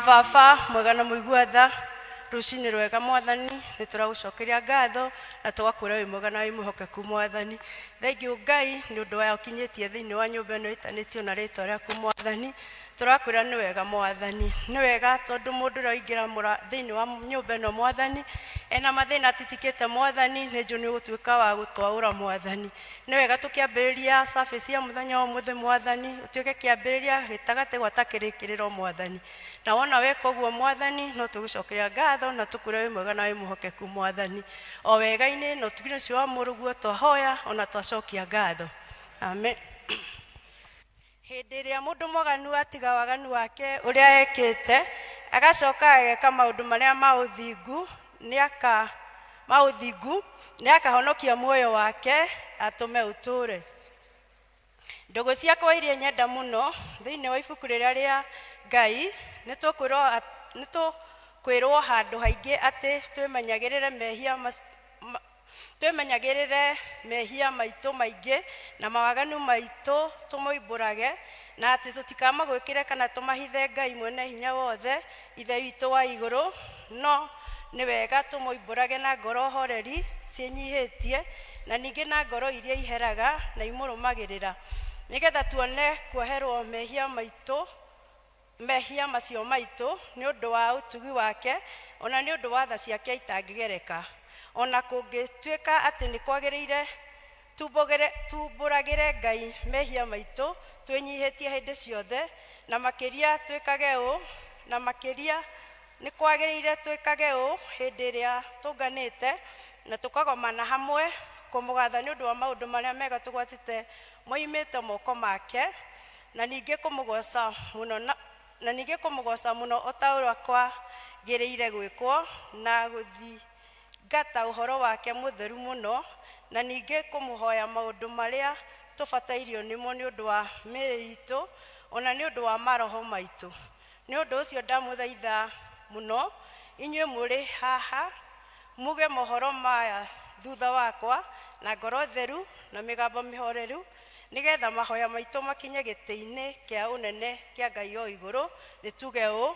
Baba mwega na muigua tha rucini rwega mwathani ni turagucokeria ngatho na tugakwira wi mwega na wi muhokeku mwathani thengiu Ngai ni undu wa ukinyitie thiini wa nyumba ino itanitio na ritwa riaku mwathani turakwira ni wega mwathani ni wega tondu mundu roingira thiini wa nyumba ino mwathani ena mathina titikite mwathani ni nju ni gutuika wa gutwaura mwathani ni wega tukiambiriria service ya muthenya wa muthe mwathani utuike kiambiriria gitagate gwatakirikiriro mwathani na wona weka uguo mwathani no tugucokeria ngatho na tukwira wi mwega na wi muhokeku mwathani o wega-ini no tugire cio wa muruguo twahoya ona twacokia ngatho amen. Hindi iria mundu moganu atiga waganu wake uria ekite agacoka ageka maundu maria mauthingu ni akahonokia muoyo wake atume uture ndugu ciakwa iria nyenda muno thiini wa ibuku riria ria Ngai nitukwirwo handu haingi ati twemenyagirire mehia maitu maingi na mawaganu maitu tumuiburage na ati tutikamagwikire kana tumahithe Ngai mwene hinya wothe ithe witu wa iguru no ni wega tumuiburage na ngoro horeri cinyihitie na ningi na ngoro iria iheraga na imurumagirira nigetha tuone kuoherwo mehia macio maitu ni undu wa utugi wake ona ni undu wa tha ciake itangigereka ona kungituika ati ni kwagiriire tuburagire Ngai mehia maitu twinyihitie hindi ciothe na makiria twikage na makiria ni kwagiriire twikage hindi iria tunganite na tukagomana hamwe kumugatha ni undu wa maundu maria mega tugwatite moimite moko make na ningi kumugoca muno otaurwa kwa giriire gwikwo na guthingata uhoro wake mutheru muno na ningi kumuhoya maundu maria tubatairio nimo ni undu wa miri itu ona ni undu wa maroho maitu ni undu ucio ndamuthaitha muno inywe muri haha muge mohoro maya thutha wakwa na ngoro theru na migambo mihoreru nigetha mahoya maitũ makinye gĩtĩ-inĩ kĩa ũnene kĩa Ngai o igũrũ, nĩtuge ũũ: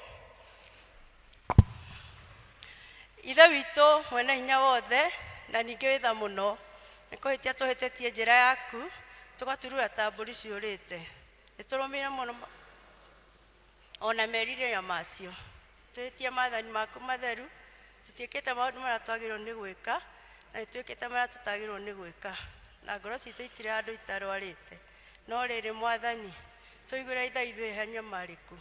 Ithe witũ mwene hinya wothe na ningĩ wĩ tha mũno, nĩkũhĩtia tũhĩtĩtie njĩra yaku tũgaturura ta mbũri ciũrĩte, nĩtũrũmĩrĩire mũno ona merirĩria macio, twĩtie maathani maku matheru, tũtiĩkĩte maũndũ marĩa twagĩrĩirwo nĩ gwĩka na nĩtwĩkĩte marĩa tũtagĩrĩirwo nĩ gwĩka, na ngoro citũ itirĩ handũ itarwarĩte, no rĩrĩ Mwathani tũiguĩre tha ithuĩ ihenya marĩkũ.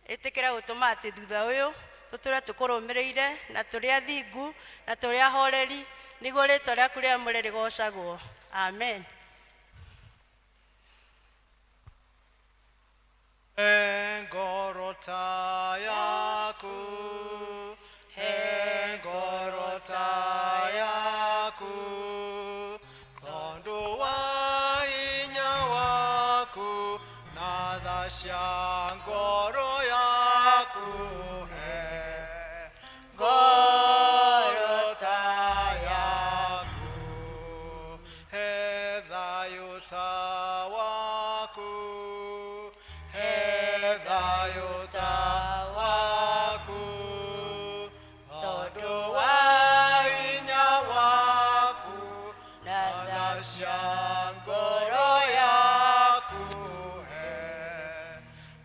Ĩtĩkĩra gũtũma atĩ thutha ũyũ tũtũre tũkũrũmĩrĩire na tũrĩ athingu na tũrĩ ahoreri, nĩguo rĩĩtwa rĩaku rĩamũre rĩgocagwo. Amen. Ngoro ta yaku, ngoro ta yaku, tondũ wa hinya waku na tha cia ngoro yaku, ngoro ta yaku, thayũ ta waku, thayũ ta waku, tondũ wa hinya waku na tha cia ngoro yaku,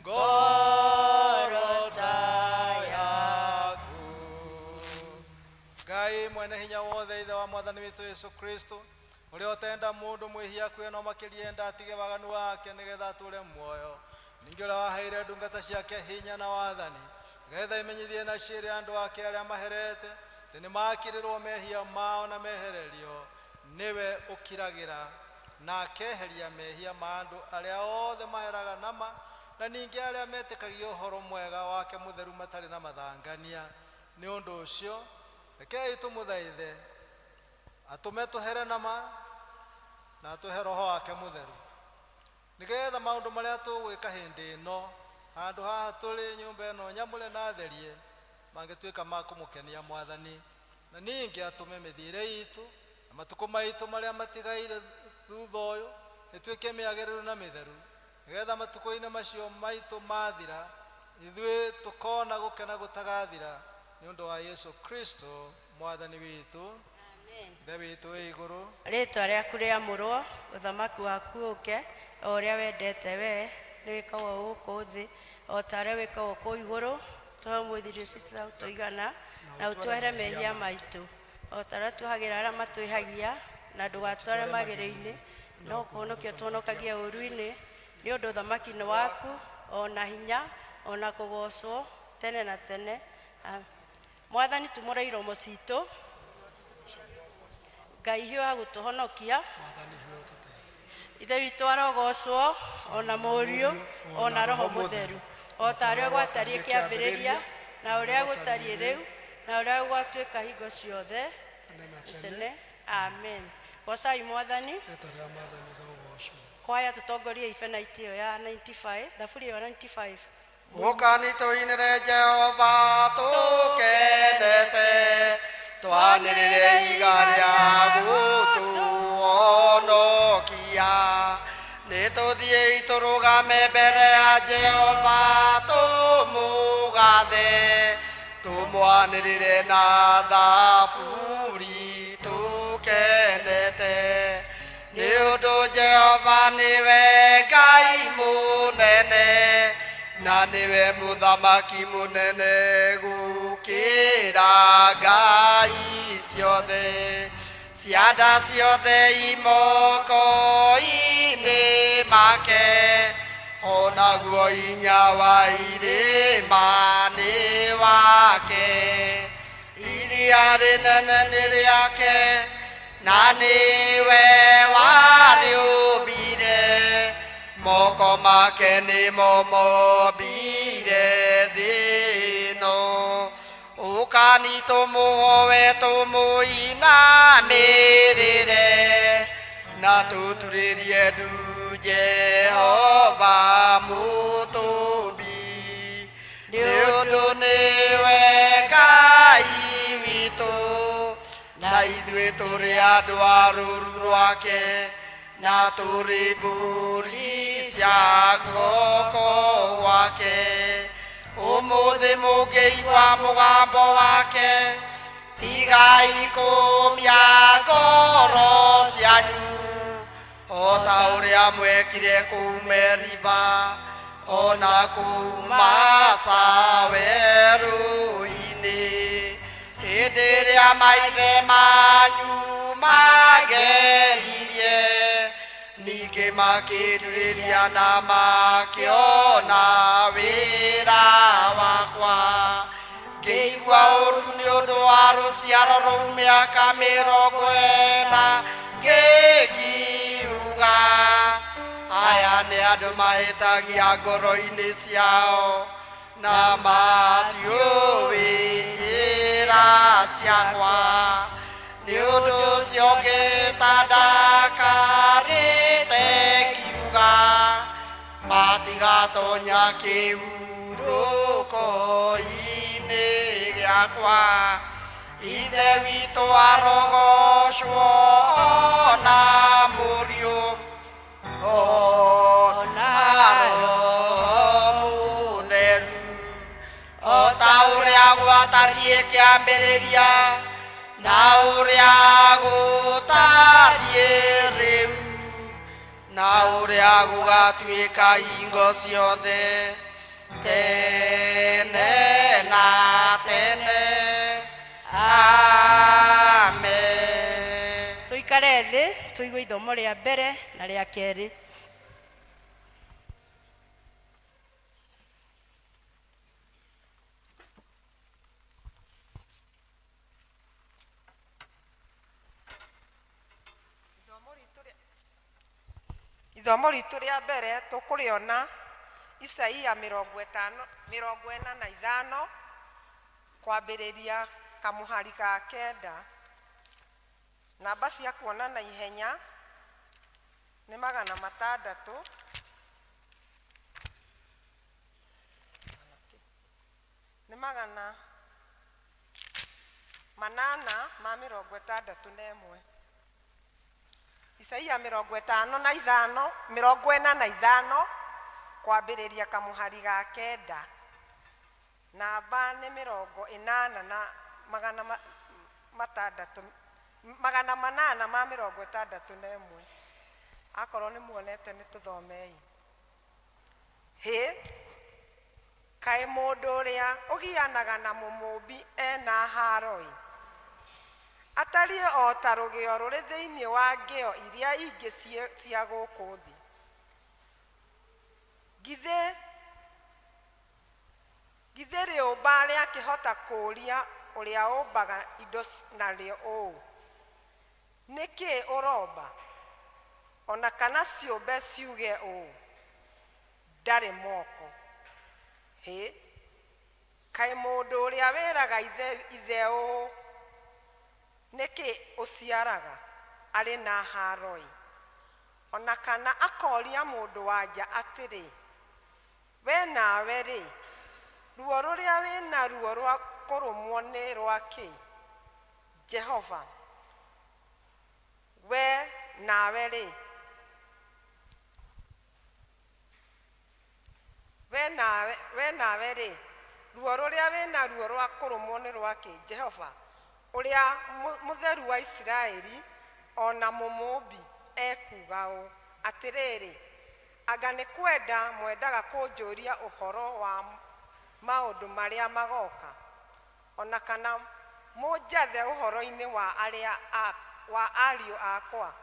ngoro ta yaku. Ngai mwene hinya wothe, ithe wa Mwathani witũ Yesu Kristo, ũrĩa ũtenda mũndũ mwĩhia kwĩ no makĩria enda atige waganu wake nĩgetha atũre muoyo, ningĩ ũrĩa waheire ndungata ciake hinya na wathani nĩgetha imenyithie na ciĩrĩ andũ ake arĩa maherete atĩ nĩmakirĩrwo mehia mao na mehererio, nĩwe ũkiragĩra na akeheria mehia ma andũ arĩa othe maheraga nama, na ningĩ arĩa metĩkagia ũhoro mwega wake mũtheru matarĩ na mathangania. Nĩ ũndũ ũcio rekei tũmũthaithe atũme tũhere nama na atũhe roho wake mũtheru, nĩgetha maũndũ marĩa tũgwĩka hĩndĩ ĩno handũ haha tũrĩ nyũmba ĩno nyamũre na therie mangĩtuĩka ma kũmũkenia Mwathani, na ningĩ atũme mĩthiĩre itũ na matukũ maitũ marĩa matigaire thutha ũyũ ĩtuĩke mĩagĩrĩru na mĩtheru, nĩgetha matukũ-inĩ macio maitũ mathira ithuĩ tũkona gũkena gũtagathira, nĩ ũndũ wa Yesu Kristo Mwathani witũ. Ithe witũ wĩ igũrũ, rĩĩtwa rĩaku rĩamũrwo, ũthamaki waku ũũke, o ũrĩa wendete we nĩ wĩkagwo gũkũ thĩ o ta ũrĩa wĩkagwo kũu igũrũ. Tũhe ũmũthĩ irio ici tũigana na ũtwehere mehia maitũ o ta ũrĩa tuohagĩra arĩa matwĩhagia, na ndũgatware magerio-inĩ, no kũhonokia tũhonokagia ũũru-inĩ, nĩ ũndũ ũthamaki nĩ waku, ona hinya ona kũgocwo tene na tene. Mwathani tumũre iromo citũ, Ngai hiũha gũtũhonokia, ithe witũ arogocwo, ona Mũriũ ona Roho Mũtheru, o ta ũrĩa gwatariĩ kĩambĩrĩria na ũrĩa gũtariĩ rĩu na ũrĩa gũgatuĩka hingo ciothe tene. Amen. Gocai Mwathani. Kwaya tũtongorie ibenaiti ĩyo ya 95, thaburi ĩyo 95. Ũkani tũinĩre Jehova tũkenete, twanĩrĩre iga rĩa gũtũhonokia, nĩtũthiĩ tũrũgame mbere ya Jehova tũmũgathe, tũmwanĩrĩre na thaburi tũkenete, nĩ ũndũ Jehova nĩwe Ngai mũnene na nĩwe mũthamaki mũnene gũkĩra ngai ciothe, cianda ciothe imoko-inĩ make, onaguo hinya wa irĩma nĩ wake, iria rĩnene nĩ rĩake na nĩwe warĩũmbire, moko make nĩmo mombire thĩ ĩno. Ũkani tũmũhoe tũmũinamĩrĩre na tũturĩrie ndu Jehova mũtũmbi, Nĩũndũ nĩwe Ngai witũ, na ithuĩ tũrĩ andũ a rũũru rwake, na tũrĩ mbũri cia guoko gwake. Ũmũthĩ mũngĩigua mũgambo wake, tigai kũmia ngoro cianyu, o ta ũrĩa mwekire kũu Meriba, ona kũu Masa werũ-inĩ, hĩndĩ ĩrĩa maithe manyu mageririe, ningĩ makĩndurĩria na makĩona wĩra wakwa. Ngĩigua ũũru nĩ ũndũ wa rũciaro rũu mĩaka 40, ngĩkiuga, aya nĩ andũ mahĩtagia ngoro-inĩ ciao, na matiũĩ njĩra ciakwa. Nĩ ũndũ ũcio ngĩĩta ndakarĩte ngiuga, matigatonya kĩhurũko-inĩ gĩakwa. Ithe witũ arogocwo, ona mũriũ, ona Roho Mũtheru, o ta ũrĩa gwatariĩ kĩambĩrĩria, na ũrĩa gũtariĩ rĩu, na ũrĩa gũgatuĩka hingo ciothe, tene na tene. Amen. Tũikare thĩ tũigue ithomo rĩa mbere na rĩa kerĩ. Ithomo ritũ rĩa mbere tũkũrĩona Isaia 45 kwambĩrĩria kamũhari ga 9. Namba cia kuona na ihenya nĩ 600, nĩ 861. Isaia 45 kwambĩrĩria kamũhari ga 9. Namba nĩ 861. Akorwo nĩ muonete nĩ tũthomei. Hĩ, kaĩ mũndũ ũrĩa ũgianaga na mũmũmbi ena haroi, atariĩ o ta rũgĩo rũrĩ thĩinĩ wa ngĩo iria ingĩ cia gũkũ thĩ. Githĩ rĩũmba rĩakĩhota kũũria ũrĩa ũmbaga indo narĩo ũũ, nĩkĩ ũromba? Ona kana ciũmbe ciuge ũũ, ndarĩ moko. Hĩ, kaĩ mũndũ ũrĩa wĩraga ithe ũũ, nĩkĩ ũciaraga arĩ na haroi? Ona kana akoria mũndũ wa nja atĩrĩ, we nawe rĩ, ruo rũrĩa wĩ naruo rwa kũrũmwo nĩ rwakĩ? Jehova, we nawe rĩ, ruo rũrĩa wĩ naruo rwa kũrũmwo nĩ rwakĩ? Jehova, ũrĩa mũtheru wa Isiraeli, ona mũmũmbi ekuga ũũ atĩrĩrĩ, anga nĩ kwenda mwendaga kũnjũria ũhoro wa maũndũ marĩa magoka, ona kana mũnjathe ũhoro-inĩ wa ariũ akwa,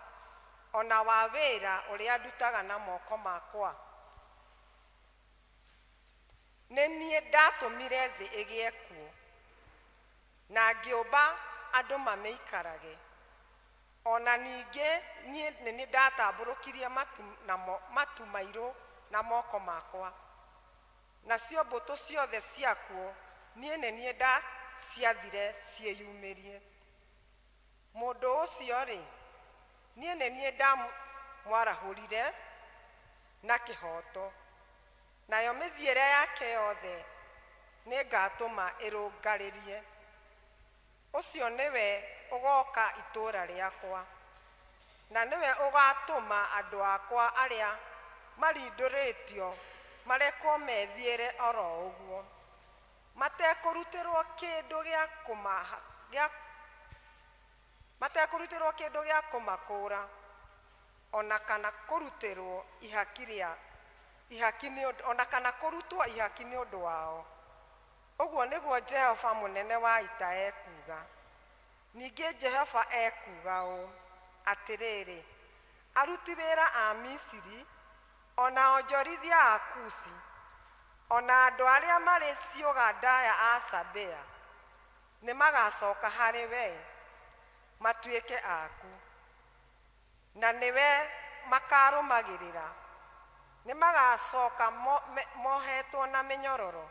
ona wa wĩra ũrĩa ndutaga na moko makwa? Nĩ niĩ ndatũmire thĩ ĩgĩe kuo, na ngĩũmba andũ mamĩikarage. Ona ningĩ niĩ nĩ ndatambũrũkirie matu mairũ na moko makwa. Nacio mbũtũ ciothe ciakuo niĩ nĩ niĩ ndaciathire ciĩyumĩrie. Mũndũ ũcio rĩ, niĩ nĩ niĩ ndamwarahũrire na kĩhoto, nayo mĩthiĩre yake yothe nĩngatũma ĩrũngarĩrie. Ũcio nĩwe ũgoka itũũra rĩakwa, na nĩwe ũgatũma andũ akwa arĩa marindũrĩtio marekwo methiĩre oro ũguo, matekũrutĩrwo kĩndũ gĩa kũmakũũra, ona kana kũrutĩrwo kũrutwo ihaki nĩ ũndũ wao. Ũguo nĩguo Jehova mũnene wa ita ekuuga. Ningĩ Jehova ekuuga ũũ atĩrĩrĩ: aruti wĩra a Misiri, ona onjorithia a Kushi, ona andũ arĩa marĩ ciũga ndaya a Sabea nĩmagacoka harĩ we matuĩke aku, na nĩwe makarũmagĩrĩra. Nĩmagacoka mohetwo na mĩnyororo,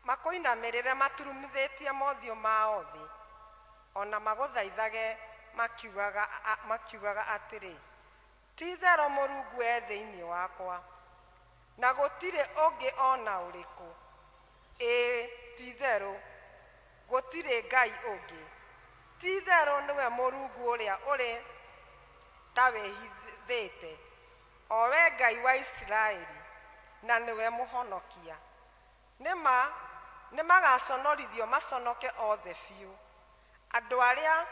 makũinamĩrĩre maturumithĩtie mothiũ mao thĩ, ona magũthaithage makiugaga atĩrĩ: ti-itherũ Mũrungu e thĩinĩ wakwa, na gũtirĩ ũngĩ ona ũrĩkũ. Ti-itherũ gũtirĩ Ngai ũngĩ. Ti-itherũ nĩwe Mũrungu ũrĩa ũrĩ ta wĩhithĩte, o we Ngai wa Isiraeli, na nĩwe mũhonokia. Nĩmagaconorithio maconoke othe biũ. Andũ arĩa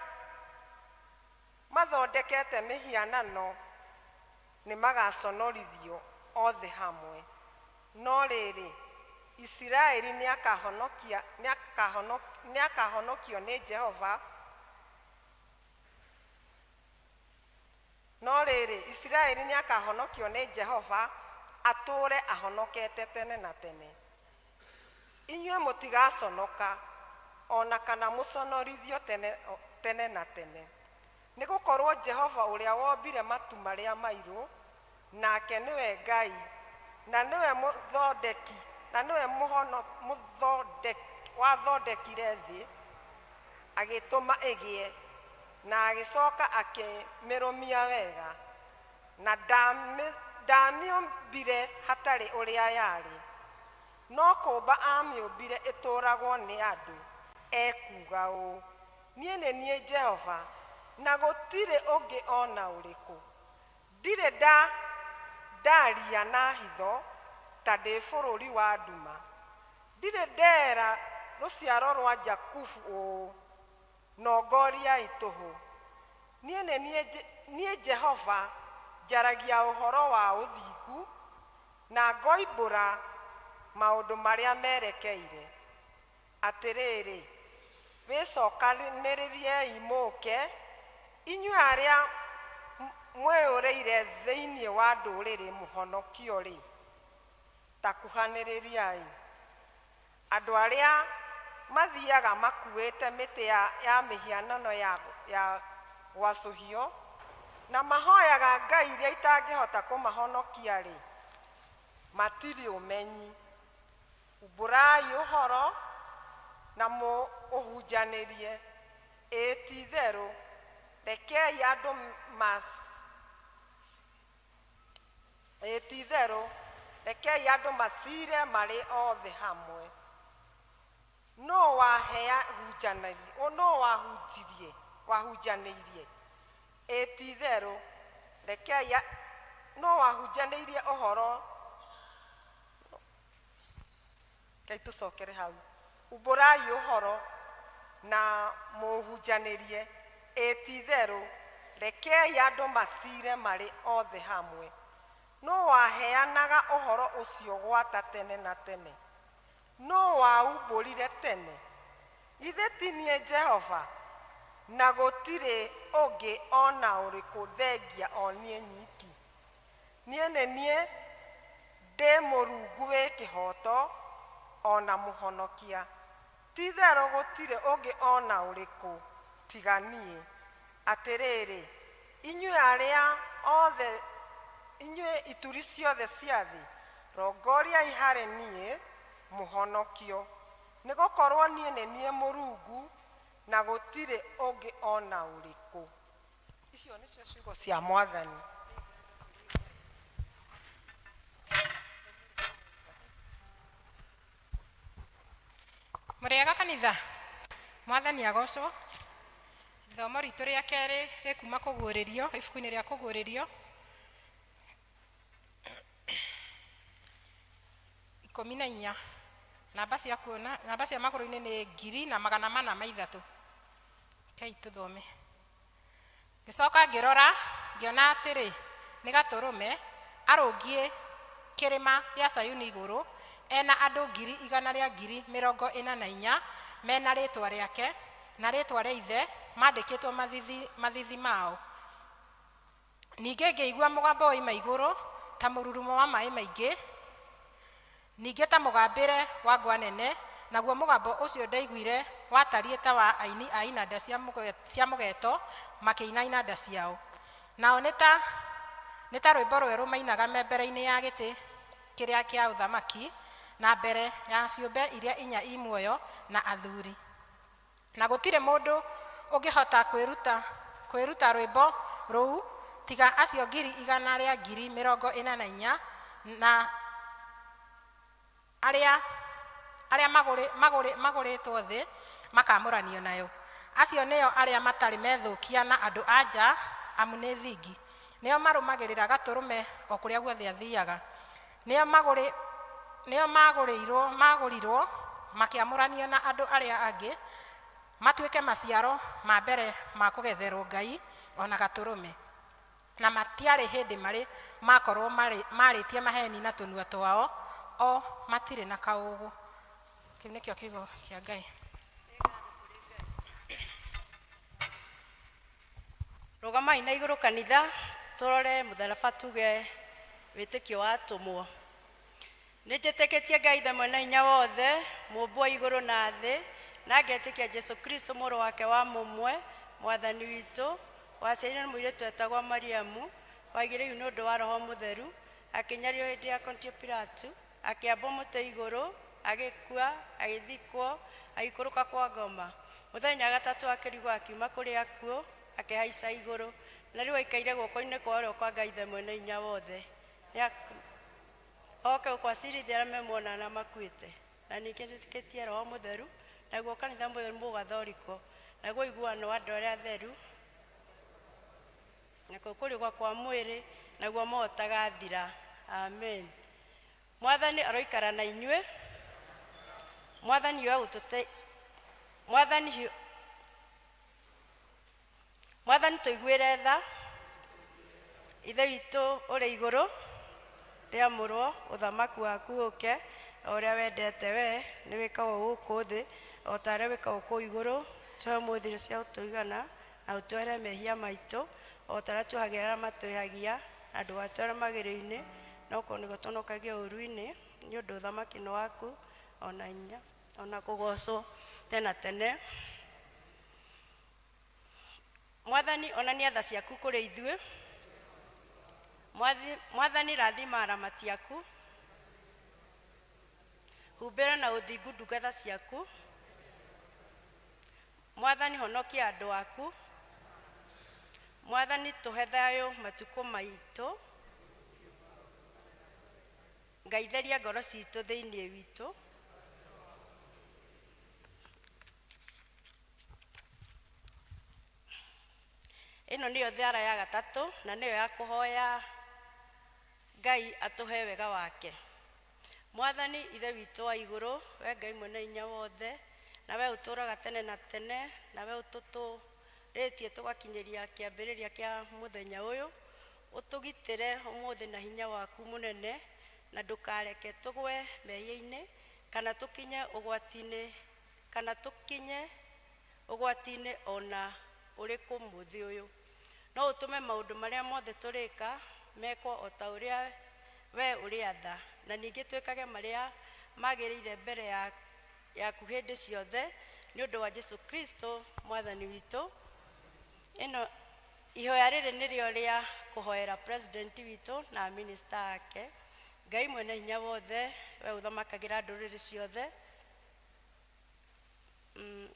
mathondekete mĩhianano nĩmagaconorithio othe hamwe. No rĩrĩ, Isiraeli nĩakahonokio nĩ Jehova. No rĩrĩ, Isiraeli nĩakahonokio nĩ Jehova, atũũre ahonokete tene na tene. Inyuĩ mũtigaconoka, ona kana mũconorithio tene na tene. Nĩgũkorwo Jehova ũrĩa wombire matu marĩa mairũ, nake nĩwe Ngai, na nĩwe mũthondeki, na nĩwe wathondekire thĩ, agĩtũma ĩgĩe, na agĩcoka akĩmĩrũmia wega, na ndamĩũmbire hatarĩ ũrĩa yarĩ, no kũmba amĩũmbire ĩtũũragwo nĩ andũ. Ekuuga ũũ: niĩ nĩ niĩ Jehova, na gũtirĩ ũngĩ ona ũrĩkũ. Ndirĩ ndaria na hitho ta ndĩ bũrũri wa nduma. Ndirĩ ndera rũciaro rwa Jakubu ũũ: nongoriai tũhũ. Niĩ nĩ niĩ Jehova, njaragia ũhoro wa ũthingu, na ngoimbũra maũndũ marĩa merekeire. Atĩrĩrĩ, wĩcokanĩrĩriei mũũke, inyuĩ arĩa mwĩyũrĩire thĩinĩ wa ndũrĩrĩ mũhonokio-rĩ, takuhanĩrĩriai. Andũ arĩa mathiaga makuĩte mĩtĩ ya mĩhianano ya gwacũhio, na mahoyaga ngai iria itangĩhota kũmahonokia-rĩ, matirĩ ũmenyi. Umbũrai ũhoro na mũũhunjanĩrie. Ti-itherũ rekei andũ macire marĩ othe hamwe. No wahunjanĩirie? Ti-itherũ no wahunjanĩirie ũhoro? Kei tũcokere hau. Umbũrai ũhoro na mũũhunjanĩrie. Ti-itherũ rekei andũ macire marĩ othe hamwe. No waheanaga ũhoro ũcio gwata tene na tene? No waumbũrire tene? Ithe ti niĩ Jehova, na gũtirĩ ũngĩ ona ũrĩkũ thengia o niĩ nyiki. Niĩ nĩ niĩ ndĩ Mũrungu wĩ kĩhooto, ona mũhonokia. Ti-itherũ gũtirĩ ũngĩ ona ũrĩkũ tiga niĩ. Atĩrĩrĩ, inyuĩ ituri ciothe cia thĩ, rongoriai harĩ niĩ mũhonokio, nĩgũkorwo niĩ nĩ niĩ Mũrungu, na gũtirĩ ũngĩ ona ũrĩkũ. Icio nĩcio ciugo cia Mwathani. Mũrĩega kanitha. Mwathani agocwo. Ithomo ritũ rĩa kerĩ rĩkuma kũguũrĩrio, ibuku-inĩ rĩa kũguũrĩrio 14. Namba cia magũrũ-inĩ nĩ 1403. Kei tũthome. Ngĩcoka ngĩrora ngĩona atĩrĩ nĩ Gatũrũme arũngiĩ kĩrĩma gĩa Sayuni igũrũ, ena andũ 144,000 mena rĩtwa rĩake na rĩtwa rĩa ithe mandĩkĩtwo mathithi mao. Ningĩ ngĩigua mũgambo woima igũrũ ta mũrurumo wa maĩ maingĩ, ningĩ ta mũgambĩre wa ngwa nene, naguo mũgambo ũcio ndaiguire watariĩ ta wa aini a inanda cia mũgeeto makĩina inanda ciao. Nao nĩ ta rwĩmbo rwerũ mainaga me mbere-inĩ ya gĩtĩ kĩrĩa kĩa ũthamaki na mbere ya ciũmbe iria 4 i muoyo na athuri. Na gũtirĩ mũndũ ũngĩhota kwĩruta rwĩmbo rũu tiga acio 144,000 na arĩa magũrĩtwo thĩ makamũranio nayo. Acio nĩo arĩa matarĩ methũkia na andũ anja amu nĩ thingi. Nĩo marũmagĩrĩra Gatũrũme o kũrĩa guothe athiaga. Nĩo magũrirwo makĩamũranio na andũ arĩa angĩ matuĩke maciaro ma mbere ma kũgetherwo Ngai ona Gatũrũme. Na matiarĩ hĩndĩ marĩ makorwo marĩtie maheni na tũnua twao, o matirĩ na kaũgũ. Kĩu nĩkĩo kiugo kĩa Ngai. Rũgamai na igũrũ kanitha, tũrore mũtharaba tuge wĩtĩkio wa atũmwo. Nĩ njĩtĩkĩtie Ngai ithe mwene hinya wothe, mũmbi wa igũrũ na thĩ, na ngetĩkia Jesu Kristo mũrũ wake wa mũmwe, mwathani witũ, waciarirwo nĩ mũirĩtu etagwo Mariamu, waigĩrĩirwo nĩ ũndũ wa Roho Mũtheru, akĩnyario hĩndĩ ya Pontio Pilato, akĩambwo mũtĩ igũrũ, agĩkua, agĩthikwo, agĩikũrũka kwa ngoma. Mũthenya gatatũ akĩrigwo akiuma kũrĩ akuũ, akĩhaica igũrũ, na rĩu aikaire guoko-inĩ kwa ũrĩo kwa Ngai ithe mwene hinya wothe. Oke gũkwacirithia arĩa memuona na makuĩte. Na ningĩ nĩtĩkĩtie Roho Mũtheru, naguo kanitha mũtheru mũgathorikwo, naguo iguano wa andũ arĩa atheru, na kũrĩgwo kwa mwĩrĩ, naguo mohotaga thira. Amen. Mwathani aroikara na inyuĩ. Mwathani tũiguĩre tha. Ithe witũ ũrĩ igũrũ, rĩamũrwo ũthamaki waku ũke, o ũrĩa wendete we nĩ wĩkagwo gũkũ thĩ o ta ũrĩa wĩkagwo kũu igũrũ. Tũhe ũmũthĩ cia ũtũigana na ũtwehere mehia maitũ o ta ũrĩa tuohagĩra arĩa matwĩhagia, na ndũgatware magerio-inĩ, no okorwo nĩ gũtonokagia ũũru-inĩ, nĩ ũndũ ũthamaki nĩ waku ona hinya ona kũgocwo tene tene. Mwathani onania tha ciaku kũrĩ ithuĩ. Mwathani rathima aramati aku, humbĩra na ũthingu ndungata ciaku. Mwathani honokia andũ aku. Mwathani tũhe thayũ matukũ maitũ. Ngai theria ngoro citũ thĩinĩ witũ. Ĩno nĩyo thara ya gatatũ na nĩyo ya kũhoya Ngai atũhe wega wake. Mwathani ithe witũ wa igũrũ, we Ngai mwene hinya wothe, na we ũtũũraga tene na tene, na we ũtũtũrĩtie tũgakinyĩria kĩambĩrĩria kĩa mũthenya ũyũ. Ũtũgitĩre ũmũthĩ na hinya waku mũnene, na ndũkareke tũgwe mehia-inĩ kana tũkinye ũgwati-inĩ ona ũrĩkũ mũthĩ ũyũ. No ũtũme maũndũ marĩa mothe tũrĩka mekwo o ta ũrĩa we ũrĩ atha, na ningĩ twĩkage marĩa magĩrĩire mbere yaku hĩndĩ ciothe, nĩ ũndũ wa Jesu Kristo mwathani witũ. Ihoya rĩrĩ nĩrĩo rĩa kũhoera president witũ na minister ake. Ngai mwene hinya wothe, we ũthamakagĩra ndũrĩrĩ ciothe.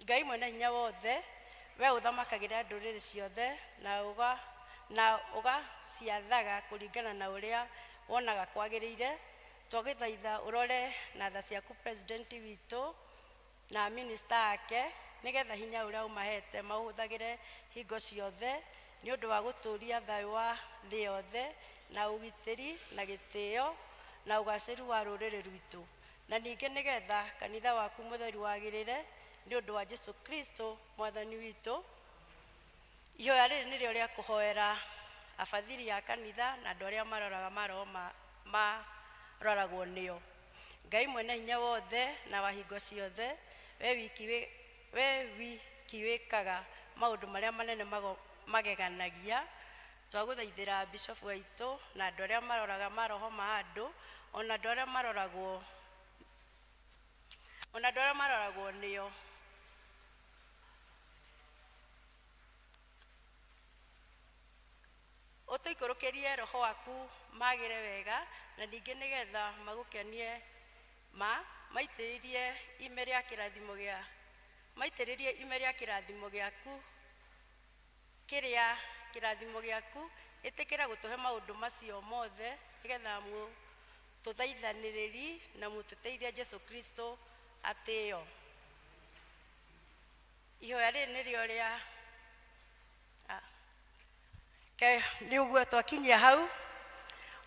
Ngai mwene hinya wothe, we ũthamakagĩra ndũrĩrĩ ciothe na ũgaciathaga kũringana na ũrĩa wonaga kwagĩrĩire. Twagĩthaitha ũrore na tha ciaku president witũ na minister ake nigetha hinya uria umahete mauhuthagire hingo ciothe ni undu wa guturia thayu wa thi yothe na ugitiri na gitio na ugaciru wa ruriri rwitu na ninge nigetha kanitha waku mutheru wagirire ni undu wa Jesu Kristo mwathani witu. Ihoya riri nirio ria kuhoera abathiri ya kanitha na andu aria maroraga maroho maroragwo nio. Ngai mwene hinya wothe na wa hingo ciothe we wiki wikaga maundu maria manene mageganagia twaguthaithira bishop waitu na andu aria maroraga maroho ma andu ona andu aria maroragwo nio. Utuikurukirie roho waku magire wega na ninge nigetha magukenie maitiririe ime ria kirathimo giaku kiria kirathimo giaku itikira gutuhe maundu macio mothe nigetha mu tuthaithaniriri na mututeithia Jesu Kristo atio. Ihoya riri nirio ria ni uguo twakinyia hau.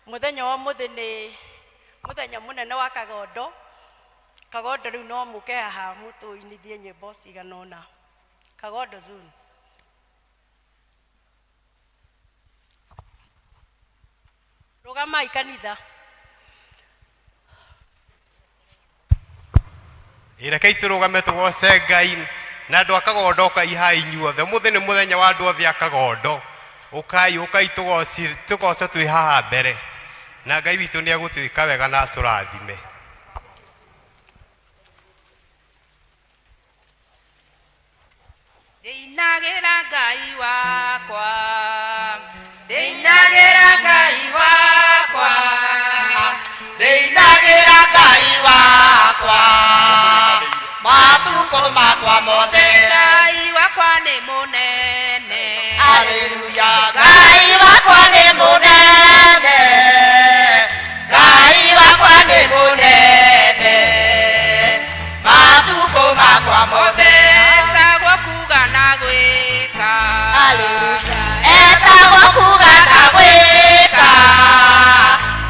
Muthenya wa muthi ni muthenya munene wa kagondo riu no muke haha mutuinithie nyimbo cigana ona. Kagondo zone. Rugamai kanitha. Irekei turugame tugoce Ngai na andu akagondo kai inyuothe. Muthi ni muthenya wa andu othe akagondo. Ukai tugoce twi haha mbere na Ngai witu ni agutwika wega na turathime. Deinagira Ngai wakwa, deinagira Ngai wakwa, Deinagira Ngai wakwa matuko makwa mothe. Ngai wakwa ni munene. Haleluya. Ngai wakwa ni munene. Ngai wakwa ni munene. Matuko makwa mothe. Etagwo kuga na gwika. Haleluya. Etagwo kuga na gwika.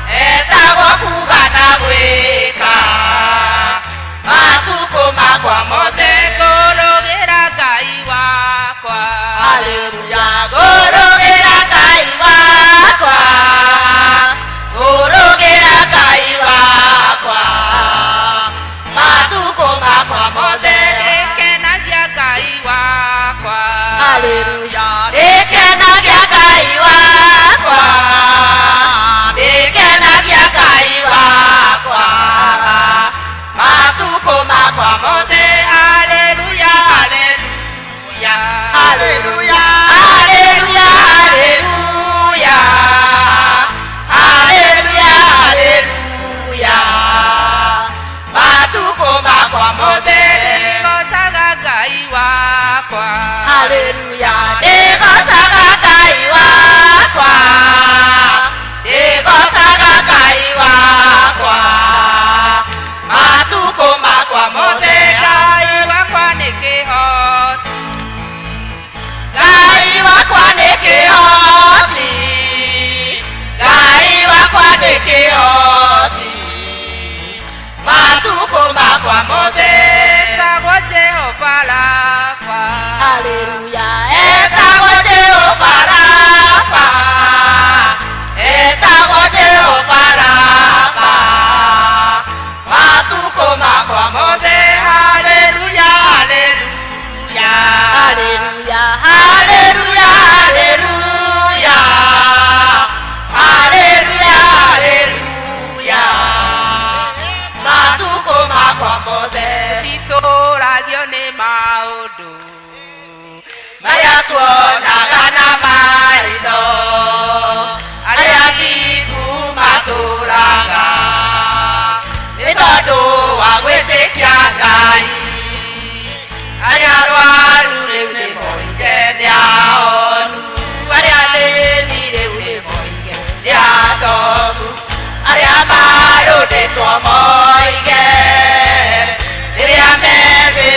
Etagwo kuga na gwika. Matuko makwa mothe. Ngorogira Ngai wakwa. Haleluya. Ngorogira Ngai wakwa. Ngorogira Ngai wakwa. Matuko makwa mothe. Ndikenagia Ngai wakwa. Haleluya. Ndikenagia Ngai wakwa. Ndikenagia Ngai wakwa. Matuko makwa mothe. Haleluya, haleluya. Haleluya. Haleluya. Haleluya. Haleluya. Haleluya. Matuko makwa mothe. Ngocaga Ngai wakwa. Haleluya. Ndigocaga Ngai wakwa. Ndigocaga Ngai wakwa. Matuko makwa mothe. Ngai wakwa nĩ kĩhoti. Ngai wakwa nĩ kĩhoti. Ngai wakwa nĩ kĩhoti. Matuko makwa mothe. Etagwo Jehova Rafa. Haleluya. Etagwo Jehova Rafa. Etagwo Jehova Rafa. Matuko makwa mothe. Haleluya. Haleluya. Haleluya. Haleluya. Haleluya. Haleluya. Haleluya. Matuko makwa mothe. Titũragio nĩ maũndũ Marĩa tuonaga na maitho, arĩa athingu matũũraga, nĩ tondũ wa gwĩtĩkia Ngai. Arĩa arũaru rĩu nĩ moige nĩ ahonu, arĩa athĩni rĩu nĩ moige nĩ atongu, arĩa marũndĩtwo moige rĩrĩa me thĩ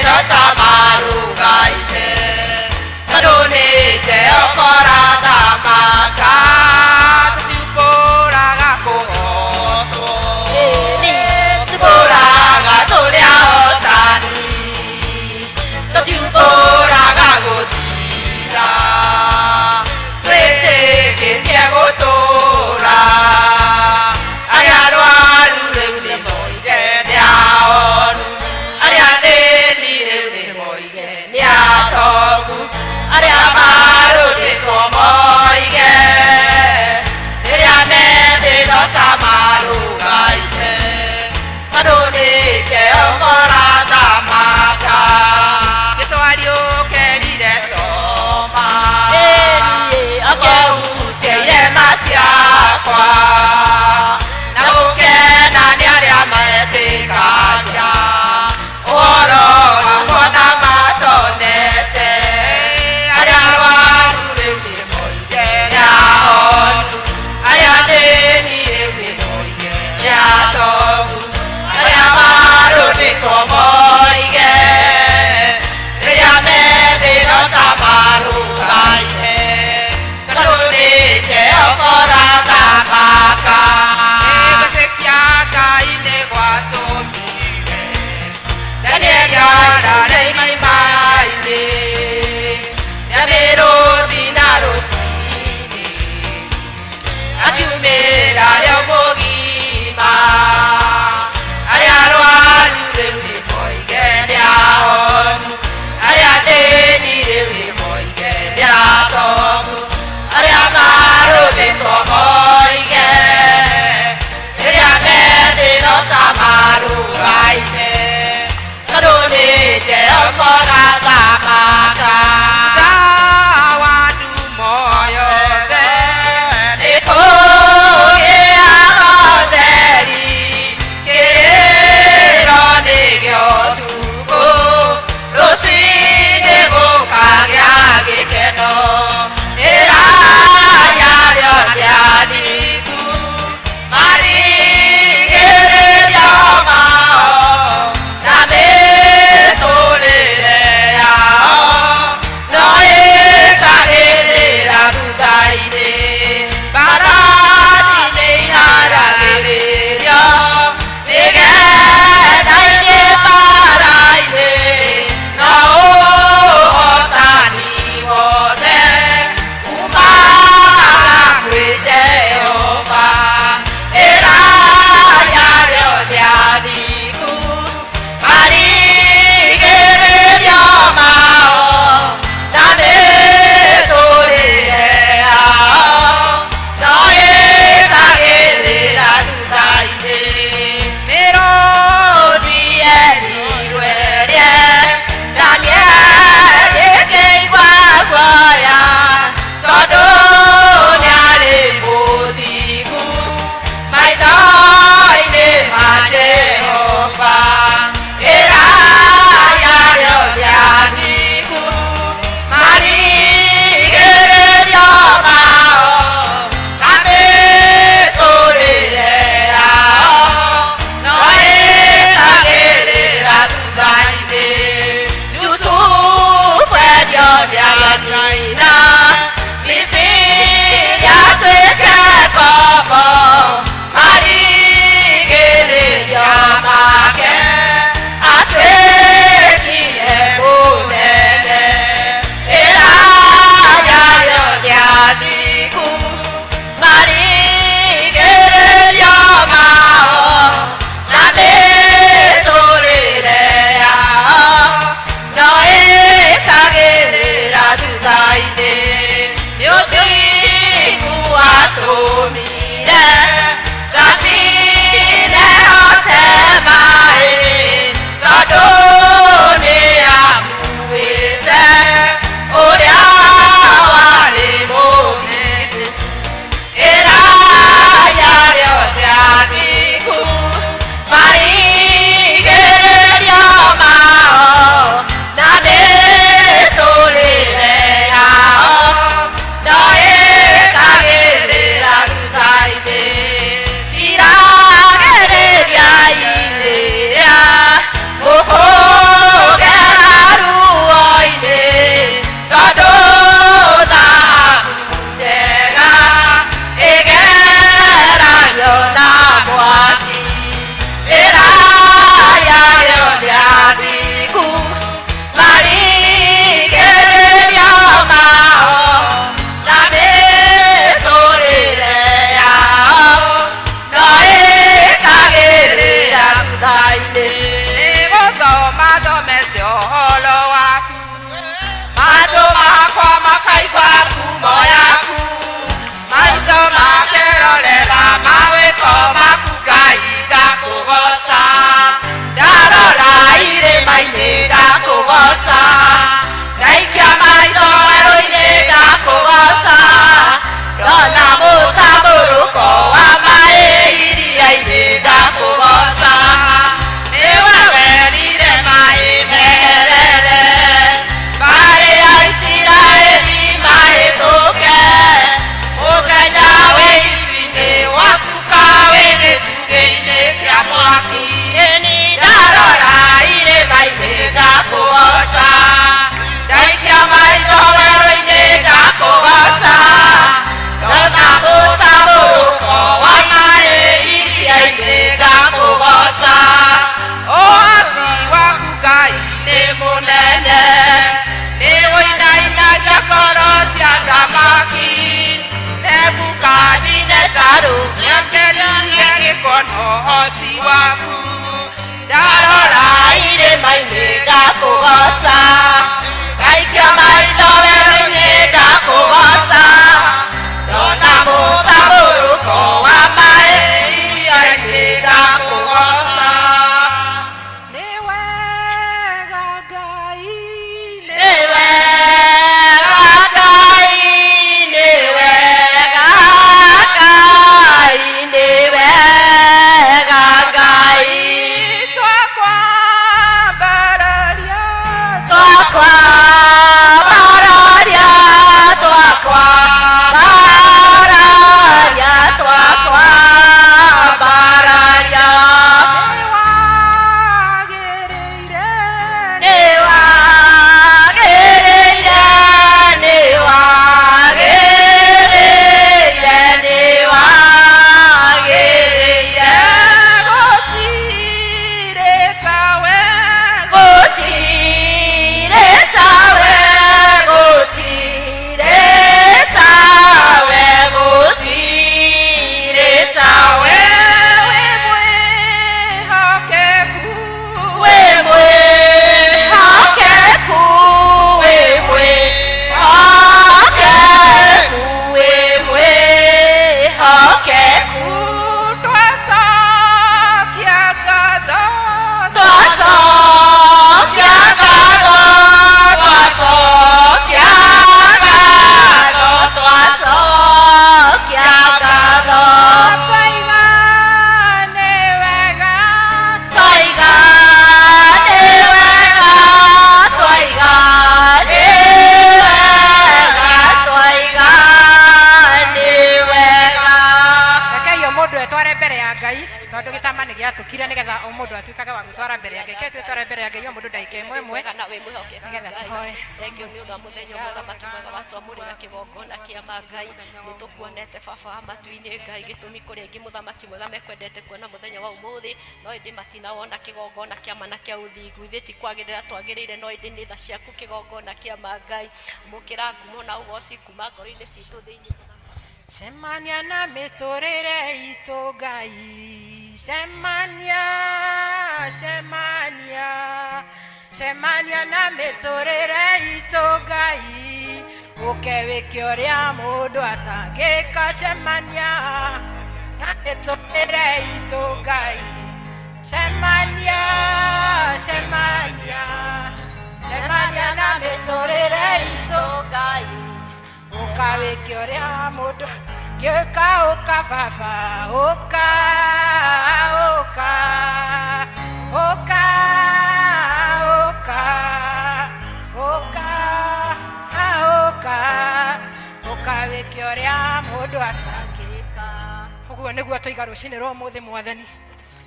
irima-inĩ rĩa mĩrũthi na rũcinĩ akiumĩra rĩa mũgima arĩa arwaru rĩu nĩmoige nĩahoru arĩa athĩni rĩu nĩmoige nĩatongu arĩa marũthĩtwo moige rĩrĩa methĩno ta marũgaine tondũ nĩ Jehova ũrathamaka wa ndumo yothe nĩkũgĩaga ũtheri kĩrĩro nĩgĩo ũtukũ rũcinĩ gũkagĩa gĩkeno iraya rĩothe athingu marigĩrĩrio mao na mĩtũrĩre yao no ĩkagĩrĩra thutha-inĩ mbarathi nĩiharagĩrĩrio nĩgetha-inĩ mbara-inĩ no ũhotani wothe umaga kwĩ Jehova iraya rĩothe athingu marigĩrĩrio mao na mĩtũrĩre yao no ĩkagĩrĩra thutha-inĩ mĩrũthi erirwo ĩrĩe Danieli ĩkĩigua guoya tondũ nĩarĩ mũthingu maitho-inĩ ma Jehova iraya rĩothe athingu marigĩrĩrio mao na mĩtũrĩre yao no ĩkagĩrĩra thutha-inĩ Jusufu endio nĩ ageni-na Misiri atuĩke ngombo marigĩrĩrio make atuĩkire mũnene iraya rĩothe athingu marigĩrĩrio mao na mĩtũrĩre yao nĩ mũnene nĩ ũinainagia ngoro cia thamaki Nebukadinezaru nĩakenirie gĩkono ũhoti waku ndarora irĩma-inĩ ndakũgoca ngaikia maitho werũ-inĩ ndakũgoca ndona mũtambũrũko wa maĩ iria-inĩ ndakũgoca nĩ wega Ngai nĩ wega Ngai nĩ wega Ngai nĩ wega Ngai twakwambararia twakwa bararia twakwa bararia twakwa bararia wagĩrĩire nĩ wagĩrĩire nĩ wagĩrĩire nĩ wagĩrĩire gũtirĩ tawe gũtirĩ tawe gũtirĩ tawe gũtirĩ tawe wĩ mwĩhokeku wĩ mwĩhokeku wĩ mwĩhokeku wĩ mwĩhokeku twacokia ngatho twacokia ngatho twacokia ngatho twacokia ngatho twaiga nĩ wega twaiga nĩ wega twaiga nĩ wega twaiga nĩ wega rekei o mũndũ etware mbere ya Ngai tondũ gĩtama nĩ gĩatũkire nĩgetha o mũndũ atuĩkage wa gwĩtwara mbere ya Ngai ke twĩtware mbere ya Ngai o mũndũ ndagĩka ĩmwe ĩmwe Wega na wĩ mwĩhokeku nĩgetha Ngai. tũhoe. Thengiũ nĩ ũndũ wa mũthenya ũyũ mũthamaki mwega watwamũrĩra kĩgongona kĩa Ngai nĩ tũkuonete baba wa matu-inĩ Ngai gĩtũmi kũrĩa aingĩ mũthamaki mwega mekwendete kuona mũthenya wa ũmũthĩ no ĩndĩ matinawona kĩgongona kĩa mana kĩa ũthingu ithuĩ ti kwagĩrĩra twagĩrĩire no ĩndĩ nĩ tha ciaku kĩgongona kĩa Ngai mũkĩra ngumo na ũgoci kuma ngoro-inĩ citũ thĩinĩ cemania na mĩtũrĩre itũ Ngai cemania cemania cemania na mĩtũrĩre itũ Ngai ũke wĩke ũrĩa mũndũ atangĩka cemania na mĩtũrĩre itũ Ngai cemania cemania cemania na mĩtũrĩre itũ Ngai ũka wĩke ũrĩa mũndũ ngĩka ũka baba ũka ũka ũka ũka ũka ũka ũka wĩke ũrĩa mũndũ atangĩka ũguo nĩguo tũiga rũcinĩ rwa ũmũthĩ Mwathani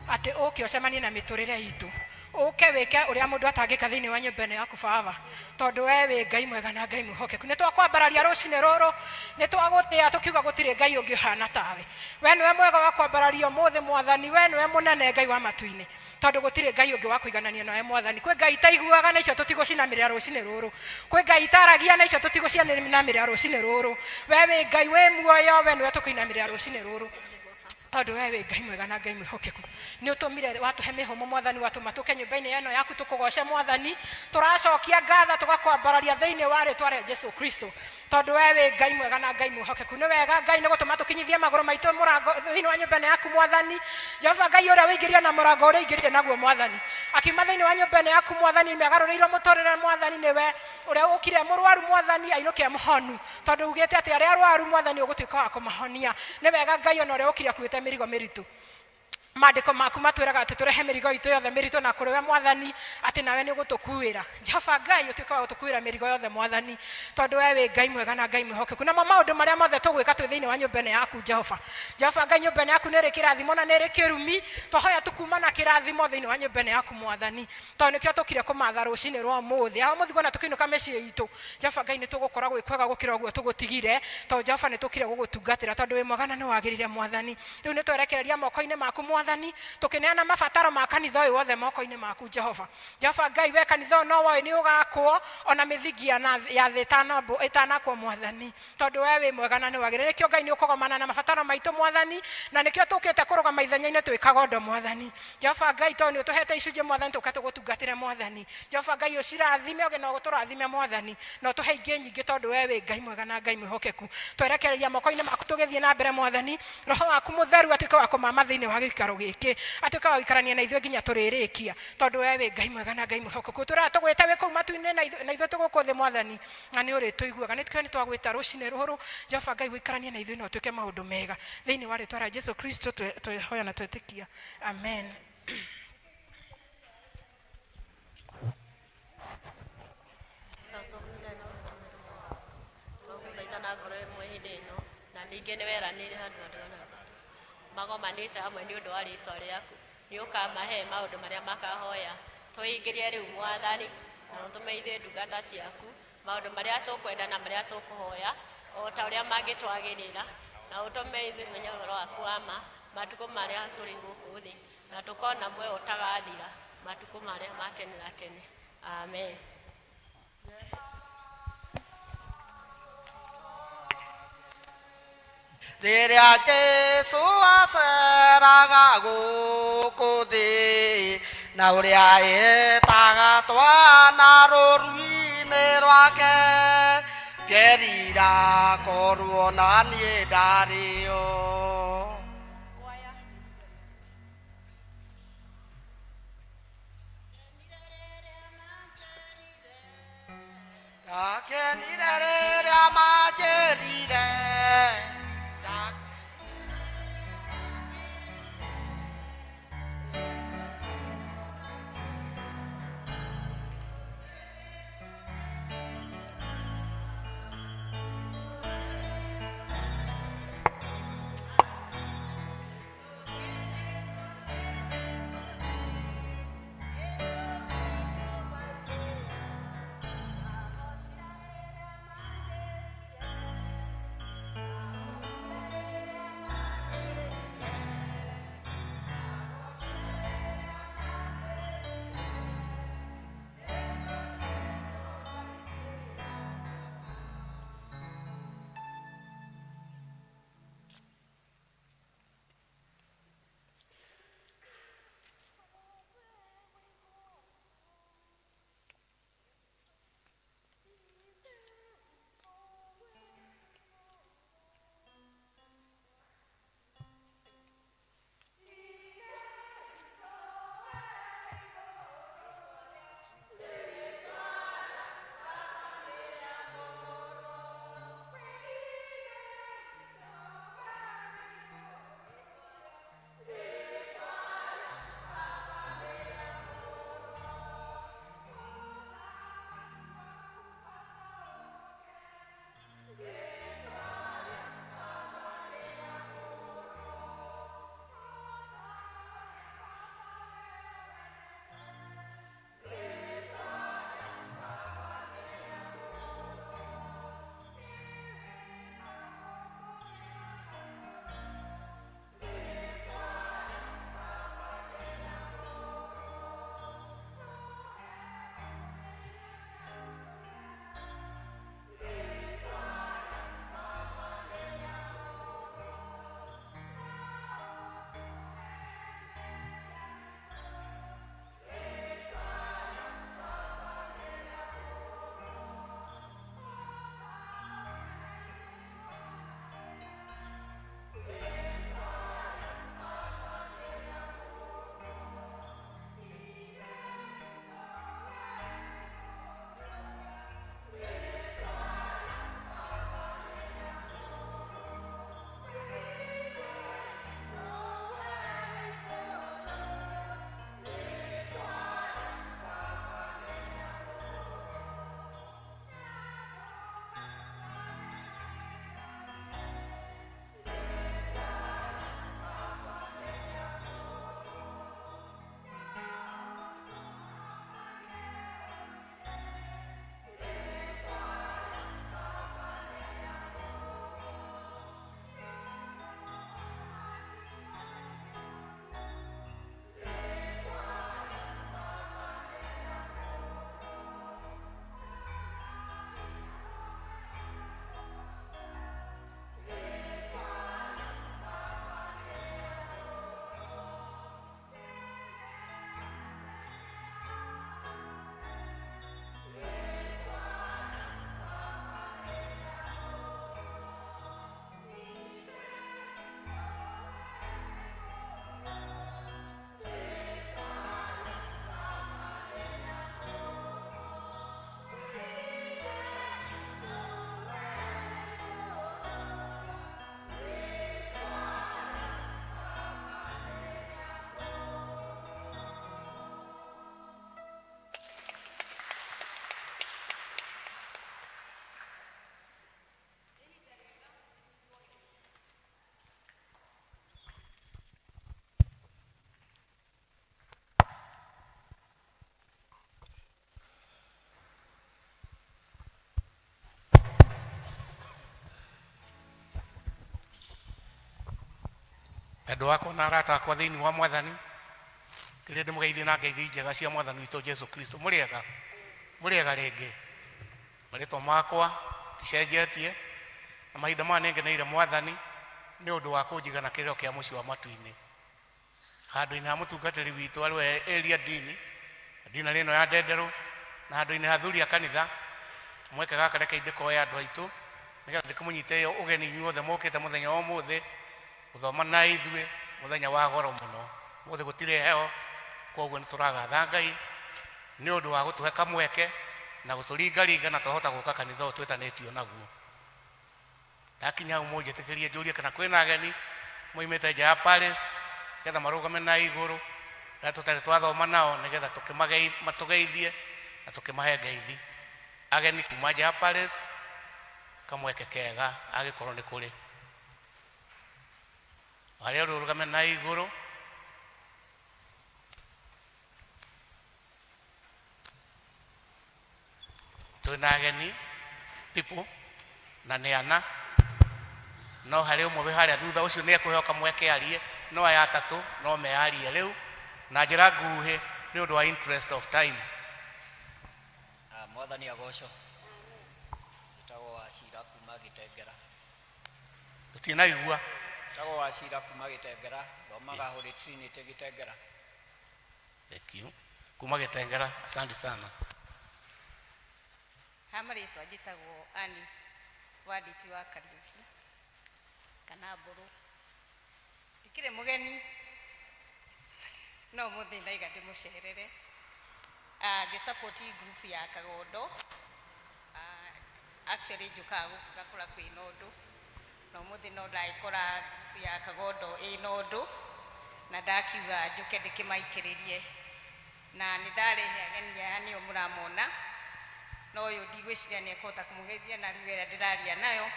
atĩ ũke ũcemanie na mĩtũrĩre itũ ũke wĩke ũrĩa mũndũ atangĩka thĩinĩ wa nyũmba ĩno yaku baba tondũ we wĩ Ngai mwega na Ngai mwĩhokeku nĩ twakwambararia rũcinĩ rũrũ nĩ twagũtĩa tũkiuga gũtirĩ Ngai ũngĩ ũhana tawe we nĩwe mwega wa kwambararia ũmũthĩ Mwathani we nĩwe mũnene Ngai wa matu-inĩ tondũ gũtirĩ Ngai ũngĩ wa kũiganania nawe Mwathani kwĩ Ngai itaiguaga na icio tũtigũcinamĩrĩra rũcinĩ rũrũ kwĩ Ngai itaragia na icio tũtigũcinamĩrĩra rũcinĩ rũrũ we wĩ Ngai wĩ muoyo we nĩwe tũkũinamĩrĩra rũcinĩ rũrũ tondũ we wĩ Ngai mwega na Ngai mwĩhokeku nĩ ũtũmire watũhe mĩhũmũ Mwathani watũma tũke nyũmba-inĩ ĩno yaku tũkũgoce Mwathani tũracokia ngatho tũgakwambararia thĩinĩ wa rĩtwa rĩa Jesũ Kristo tondũ we wĩ Ngai mwega na Ngai mwĩhokeku nĩ wega Ngai nĩ gũtũma tũkinyithie magũrũ maitũ mũrango thĩinĩ wa nyũmba yaku Mwathani Jehova Ngai ũrĩa wĩingĩrire na mũrango ũrĩa aingĩrire naguo Mwathani akiuma thĩinĩ wa nyũmba yaku Mwathani megarũrĩirwo mũtũrĩre Mwathani nĩwe ũrĩa ũkire mũrwaru Mwathani ainũke mũhonu tondũ ugĩte atĩ arĩa arwaru Mwathani ũgũtuĩka wa kũmahonia nĩ wega Ngai ona ũrĩa ũkire akuĩte mĩrigo mĩritũ maandĩko maku matwĩraga atĩ tũrehe mĩrigo itũ yothe mĩritũ na kũrĩ we Mwathani atĩ nawe nĩ ũgũtũkuĩra Jehova Ngai ũtuĩka wa gũtũkuĩra mĩrigo yothe Mwathani tondũ we wĩ Ngai mwega na Ngai mwĩhokeku namo maũndũ marĩa mothe tũgwĩka twĩ thĩinĩ wa nyũmba yaku Jehova Ngai nyũmba yaku nĩ ĩrĩ kĩrathimo na nĩ ĩrĩ kĩrumi tũhoya tũkuma na kĩrathimo thĩinĩ wa nyũmba yaku Mwathani tondũ nĩkĩo tũkire kũmatha rũcinĩ rwa ũmũthĩ aho mũthigona tũkĩinũka mĩciĩ itũ Jehova Ngai nĩ tũgũkora gwĩ kwega gũkĩra ũguo tũgũtigire tondũ Jehova nĩ tũkire gũgũtungatĩra tondũ wĩ mwega na nĩ wagĩrĩire Mwathani rĩu nĩ twerekereria moko-inĩ maku mwathani tukineana mabataro ma kanitha uyu wothe moko-ini maku Jehova. Jehova Ngai we kanitha no woe ni ugakwo ona mithingi ya thi itanakwo mwathani tondu we wi mwega na ni wagire nikio Ngai ni ukogomana na mabataro maitu mwathani na nikio tukite kurugama ithenya-ini twikaga undu mwathani. Jehova Ngai to ni utuhete icunje mwathani tukatugutungatire mwathani. Jehova Ngai ucirathime oge no guturathime mwathani no tuhe ingi nyingi tondu we wi Ngai mwega na Ngai mwihokeku. Twerekereria moko-ini maku tugithie na mbere mwathani. Roho waku mutheru atuike wa kumama thiini wa gikaro giki atuike wa guikarania na ithuĩ nginya turirikia tondu we wi Ngai mwega na Ngai mwihokeku. Turatugwita wi kuu matu-ini na ithuĩ tuguku thi mwathani na ni uri tuiguaga ni twagwita rucine ruru. Jehova Ngai wikaranie na ithuĩ no tuike maundu mega thiini wa ritwa ria Jesu Kristo twehoya na twetikia amen. na ningĩ nĩ weranĩire handũ magomanĩte hamwe nĩ ũndũ wa rĩtwa rĩaku nĩ ũkamahe maũndũ marĩa makahoya twĩingĩrie rĩu mwathani na ũtũme ithuĩ ndungata ciaku maũndũ marĩa tũkwenda na marĩa tũkũhoya o ta ũrĩa mangĩtwagĩrĩra na ũtũme ithuĩ tumenye ũhoro waku wa ma matukũ marĩa tũrĩ gũkũ thĩ na tũkona muoyo ũtagathira matukũ marĩa ma tene na tene amen. Rĩrĩa Jesũ aceraga gũkũ thĩ na ũrĩa etaga twana rũru-inĩ rwake ngerira korwo na niĩ ndarĩo. Ndakenire rĩrĩa manjĩrire Andũ akwa na arata akwa thĩinĩ wa Mwathani, kĩrĩa ndĩmũgeithie na ngeithi njega cia Mwathani witũ Jesu Kristo. Mũrĩega rĩngĩ. Marĩtwa makwa ndicenjetie, na mahinda maya nĩngeneire Mwathani nĩ ũndũ wa kũnjiga na kĩrĩro kĩa mũciĩ wa matu-inĩ handũ-inĩ ha mũtungatĩri witũ arĩwe Elia Dini, ndina rĩno ya Ndenderũ, na handũ-inĩ ha athuri a kanitha. Mweke gaka reke ndĩkoe andũ aitũ nĩgetha ndĩkĩmũnyite ũgeni inyuothe mũkĩte mũthenya wa ũmũthĩ gũthoma na ithuĩ mũthenya wa goro mũno. Mũthĩ gũtirĩ heo, koguo nĩtũragatha Ngai nĩ ũndũ wa gũtũhe kamweke na gũtũringaringa na twahota gũka kanitha ũyũ twĩtanĩtio naguo. Ndakinya hau mũnjĩtĩkĩrie njũrie kana kwĩna ageni moimĩte nja ya Palace getha marũgame na igũrũ rĩrĩa tũtarĩ twathoma nao nĩgetha matũgeithie na tũkĩmahe ngeithi. Ageni kuma nja ya Palace, kamweke kega agĩkorwo nĩ kũrĩ. Harĩa ũrũgame na igũrũ, twĩna ageni people na nĩ ana, no harĩ ũmwe wĩ harĩa thutha ũcio nĩ ekũheo kamweke arie, no aya atatũ no mearie rĩu na njĩra nguhĩ nĩ ũndũ wa interest of time. Mwathani agocwo. Njĩtagwo Wachira kuma Gĩtengera. Tũtinaigua. Njĩtagwo Wachira kuma Gĩtengera, thomaga Holy Trinity Gĩtengera. Thank you. Kuma Gĩtengera, asante sana. Hamarĩtwa njĩtagwo Ani Wadifi wa Kariuki kana Mbũrũ. Ndikĩrĩ mũgeni no mũthĩ ndaiga ndĩmũcerere. Ngĩsupport group ya Kagondo. Actually njũkaga gũkũ ngakora kwĩna ũndũ, no mũthĩ no ndagĩkora group ya Kagondo ĩna ũndũ na ndakiuga njũke ndĩkĩmaikĩrĩrie, na nĩ ndarehe ageni aya nĩo mũramona, no ũyũ ndigwĩciria nĩ ekũhota kũmũgeithia na ruga ĩrĩa ndĩraria nayo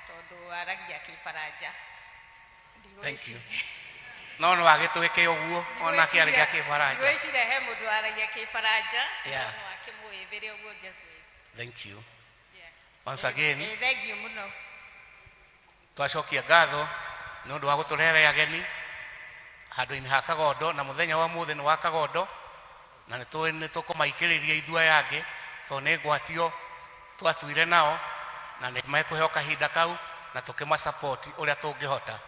tondũ aragia Kĩbaranja. Thank you. No no agĩtwĩke ũguo ona kĩaragia Kĩbaranja. Ndigwĩciria he mũndũ aragia Kĩbaranja Yeah. no akĩmũĩthĩre ũguo Jesu. Thank you. Once again, thank you mũno. Twacokia ngatho nĩ ũndũ wa gũtũrehere ageni handũ-inĩ ha Kagondo, na mũthenya wa mũthĩ nĩ wa Kagondo, na nĩ tũkũmaikĩrĩria ithuĩ angĩ tondũ nĩ ngwatio twatuire nao na nĩ mekũheo kahinda kau na tũkĩmasupport ũrĩa tũngĩhota.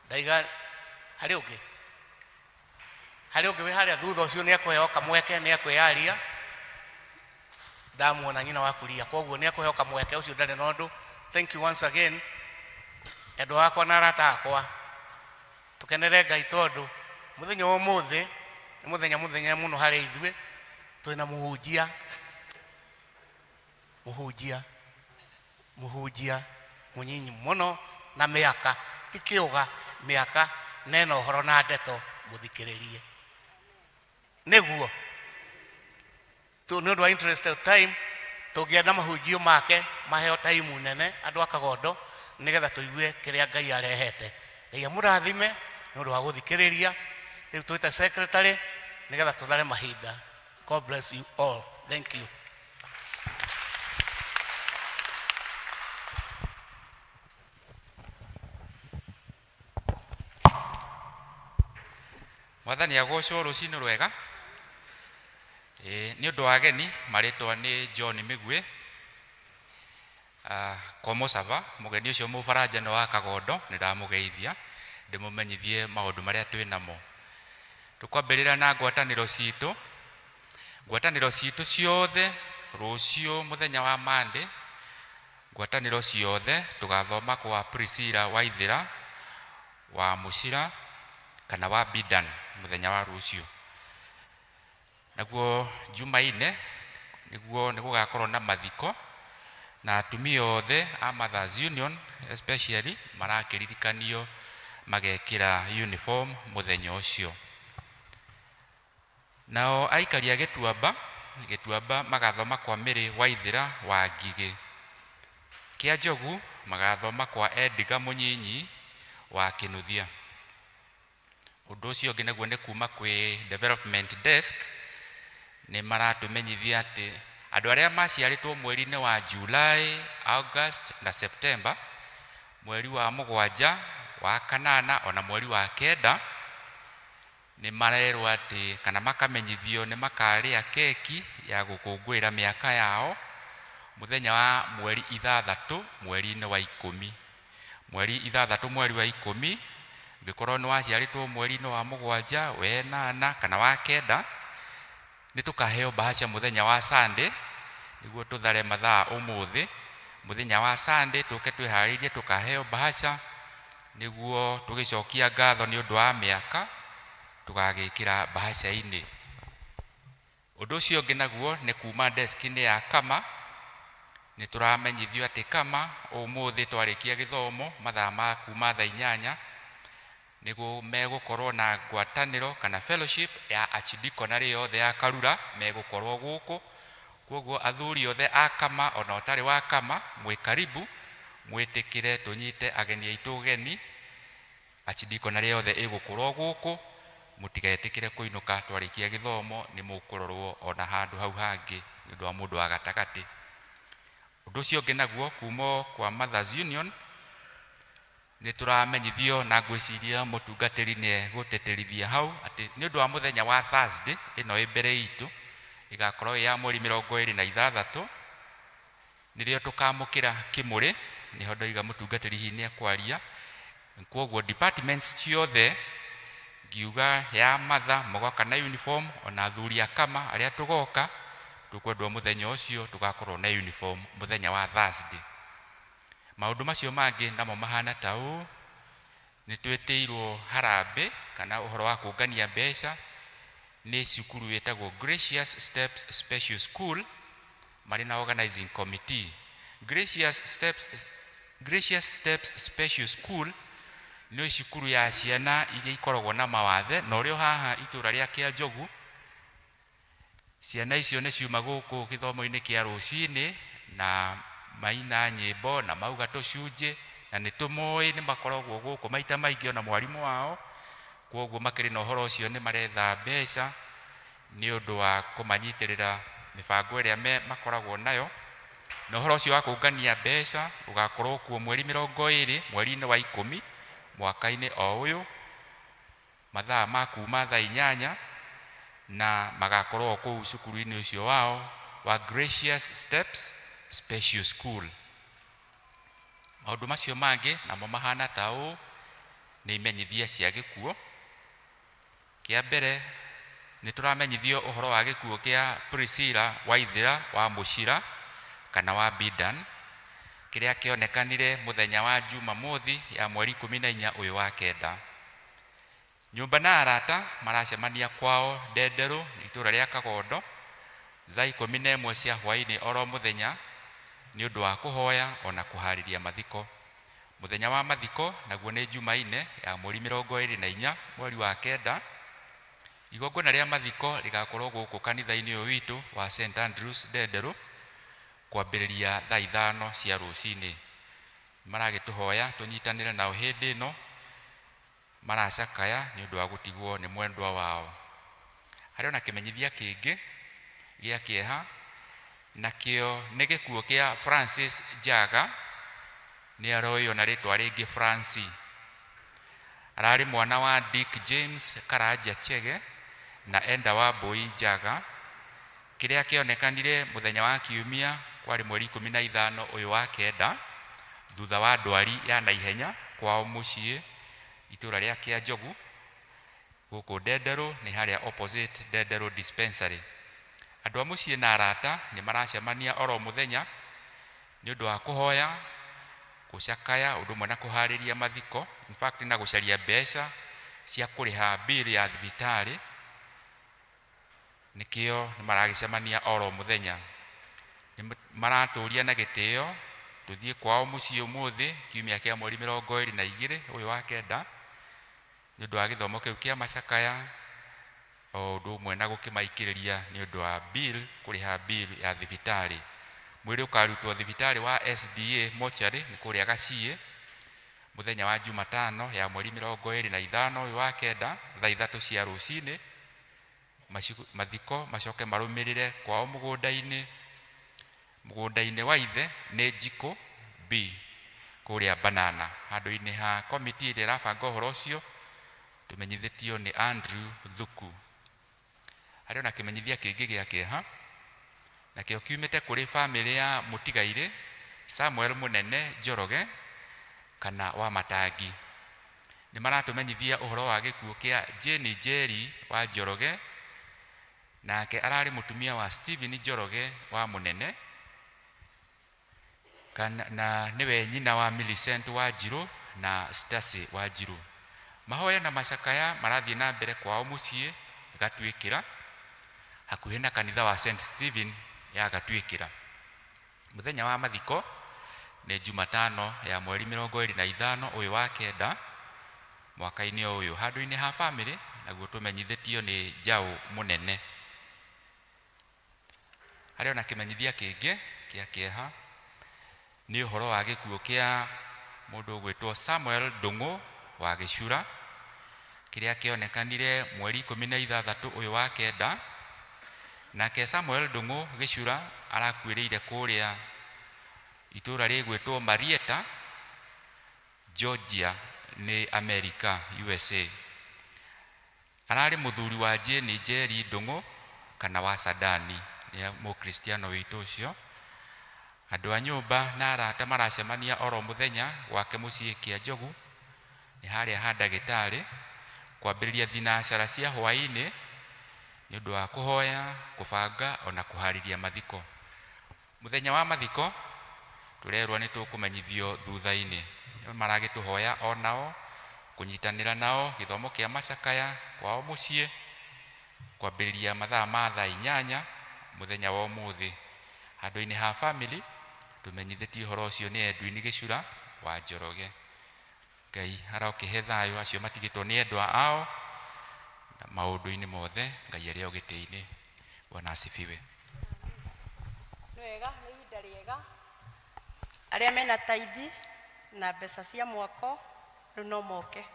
Ndaiga harĩ ũngĩ wĩ harĩa thutha ũcio nĩ ekũheo kamweke, nĩ ekwĩyaria. Ndamuona nyina wa kuria, koguo nĩ ekũheo kamweke ũcio ndarĩ na ũndũ. Thank you once again. Endwa wakwa na arata akwa, tũkenere Ngai tondũ mũthenya wa ũmũthĩ nĩ mũthenya mũno harĩ ithuĩ. Twĩna mũhunjia mũnyinyi mũno na mĩaka ikĩũga mĩaka nena ũhoro na ndeto mũthikĩrĩrie nĩguo nĩ ũndũ wa interest of time tũngĩenda mahunjio make maheo time nene andũ a Kagondo nĩgetha tũigue kĩrĩa Ngai arehete. Ngai amũrathime nĩ ũndũ wa gũthikĩrĩria. Rĩu twĩte secretary nĩgetha tũthare mahinda. God bless you all. Thank you. Mwathani agocwo rũcinĩ rwega. Nĩ ũndũ wa ageni marĩtwa nĩ John Mĩgwe Komosava, mũgeni ũcio Mũbaranja nĩ wa Kagondo, nĩ ndamũgeithia ndĩmũmenyithie maũndũ marĩa twĩ namo. Tũkwambĩrĩra na ngwatanĩro citũ ciothe rũciũ mũthenya wa Monday. Ngwatanĩro ciothe tũgathoma kwa Priscilla Waithĩra wa Mũcira kana wa Bidan mũthenya wa rũciũ. Naguo Jumaine nĩguo nĩgũgakorwo na mathiko na atumia othe a Mothers Union especially marakĩririkanio magekĩra uniform mũthenya ũcio. Nao aikari a Gĩtuamba magathoma kwa Mary Waithĩra wa Ngigĩ. Kĩa Njogu magathoma kwa Edgar Mũnyinyi wa Kĩnuthia. Ũndũ ũcio ũngĩ naguo nĩ kuma kwĩ development desk nĩ maratũmenyithia atĩ andũ arĩa maciarĩtwo mweri-inĩ wa July, August na September, mweri wa 7 wa kanana ona mweri wa kenda nĩ marerwo atĩ kana makamenyithio nĩ makarĩa keki ya gũkũngũĩra mĩaka yao mũthenya wa mweri 6 mweri-inĩ wa 10 mweri 6 mweri wa 10 ngĩkorwo nĩ waciarĩtwo mweri-inĩ wa 7 wenana kana wa kenda nĩ tũkaheo bahasha mũthenya wa Sunday nĩguo tũthare mathaa ũmũthĩ mũthenya wa Sunday tũke twĩharĩirie tũkaheo bahasha nĩguo tũgĩcokia ngatho nĩ ũndũ wa mĩaka tũgagĩkĩra bahasha-inĩ. Ũndũ ũcio ũngĩ naguo nĩ kuma desk-inĩ ya Kama nĩ tũramenyithio atĩ Kama ũmũthĩ twarĩkia gĩthomo mathaa ma kuma thaa 8 nĩguo megũkorwo na ngwatanĩro kana fellowship ya archdiconary yothe ya Karura megũkorwo gũkũ. Koguo athuri othe a Kama ona ũtarĩ wa Kama mwĩ karibu mwĩtĩkĩre tũnyite ageni aitũ ũgeni. Archdiconary yothe ĩgũkorwo gũkũ mũtigetĩkĩre kũinũka twarĩkia gĩthomo nĩ mũkũrorwo ona handũ hau hangĩ nĩ ũndũ wa mũndũ wa gatagatĩ. Ũndũ ũcio ũngĩ naguo kuma kwa Mothers Union nĩ tũramenyithio na ngwĩciria mũtungatĩri nĩ gũteterithia hau atĩ nĩ ũndũ wa mũthenya wa Thursday ĩno ĩ mbere itũ igakorwo ya mweri 26 nĩrĩo tũkamũkĩra kĩmũrĩ nĩho ndoiga mũtungatĩri hihi nĩ ekwaria. Koguo departments ciothe ngiuga ya matha mũgoka na uniform ona athuri a Kama arĩa tũgoka tũkwendwo mũthenya ũcio tũgakorwo na uniform mũthenya wa Thursday. Maũndũ macio mangĩ namo mahana ta ũũ nĩ twĩtĩirwo harambĩ kana ũhoro wa kũngania mbeca nĩ cukuru wĩtagwo Gracious Steps Special School marĩ na organizing committee. Gracious Steps Special School nĩ cukuru ya ciana iria ikoragwo na mawathe na ũrĩa haha itũra rĩa Kĩanjogu ciana icio nĩ ciuma gũkũ gĩthomo-inĩ kĩa rũcinĩ na maina nyĩmbo na mauga tũcunjĩ na nĩ tũmoĩ nĩ makoragwo gũkũ maita maingĩ ona mwarimũ wao. Koguo makĩrĩ na ũhoro ũcio nĩ maretha mbeca nĩ ũndũ wa kũmanyitĩrĩra mĩbango ĩrĩa makoragwo nayo. Na ũhoro ũcio wa kũngania mbeca ũgakorwo kuo mweri 20 mweri-inĩ wa 10 mwaka-inĩ o ũyũ mathaa ma kuma thaa 8 na magakorwo kũu cukuru-inĩ ũcio wao wa Gracious Steps Special School. Maũndũ macio mangĩ namo mahana ta ũũ nĩ imenyithia cia gĩkuũ. Kĩa mbere nĩ tũramenyithio ũhoro wa gĩkuũ kĩa Priscilla Waithĩra wa Mũcira kana wa Bidan kĩrĩa kĩonekanire mũthenya wa Jumamothi ya mweri 14 ũyũ wa kenda. Nyũmba na arata maracemania kwao Ndenderũ itũra rĩa Kagondo thaa 11 cia hwaĩ-inĩ oro mũthenya nĩ ũndũ wa kũhoya ona kũharĩria mathiko. Mũthenya wa mathiko naguo nĩ Jumaine ya mweri 24 mweri wa kenda. Igongona rĩa mathiko rĩgakorwo gũkũ kanitha-inĩ ũyũ witũ wa St Andrews Ndenderũ kwambĩrĩria thaa 5 cia rũcinĩ. Maragĩtũhoya tũnyitanĩre nao hĩndĩ ĩno maracakaya nĩ ũndũ wa gũtigwo nĩ mwendwa wao. Harĩ ona kĩmenyithia kĩngĩ gĩa kĩeha nakĩo nĩ gĩkuũ kĩa Francis Njaga nĩ aroyo na rĩtwa rĩngĩ Francis. Ararĩ mwana wa Dick James Karanja Chege na Enda wa Mbũi Njaga kĩrĩa kĩonekanire mũthenya wa Kiumia kwarĩ mweri 15 ũyũ wa kenda thutha wa ndwari ya naihenya kwao mũciĩ itũra rĩa Kĩanjogu gũkũ Ndenderũ nĩ harĩa opposite Ndenderũ dispensary. Andũ a mũciĩ na arata nĩ maracemania oro mũthenya nĩ ũndũ wa kũhoya gũcakaya ũndũ ũmwe na kũharĩria mathiko, in fact na gũcaria mbeca cia kũrĩha bill ya thibitarĩ. Nĩkĩo nĩ maragĩcemania oro mũthenya nĩ maratũria na gĩtĩo tũthiĩ kwao mũciĩ ũmũthĩ Kiumia kĩa mweri 22 ũyũ wa kenda nĩ ũndũ wa gĩthomo kĩu kĩa macakaya o ũndũ ũmwe na gũkĩmaikĩrĩria nĩ ũndũ wa bill kũrĩha bill ya thibitarĩ. Mwĩrĩ ũkarutwo thibitarĩ wa SDA mochari nĩ kũrĩa Gaciĩ mũthenya wa Jumatano ya mweri 25 ũyũ wa kenda thaa 3 cia rũcinĩ. Mathiko macoke marũmĩrĩre kwao mũgũnda-inĩ wa ithe nĩ Njiko B kuria Banana handu-ini ha komiti ĩrĩa ĩrabanga ũhoro ũcio tumenyithĩtio nĩ Andrew Thuku. Harĩ ona kĩmenyithia kĩngĩ gĩa kĩeha nakĩo kiumĩte kũrĩ bamĩrĩ ya mũtigairĩ Samuel Mũnene Njoroge kana wa Matangi. Nĩ maratũmenyithia ũhoro wa gĩkuũ kĩa Jane Njeri wa Njoroge, nake ararĩ mũtumia wa Stephen Njoroge wa Mũnene, na nĩwe nyina wa Millicent wa Njirũ na Stacy wa Njirũ. Mahoya na macakaya marathiĩ na mbere kwao mũciĩ Gatwĩkĩra hakuhĩ na kanitha wa St Stephen ya Gatwĩkĩra. Mũthenya wa mathiko nĩ Jumatano ya mweri 25 ũyũ wa kenda mwaka-inĩ ũyũ handũ-inĩ ha bamĩrĩ, naguo tũmenyithĩtio nĩ Njaũ Mũnene. Harĩ ona kĩmenyithia kĩngĩ kĩa kĩeha nĩ ũhoro wa gĩkuũ kĩa mũndũ ũgwĩtwo Samuel Ndung'u wa Gĩcura, kĩrĩa kĩonekanire mweri 16 ũyũ wa kenda. Nake Samuel Ndung'u Gĩcura arakuĩrĩire kũrĩa itũũra rĩgwĩtwo Marietta, Georgia nĩ America, USA. Ararĩ mũthuri wa Jane Njeri Ndung'u kana wa Sadani, nĩ mũkristiano witũ ũcio. Andũ a nyũmba na arata maracemania oro mũthenya gwake mũciĩ Kĩanjogu nĩ harĩa ha ndagĩtarĩ kwambĩrĩria thinacara cia hwaĩ-inĩ nĩ ũndũ wa kũhoya, kũbanga ona kũharĩria mathiko. Mũthenya wa mathiko tũrerwo nĩ tũkũmenyithio thutha-inĩ. Maragĩtũhoya onao kũnyitanĩra nao gĩthomo kĩa macakaya kwao mũciĩ kwambĩrĩria mathaa ma thaa 8 mũthenya wa ũmũthĩ handũ-inĩ ha bamĩrĩ. Tũmenyithĩtio ũhoro ũcio nĩ Edwin Gĩcura wa Njoroge. Ngai arokĩhe thayũ acio matigĩtwo nĩ endwa ao na maũndũ-inĩ mothe. Ngai arĩ o gĩtĩ-inĩ. Bwana asifiwe. Nĩ wega, nĩ ihinda rĩega. Arĩa mena taithi na mbeca cia mwako rĩu no moke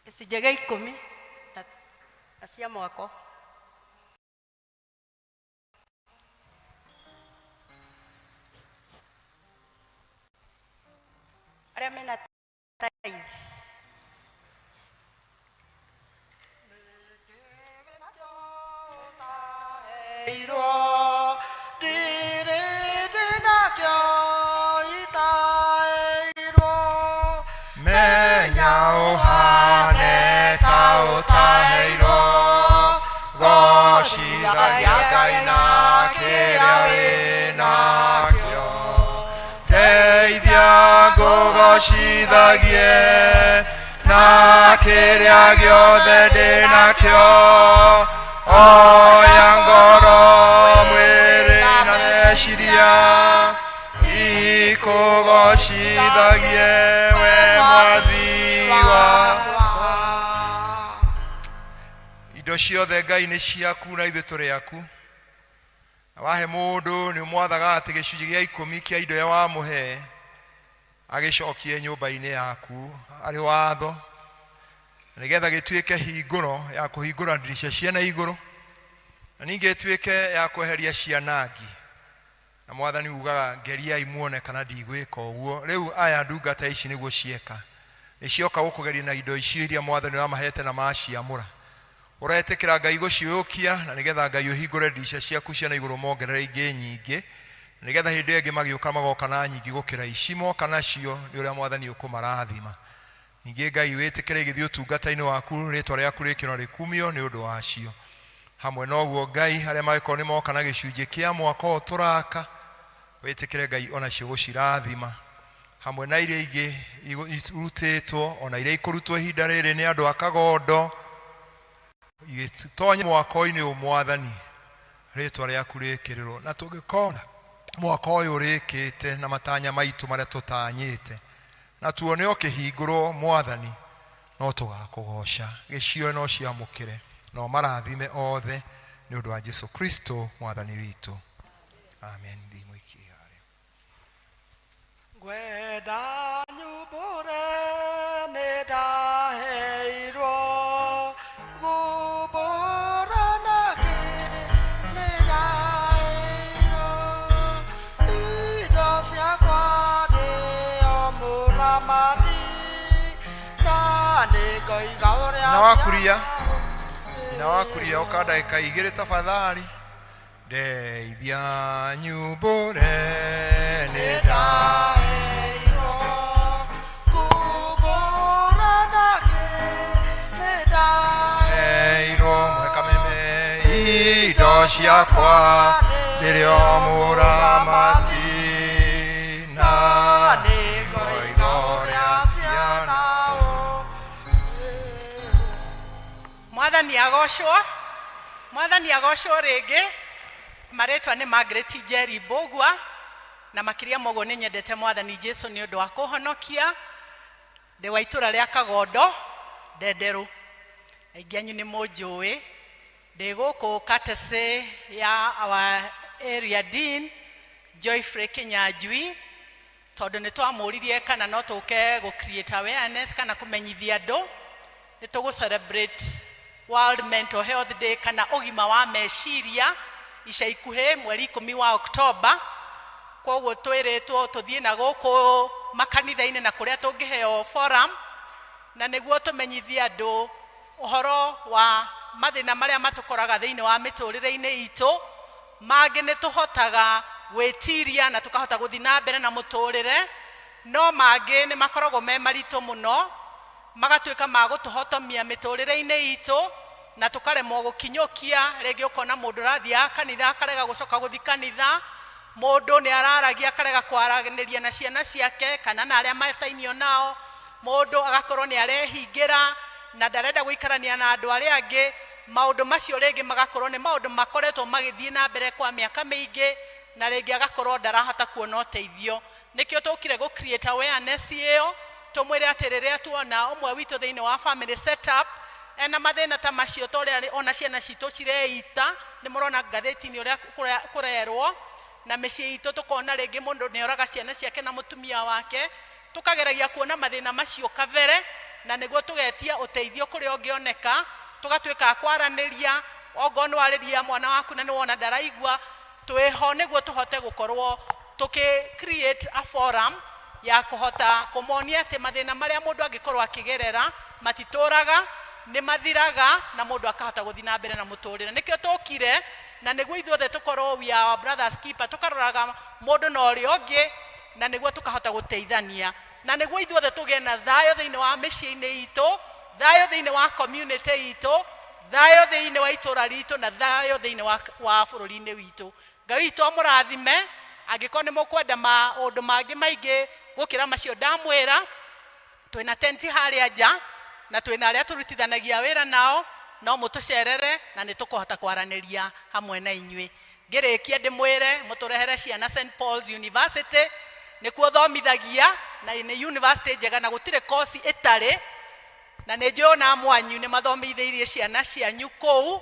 gĩcunjĩ gĩa 10 na cia mwako. Arĩa mena taithi Shithagie na kĩrĩa gĩothe ndĩ nakĩo, oya ngoro, mwĩrĩ na meciria ikũgocithagie we mwathi wakwa. Indo ciothe Ngai nĩ ciaku na ithuĩ tũrĩ aku. Na wahe mũndũ nĩ ũmwathaga atĩ gĩcunjĩ gĩa 10 kĩa indo ya wamũhe agĩcokie nyũmba-inĩ yaku arĩ watho, nĩgetha gĩtuĩke hingũro ya kũhingũra ndirica cia na igũrũ, na ningĩ ĩtuĩke ya kweheria cianangi. Na Mwathani ugaga ngeriai muone kana ndigwĩka ũguo. Rĩu aya ndungata ici nĩguo cieka, nĩcioka gũkũgeria na indo icio iria Mwathani amahete na maciamũra. Ũretĩkĩra Ngai gũciũkia na nĩgetha Ngai ũhingũre ndirica ciaku cia na igũrũ mongerere ingĩ nyingĩ, nĩgetha hĩndĩ ĩngĩ magĩũka magoka na nyingĩ gũkĩra ici moka nacio nĩ ũrĩa Mwathani ũkũmarathima. Ningĩ Ngai wĩtĩkĩre gĩthiĩ ũtungata-inĩ waku, rĩtwa rĩaku rĩkĩro rĩkumio nĩ ũndũ wacio. Hamwe noguo Ngai arĩa magĩkorwo nĩ moka na gĩcunjĩ kĩa mwaka ũyũ tũraka, wĩtĩkĩre Ngai onacio gũcirathima. Hamwe na iria ingĩ irutĩtwo ona iria ikũrutwo ihinda rĩrĩ nĩ andũ a Kagondo, igĩtonya mwaka-inĩ ũyũ Mwathani, rĩtwa rĩaku rĩkĩrĩrwo. Na tũngĩkona mwaka ũyũ ũrĩkĩte na matanya maitũ marĩa tũtanyĩte na tuone ũkĩhingũrwo Mwathani, no tũgakũgoca. Gĩcio no ciamũkĩre no marathime othe nĩ ũndũ wa Jesũ Kristo Mwathani witũ. Amen. Gwenda nyumbũre nĩ ndaheirwo gumbũra nake nĩ ndaheirwo indo ciakwa ndĩ nyina wakuria oka ndagĩka 2 tafadhali ndeithia nyumbũre nĩ ndaheirwo kumbũra nĩ ndaheirwo mwekameme indo ciakwa rĩrĩa mũramati na nĩ ngoigo rĩa ciana Mwathani agocwo rĩngĩ. Maretwa nĩ Margaret Njeri Mbũgua na makĩria mogo nĩ nyendete Mwathani Jesu nĩ ũndũ wa kũhonokia ndĩ wa itũra rĩa Kagondo Ndenderu. Aingĩ anyu nĩ mũnjũĩ ndĩ gũkũ courtesy ya our area dean Joyfrey Kinyanjui, tondũ nĩ twamũririe kana no tũke gũ create awareness kana kũmenyithia andũ nĩ tũgũ celebrate World Mental Health Day kana ũgima wa meciria ica ikuhĩ mweri 10 wa Oktoba. Koguo twĩrĩtwo tũthiĩ na gũkũ makanitha-inĩ na kũrĩa tũngĩheo forum na nĩguo tũmenyithie andũ ũhoro wa mathĩna marĩa matũkoraga thĩinĩ wa mĩtũrĩre-inĩ itũ. Mangĩ nĩ tũhotaga gwĩtiria na tũkahota gũthiĩ na mbere na mũtũrĩre, no mangĩ nĩ makoragwo me maritũ mũno magatuĩka ma gũtũhotomia mĩtũrĩre-inĩ itũ na tũkaremwo gũkinyũkia. Rĩngĩ ũkona mũndũ ũrathiĩ kanitha akarega gũcoka gũthiĩ kanitha, mũndũ nĩ araragia akarega kwaranĩria na ciana ciake kana na arĩa matainio nao, mũndũ agakorwo nĩ arehingĩra na ndarenda gũikarania na andũ arĩa angĩ. Maũndũ macio rĩngĩ magakorwo nĩ maũndũ makoretwo magĩthiĩ na mbere kwa mĩaka mĩingĩ na rĩngĩ agakorwo ndarahota kuona ũteithio. Nĩkĩo tũkire gũ create awareness ĩyo, tũmwĩre atĩ rĩrĩa tuona ũmwe witũ thĩinĩ wa family setup ena mathĩna ta macio torĩa ona ciana citũ cireita. Nĩ mũrona ngathĩti-inĩ ũrĩa kũrerwo na mĩciĩ itũ tũkona rĩngĩ mũndũ nĩ oraga ciana ciake na mũtumia wake. Tũkageragia kuona mathĩna macio kabere na nĩguo tũgetia ũteithio kũrĩa ũngĩoneka, tũgatuĩka kwaranĩria. Ongo nĩ warĩria mwana waku na nĩ wona ndaraigua, twĩho nĩguo tũhote gũkorwo tũkĩ create a forum ya kũhota kũmonia atĩ mathĩna marĩa mũndũ angĩkorwo akĩgerera matitũraga, nĩ mathiraga na mũndũ akahota gũthiĩ na mbere na mũtũrĩre. Nĩkĩo tũkire na nĩguo ithuothe tũkorwo we are our brothers keeper, tũkaroraga mũndũ na ũrĩa ũngĩ na nĩguo tũkahota gũteithania na nĩguo ithuothe tũgĩe na thayũ thĩinĩ wa mĩciĩ-inĩ itũ, thayũ thĩinĩ wa community itũ, thayũ thĩinĩ wa itũra ritũ na thayũ thĩinĩ wa bũrũri-inĩ witũ. Ngai witũ amũrathime. Angĩkorwo nĩ mũkwenda maũndũ mangĩ maingĩ gũkĩra macio ndamwĩra, twĩna tenti harĩa nja na twĩna arĩa tũrutithanagia wĩra nao, no mũtũcerere na nĩ tũkũhota kwaranĩria hamwe na inyuĩ. Ngĩrĩkia ndĩmwĩre mũtũrehere ciana St Paul's University, nĩkuo thomithagia na nĩ university njega na gũtirĩ kosi ĩtarĩ, na nĩ njũĩ na mwanyu nĩ mathomithĩirie ciana cianyu kũu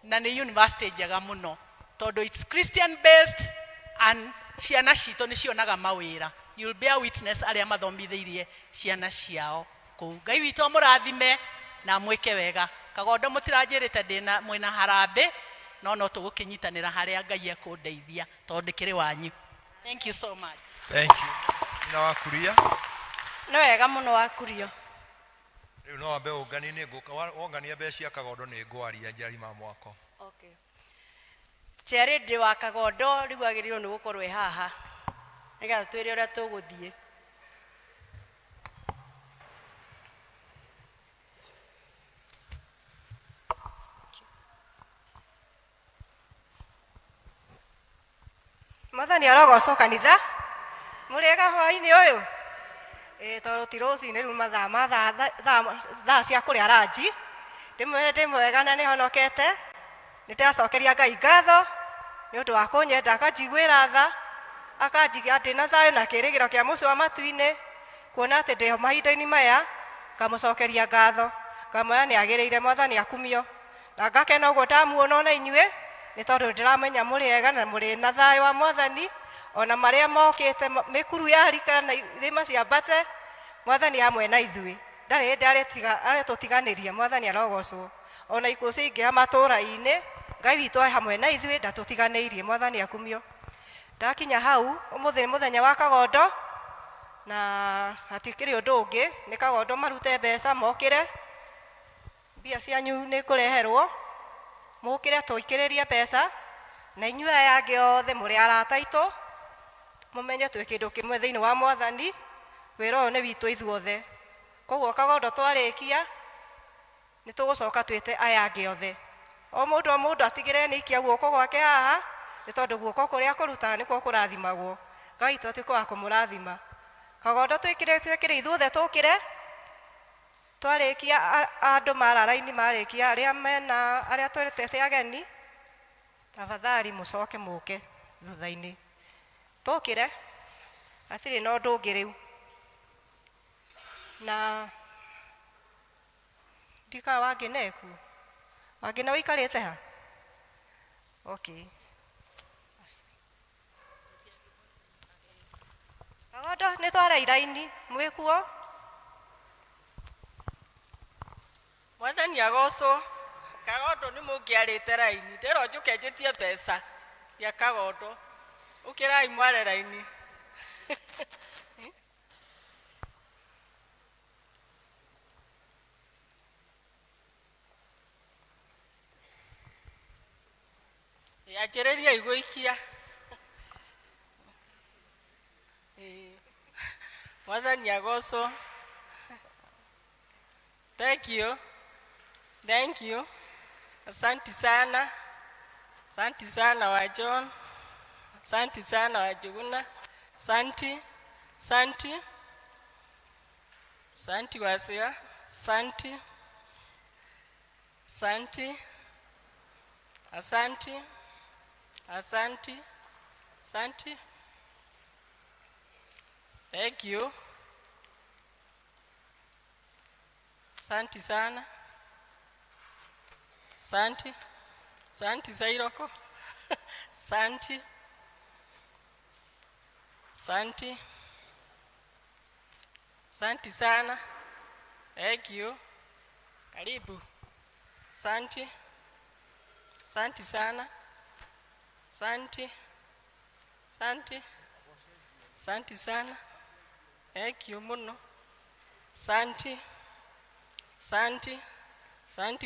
na nĩ university njega mũno tondũ it's Christian based and ciana citũ nĩ cionaga mawĩra. You'll bear witness arĩa mathomithĩirie ciana ciao kũu. Ngai witũ amũrathime na mwĩke wega. Kagondo mũtiranjĩrĩte ndĩna mwĩna harambĩ, no tũgũkĩnyitanĩra harĩa Ngai ekũndeithia tondũ ndĩkĩrĩ wanyu. Thank you so much. Thank you. Na wakuria nĩ wega mũno wakurio. Rĩu no wambe ũngani nĩ wongania mbeca cia Kagondo nĩ ngwaria njari ma mwako. Okay. Cherry ndĩ wa Kagondo rĩu agĩrĩirwo nĩ gũkorwo haha nĩgetha twĩre ũrĩa tũgũthiĩ. Mwathani arogocwo kanitha. Mũrĩega hwaĩ-inĩ ũyũ? Tondũ ti rũcinĩ rĩu thaa cia kũrĩa ranji. Ndĩmwĩre ndĩ mwega na nĩ honokete. Nĩndĩracokeria Ngai ngatho nĩ ũndũ wa kũnyenda akanjiguĩra tha, akanjiga ndĩ na thayũ na kĩĩrĩgĩro kĩa mũciĩ wa matu-inĩ, kuona atĩ ndĩho mahinda-inĩ maya, ngamũcokeria ngatho. Ngamwĩra nĩ agĩrĩire Mwathani akumio. Na ngakena ũguo ndamuona na inyuĩ nĩ tondũ ndĩramenya mũrĩega na mũrĩ na thayũ wa Mwathani, ona marĩa mokĩte mĩkuru ya rika na irĩma ciambate, Mwathani amwe na ithuĩ. Ndarĩ hĩndĩ aretũtiganĩria. Mwathani arogocwo. Ona ikuũ ciingĩha matũũra-inĩ, Ngai witũ hamwe na ithuĩ ndatũtiganĩirie. Mwathani akumio. Ndakinya hau ũmũthĩ nĩ mũthenya wa Kagondo na hatikĩrĩ ũndũ ũngĩ nĩ kagondo marute mbeca mokĩre mbia cianyu nĩ kũreherwo mũkĩre tũikĩrĩrie mbeca na inyuĩ aya angĩ othe mũrĩ arata aitũ mũmenye twĩ kĩndũ kĩmwe thĩinĩ wa Mwathani wĩra ũyũ nĩ witũ ithuothe koguo kagondo twarĩkia nĩ tũgũcoka twĩte aya angĩ othe o mũndũ atigĩre nĩ ikia guoko gwake haha nĩ tondũ guoko kũrĩa kũrutaga nĩkuo kũrathimagwo Ngai to tiko wa kũmũrathima kagondo twĩkĩrĩte ithuothe tũkĩre twarĩkia andũ mararaini marĩkia arĩa twetete ageni tafadhali mũcoke mũke thutha-inĩ tũkĩre hatirĩ na ũndũ ũngĩ rĩu na ndika wangĩ neku wangĩ na wĩikarĩte ha okay kagondo nĩ tware iraini mwĩkuo Mwathani agocwo kagondo nĩ mũngĩarĩte raini ndĩro njũkenjetie mbeca ya kagondo ũkĩrai mware raini yanjĩrĩria igũikia Mwathani agocwo Thank you. Asante sana wa John. Asante sana wa Juguna. Asante wa Sia. Asante. Thank you. Asante sana. Asante Zairoko. Asante sana. Thank you. Karibu. Asante sana. Asante sana. Thank you muno. Asante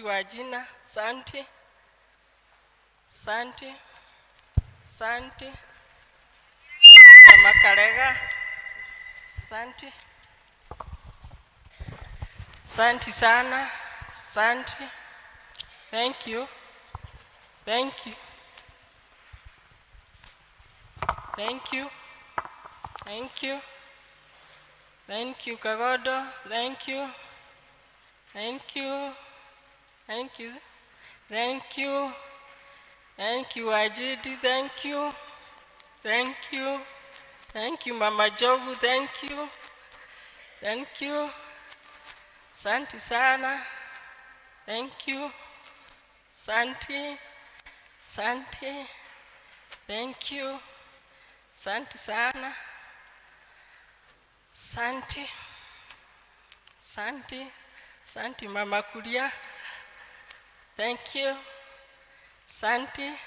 wa jina. Asante Mama Karega. Asante sana. Asante. Thank you Kagodo. Thank you Wajidi. Thank you Mama Jogu. Thank you Asante sana. Thank you. Asante. Thank you. Asante sana. Asante Mama Kulia. Thank you. Asante.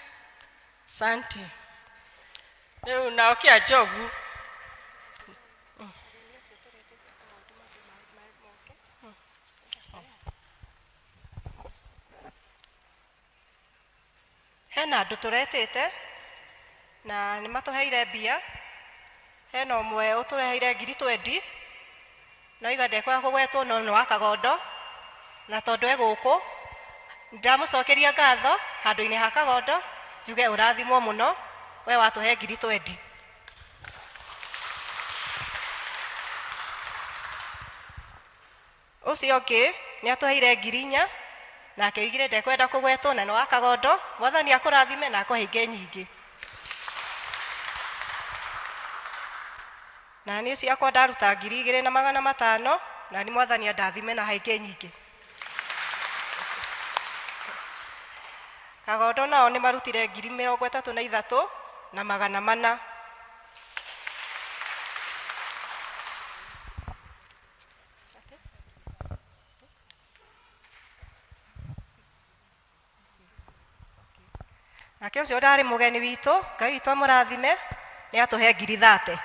Leo naokia Jogu. Hena andũ tũretĩte na nĩ matũheire mbia. Hena ũmwe ũtũreheire 20 na iga ndekwa kũgwetwo no wa kagondo na tondũ egũkũ ndamũcokeria ngatho handũ-inĩ ha kagondo njuge ũrathimwo mũno we watũhe 20. Ũcio ũngĩ nĩ atũheire 4,000 nake igire ndekwenda kũgwetwo na no wa kagondo. Mwathani akũrathime na akũhe ingĩ nyingĩ. Na niĩ ciakwa ndaruta 2,500 na ni Mwathani andathime na haingĩ nyingĩ. Kagondo nao nĩ marutire 33,400. Nake ũcio ndarĩ mũgeni witũ, Ngai witũ amũrathime nĩ atũhe 30,000.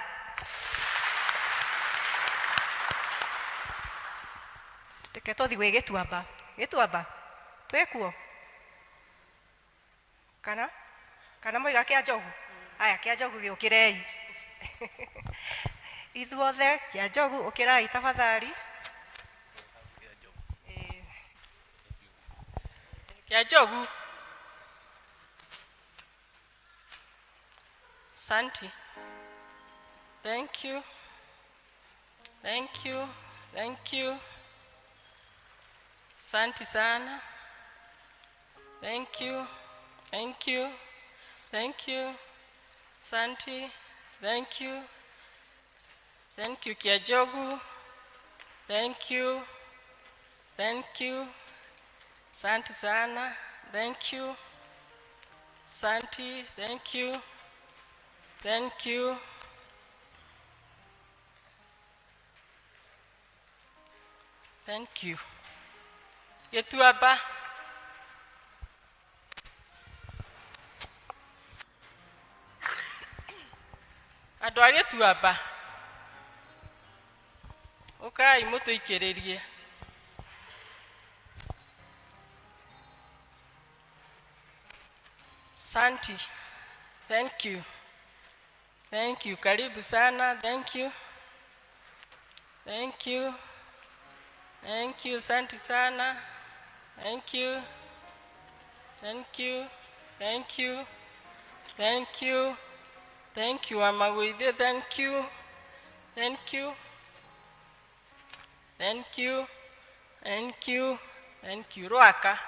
Reke tũthiĩ gwĩ Gĩtuamba. Gĩtuamba twĩkuo kana moiga kĩa Njogu? Aya kĩa Njogu gĩũkĩrei. Ithuothe kĩa Njogu ũkĩrai tafadhali. Kĩa Njogu. Santi. Thank you. Thank you. Thank you. Santi sana. Thank you. Thank you. Thank you. Santi. Thank you. Thank you, Kĩa Njogu. Thank you. Thank you. Santi sana. Thank you. Santi. Thank you. Thank you. Thank you. Gĩtuamba. Andũ a Gĩtuamba. Ũkai mũtũikĩrĩrie. Santi. Thank you. Thank you. Karibu sana. Thank you. Thank you. Thank you. Santi sana. Thank you. Thank you. Thank you. Thank you. Thank you, Amagwithe. Thank you. Thank you. Thank you. Thank you. Thank you. Rwaka.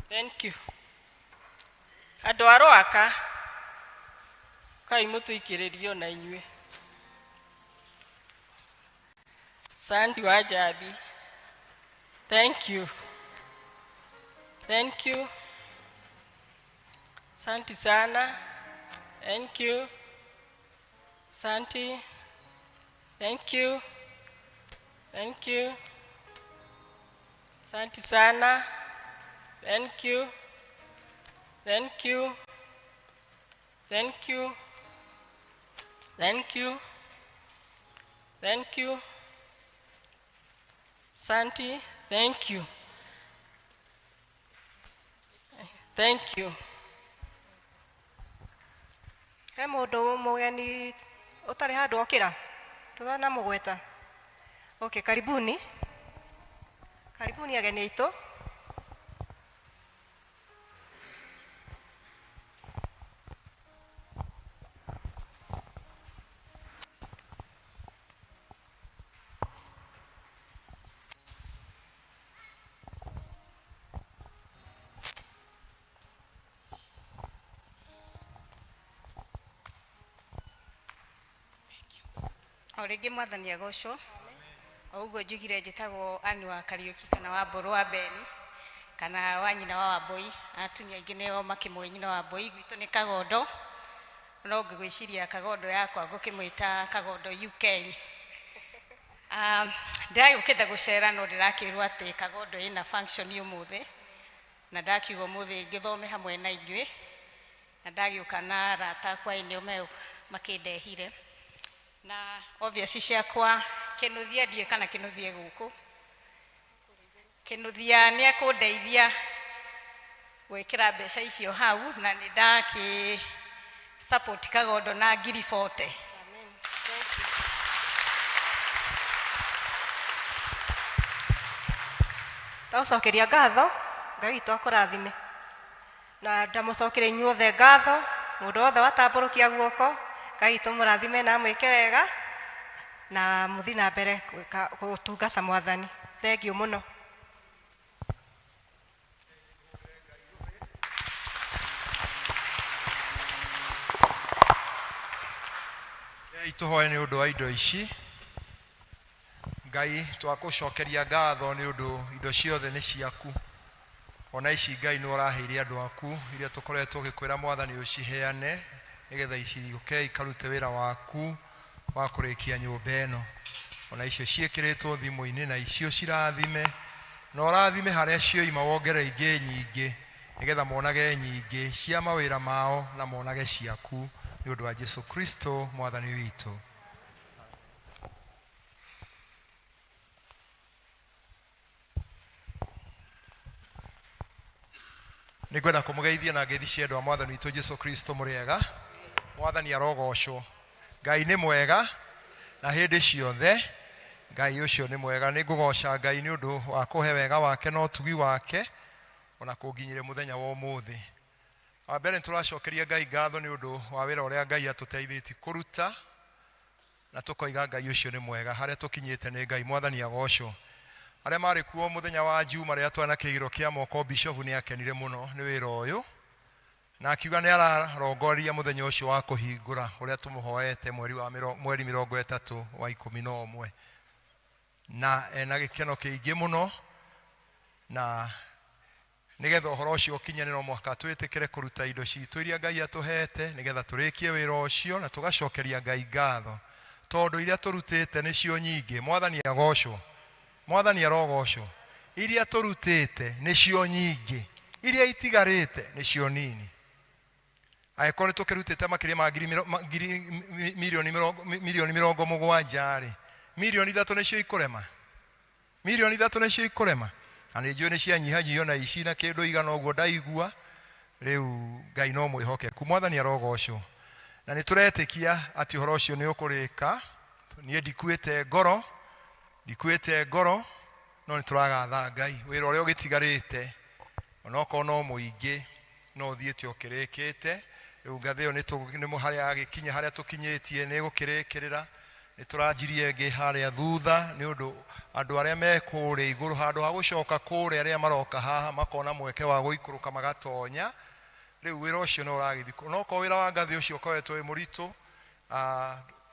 Thank you. Andũ a Rwaka. Kai mũtũikĩrĩrio na inyuĩ. Santi wa Jabi. Thank you. Thank you. Santi sana. Thank you. Santi. Thank you. Thank you. Santi sana. Thank you. Thank you. Thank you. Thank you. Thank you. Santi, thank you. Thank you. He mũndũ mũgeni ũtarĩ handũ okĩra? Tũthana mũgweta. Okay, karibuni. Karibuni ageni aitũ. Orĩngĩ mwathani agocwo. Oũguo njugire njĩtagwo Anne wa Kariũki kana wa Mbũrũ wa Beni kana wa nyina wa Wambũi. Atumia aingĩ nĩo makĩmũĩ nyina wa Wambũi. Gwitũ nĩ Kagondo. No ngĩgwĩciria Kagondo yakwa ngũkĩmwĩta Kagondo UK. Ndĩragĩũkĩte gũcera no ndĩrakĩrwo atĩ Kagondo ĩna function ũmũthĩ. Na ndakiuga ũmũthĩ ngĩthome hamwe na inyuĩ. Na ndagĩũka na arata akwa nĩo makĩndehire. Na obviously ciakwa Kĩnuthia ndiĩ kana Kĩnuthia gũkũ. Kĩnuthia nĩ akũndeithia gwĩkĩra mbeca icio hau na nĩ ndakĩ support Kagondo na ngiri 40. Tũcokeria ngatho, Ngai witũ akũrathime. Na ndamũcokeria inyuothe ngatho, mũndũ wothe watambũrũkia guoko, Ngai tũmũrathime na mwĩke wega na mũthi na mbere gũtungata Mwathani. Thengiũ mũno. Itũhoe nĩ ũndũ wa indo ici. Ngai twakũcokeria ngatho nĩ ũndũ indo ciothe nĩ ciaku. Ona ici Ngai nĩ ũraheire andũ aku iria tũkoretwo gĩkwĩra Mwathani ũciheane nĩgetha iciyũke ikarute wĩra waku wa kũrĩkia nyũmba ĩno. Ona icio ciĩkĩrĩtwo thimũ-inĩ na icio cirathime na ũrathime harĩa cioima wongere ingĩ nyingĩ nĩgetha monage nyingĩ cia mawĩra mao na monage ciaku nĩ ũndũ wa Jesũ Kristo Mwathani witũ. Nĩngwenda kũmũgeithia na ngeithi cia andũ a Mwathani witũ Jesũ Kristo mũrĩega. Mwathani arogocwo. Ngai nĩ mwega na hĩndĩ ciothe Ngai ũcio nĩ mwega. Nĩngũgoca Ngai nĩ ũndũ wa kũhe wega wake na ũtugi wake ona kũnginyĩre mũthenya wa ũmũthĩ. Wa mbere nĩtũracokeria Ngai ngatho nĩ ũndũ wa wĩra ũrĩa Ngai atũteithĩtie kũruta na tũkoiga Ngai ũcio nĩ mwega. Harĩa tũkinyĩte nĩ Ngai. Mwathani agocwo. Arĩa marĩ kuo mũthenya wa Juma rĩrĩa twana kĩgĩro kĩa moko, Bishop nĩ akenire mũno nĩ wĩra ũyũ na akiuga nĩ ararongoria mũthenya ũcio wa kũhingũra ũrĩa tũmũhoete mweri 30 wa 11 na ena gĩkeno kĩingĩ mũno, na nigetha ũhoro ũcio ũkinyane no mũhaka twĩtĩkĩre kũruta indo citũ iria Ngai atũhete nigetha tũrĩkie wĩra ũcio na tũgacokeria Ngai ngatho tondũ iria tũrutĩte nĩcio nyingĩ. Mwathani agocwo. Mwathani arogocwo. Iria tũrutĩte nĩcio nyingĩ, iria itigarĩte nĩcio nini. Angĩkorwo nĩtũkĩrutĩte makĩria ma milioni 70 milioni 3 nĩcio ikũrema. Milioni 3 nĩcio ikũrema. Na nĩnjũĩ nĩcianyihanyihio na ici na kĩndũ igana ũguo ndaigua. Rĩu Ngai no mwĩhokeku. Mwathani arogocwo. Na nĩtũretĩkia atĩ ũhoro ũcio nĩ ũkũrĩka. Niĩ ndikuĩte ngoro no nĩtũragatha Ngai wĩra ũrĩa ũgĩtigarĩte onokorwo no mũingĩ no ũthiĩte ũkĩrĩkĩte. Rĩu ngathĩ ĩyo nĩ harĩa agĩkinya harĩa tũkinyĩtie nĩ gũkĩrĩkĩrĩra. Nĩtũranjirie ngĩ harĩa thutha nĩ ũndũ andũ arĩa me kũrĩa igũrũ handũ ha gũcoka kũrĩa arĩa maroka haha makona mweke wa gũikũrũka magatonya. Rĩu wĩra ũcio no ũragĩthikwo. Onokorwo wĩra wa ngathĩ ũcio ũkoretwo wĩ mũritũ,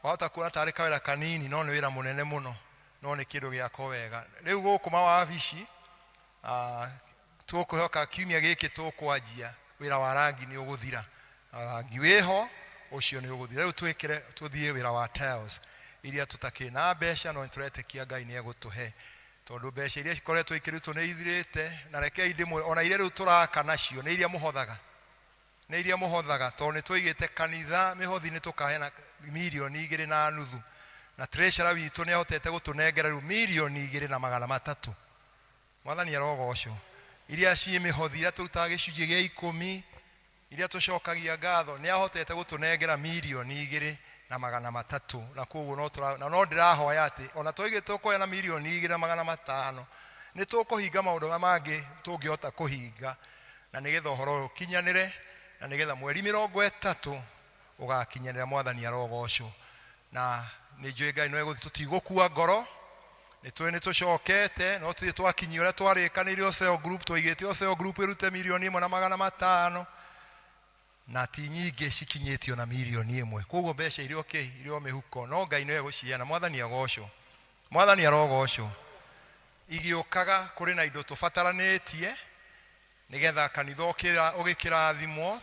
wahota kuona tarĩ kawĩra kanini no nĩ wĩra mũnene mũno, no nĩ kĩndũ gĩako wega. Rĩu gũkũ mawabici tũkũhoka kiumia gĩkĩ tũkwanjia wĩra wa rangi nĩ ũgũthira. Rangi wĩho ũcio nĩ ũgũthira. Rĩu twĩkĩre tũthiĩ wĩra wa tiles iria tũtakĩ na mbeca no nĩtũretĩkia Ngai nĩ egũtũhe tondũ mbeca iria cikoretwo ikĩrutwo nĩ ithirĩte. Na rekei ndĩmwe ona iria rĩu tũraka nacio nĩ iria mũhothaga tondũ nĩtũigĩte kanitha mĩhothi nĩtũkahe na 2.5 milioni na treasurer witũ nĩahotete gũtũnengera rĩu 2.3 million. Mwathani arogocwo. Iria ciĩ mĩhothi iria tũrutaga gĩcunjĩ gĩa 10 iria tũcokagia ngatho nĩahotete gũtũnengera 2.3 million. Na koguo no ndĩrahoya atĩ ona tũigĩte ũkoya na 2.5 million nĩtũkũhinga maũndũ mangĩ tũngĩhota kũhinga na nĩgetha ũhoro ũkinyanĩre na nĩgetha mweri 30 ũgakinyanĩra. Mwathani arogocwo. Na nĩnjũĩ Ngai no egũthiĩ tũtigũkua ngoro. Nĩtũcokete no tũthiĩ twakinyia ũrĩa twarĩkanĩire Oseo Group, tũigĩte Oseo Group ĩrute 1,500,000 na ti nyingĩ cikinyĩtio na 1,000,000. Koguo mbeca irio mĩhuko no Ngai no egũciana. Mwathani agocwo. Mwathani arogocwo. Igĩũkaga kũrĩ na indo tũbataranĩtie nigetha kanitha ũgĩkĩrathimwo.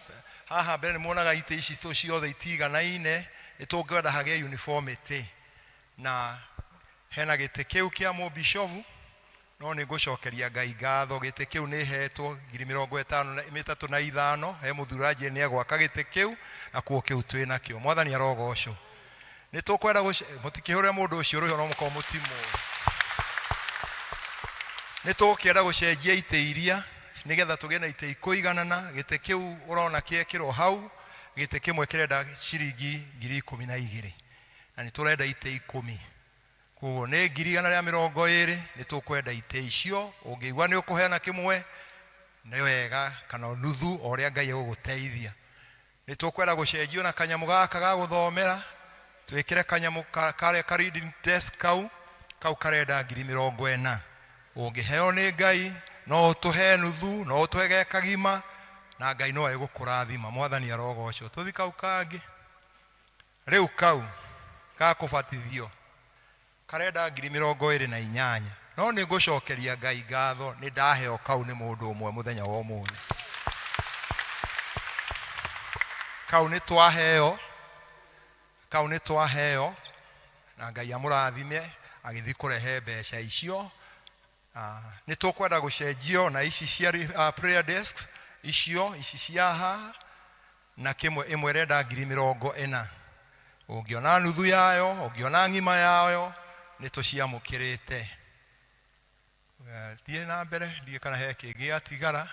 Haha mbere nĩmuonaga itĩ ici ciothe itiganaine. Nĩtũngĩenda hagĩe uniformity na hena gĩtĩ kĩu kĩa mũbishovu no nĩngũcokeria Ngai ngatho. Gĩtĩ kĩu nĩhetwo 55,000 he mũthuraji nĩegwaka gĩtĩ kĩu na kuo kĩu twĩ nakĩo. Mwathani arogocwo. Nĩtũkwenda mũtikĩhũre mũndũ ũcio rũhĩ no mũkorwo mũtimũ. Nĩtũkĩenda gũcenjia itĩ iria nigetha tũgĩe na itĩ ikũiganana. Gĩtĩ kĩu ũrona kĩekĩrwo hau gĩtĩ kĩmwe kĩrenda ciringi 12,000 na nĩtũrenda itĩ 10. Koguo nĩ 120,000 nĩtũkwenda itĩ icio. Ũngĩigua nĩ ũkũheana kĩmwe nĩ wega kana nuthu o ũrĩa Ngai egũgũteithia. Nĩtũkwenda gũcenjio na kanyamũ gaka ga gũthomera. Twĩkĩre kanyamũ karĩa reading desk kau karenda 40,000. Ũngĩheo nĩ Ngai no ũtũhe nuthu no ũtũhe ge kagima na Ngai no egũkũrathima. Mwathani arogocwo. Tũthi kau kangĩ. Rĩu kau gakũbatithio karenda 28,000 no nĩngũcokeria Ngai ngatho nĩ ndaheo kau nĩ mũndũ ũmwe mũthenya wa ũmũthĩ. Kau nĩ twaheo na Ngai amũrathime agĩthiĩ kũrehe mbeca icio. Nĩtũkwenda gũcenjio na ici cia prayer desks ici ciaha na ĩmwe renda 40,000. Ũngĩona nuthu yayo ũngĩona ng'ima yayo nĩtũciamũkĩrĩte. Thiĩ na mbere ndiĩ kana he kĩngĩ atigara.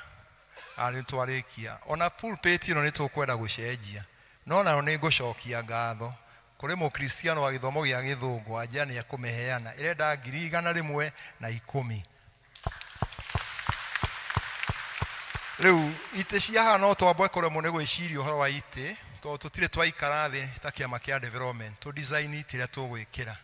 ari twarikia ona pulpit ino nitukwenda gucenjia no na ni ngucokia ngatho kuri mu Kristiano wa githomo gia githungu ajani ya kumeheana irenda 110 riu ite cia no twambwe kore mu nego icirio horo wa ite to tutire twaikara thi takiama kia development to design ite ria tugwikira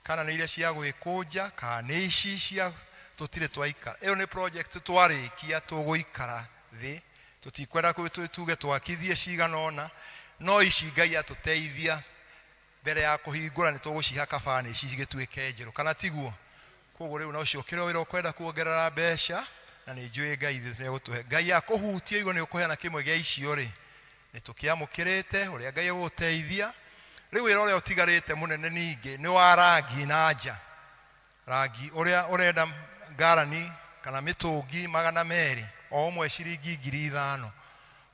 kana ni iria cia gwikunja kana ni ici cia tutire twaikara iyo ni project twarikia tuguikara thi tutikwenda tuge twakithie ciganona no ici Ngai atuteithia mbere ya kuhingura ni tugucihaka bani ici gituike njeru kana tiguo koguo riu no cio kiro wira kwenda kuongerera mbeca na ni njui Ngai ni gutuhe Ngai akuhutie igo ni ukuheana kimwe gia icio ri ni tukiamukirite uria Ngai aguteithia riu wira uria utigarite munene ningi ni wa rangi na nja rangi uria urenda garani kana mitungi 200 o umwe ciringi 5,000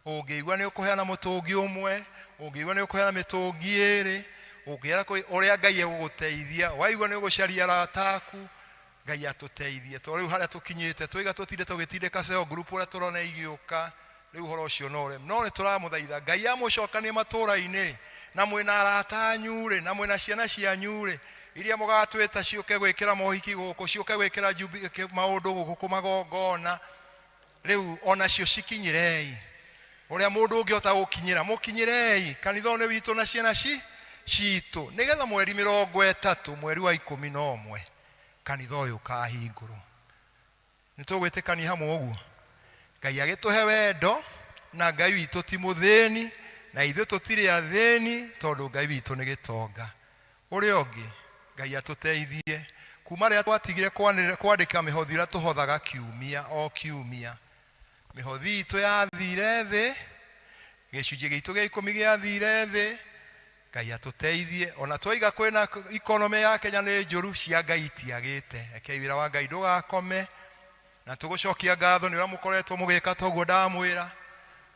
ungiigwa ni ukuheana mutungi umwe ungiigwa ni ukuheana mitungi 2 ungiera uria Ngai aguteithia waigwa ni ugucaria rataku Ngai atuteithie to riu haria tukinyite twiga tutinde tugitindika cell group uria turona igiuka riu horo ucio no ni turamuthaitha Ngai amucokanie matura-ini na mwina arata nyure na mwina ciana cia nyure iria mugatwita ciuke gwikira mohiki guku ciuke gwikira maundu guku kumagongona riu ona cio cikinyirei uria mundu ungiota gukinyira mukinyirei kanithone witu na ciana citu nigetha mweri 30 mweri wa 11 kanitha uyu kahinguru nitugwitikania hamwe uguo Ngai agituhe wendo na Ngai witu ti muthini na ithu tutire athini tondu Ngai witu ni gitonga uri ongi Ngai atuteithie kuma ria twatigire kwandika mihothi ira tuhothaga kiumia o kiumia mihothi itu yathire thi gicunjĩ gitu gia 10 giathire thi Ngai atuteithie ona twiga kwina economy ya Kenya ni njuru cia Ngai itiagite eke wira wa Ngai ndugakome na tugucokia ngatho ni ura mukoretwo mugika toguo ndamwira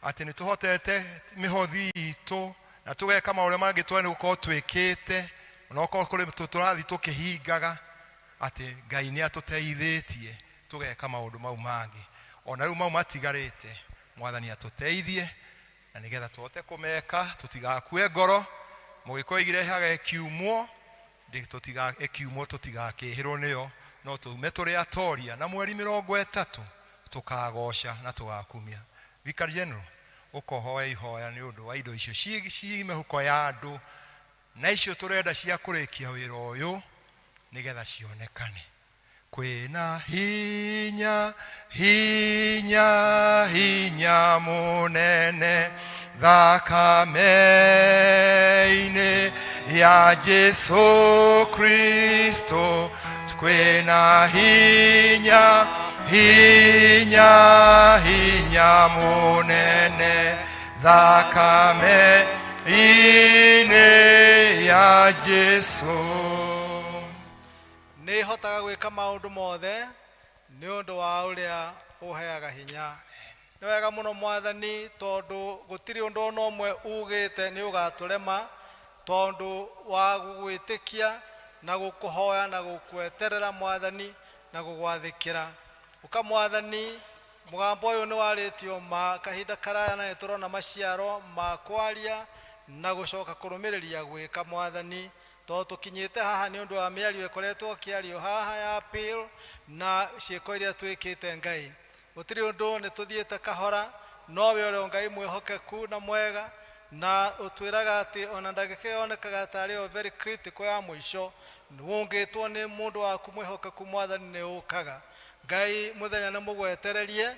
ati ni tuhotete mihothi itu na tugeka maure mangi twene gukorwo twikite ona ukorwo kuri turathi tukihingaga ati Ngai ni atuteithĩtie tugeka maundu mau mangi ona riu mau matigarite mwathani atuteithie na nigetha tuhote kumeka tutigakue ngoro mugikoigire haga kiumo ekiumo tutigakihirwo niyo no tume turi atoria na mweri 30 tukagoca na tugakumia Vicar General ukohoya ihoya ni undu wa indo icio ci mehuko ya andu na icio turenda cia kurikia wira uyu nigetha cionekane kwina hinya munene thakame-ini ya Jesu Kristo kwina hinya munene thakame-ini ya Jesu ni hotaga gwika maundu mothe ni undu wa uria uheaga hinya ni wega muno mwathani tondu gutiri undu no mwe ugite ni ugaturema tondu wa gugwitikia na gukuhoya na gukweterera mwathani na gugwathikira ukamwathani mugambo uyu ni waritio ma kahinda karaya na turona maciaro ma kwaria na gucoka kurumiriria gwika mwathani to tukinyite haha ni undu wa miario ekoretwo kiario haha ya appeal na ciiko iria twikite Ngai gutiri undu ni tuthiete kahora no we uri Ngai mwihokeku na mwega na utwiraga ati ona ndagika yonekaga tari o very critical ya mwisho nungitwo ni mundu waku mwihokeku mwathani ni ukaga Ngai muthenya ni mugwetererie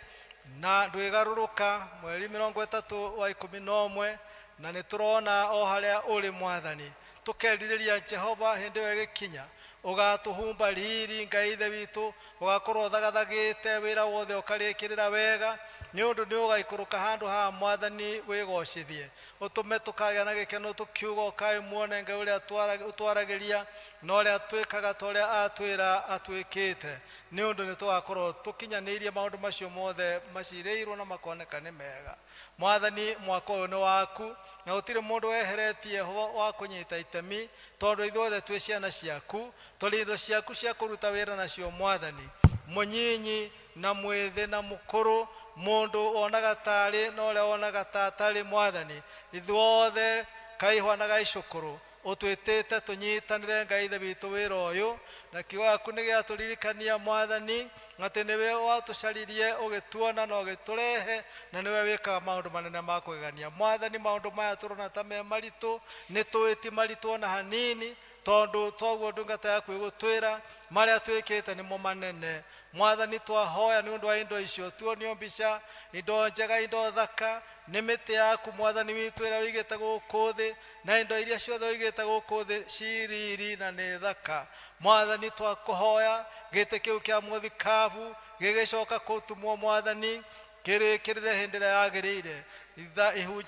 na ndwigaruruka mweri 30 wa 11 na ni turona o haria uri mwathani tukendiriria Jehova hindi wegikinya ugatuhumba riri Ngai ithe witu ugakorwo thagathagite wira wothe ukarikirira wega ni undu ni ugaikuruka handu ha mwathani wigocithie utume tukagea na gikeno tukiuga kai muone Ngai uria utwaragiria no uria twikaga toria atwira atwikite ni undu ni tugakorwo tukinyanirie maundu macio mothe macireirwo na makoneka ni mega mwathani mwako uyu ni waku na utire mundu weheretie wa kunyita itemi tondu ithuothe twi ciana ciaku turi indo ciaku cia kuruta wira nacio mwathani munyinyi na mwithe na mukuru mundu onaga tari na uria onaga tatari mwathani ithuothe kaihwanaga icukuru utwitite tunyitanire Ngai ithe witu wira uyu na kiugo giaku ni giaturirikania mwathani ati niwe watucaririe ugituona na ugiturehe na niwe wikaga maundu manene ma kwigania mwathani maundu maya turona ta me maritu ni tuiti maritu ona hanini tondu twaguo ndungata yaku igutwira maria twikite nimo manene mwathani twahoya ni undu wa indo icio tuonio mbica indo njega indo thaka nĩ mĩtĩ yaku mwathani witũ ĩrĩa wĩigĩte gũkũ thĩ na indo iria ciothe wĩigĩte gũkũ thĩ ciriri na nĩ thaka mwathani twakũhoya gĩtĩ kĩu kĩa mũthikabu gĩgĩcoka kũtumwo mwathani kĩrĩkĩrĩre hĩndĩ ĩrĩa yagĩrĩire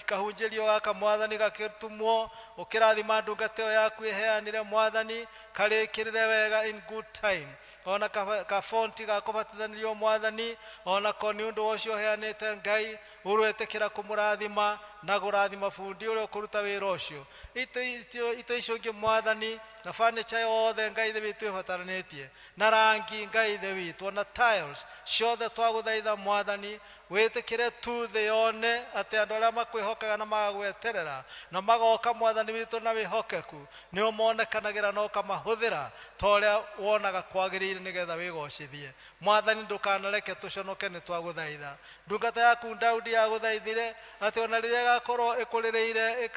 kahunjĩrio gaka mwathani gakĩtumwo ũkĩrathima ndungata ĩyo yaku ĩheanire mwathani karĩkĩrĩre wega in good time ona kafonti gakũbatithanirio mwathani ona ko nĩ ũndũ ũcio ũheanĩte Ngai ũrwĩtĩkĩra kũmũrathima na kũrathima bundi ũrĩa ũkũruta wĩra ũcio ito icio ingĩ mwathani na furniture yothe Ngai ithe witũ ĩbataranĩtie na rangi Ngai ithe witũ na tiles ciothe twagũthaitha mwathani wĩtĩkĩre tu thĩ yone atĩ andũ arĩa makwĩhokaga na magagweterera na magoka mwathani witũ na wĩhokeku nĩ ũmonekanagĩra na ũkamahũthĩra ta ũrĩa wonaga kwagĩrĩire nĩgetha wĩgocithie mwathani ndũkanareke tũconoke nĩ twagũthaitha ndungata yaku Daudi yagũthaithire atĩ ona rĩrĩa gakorwo ĩkũrĩrĩire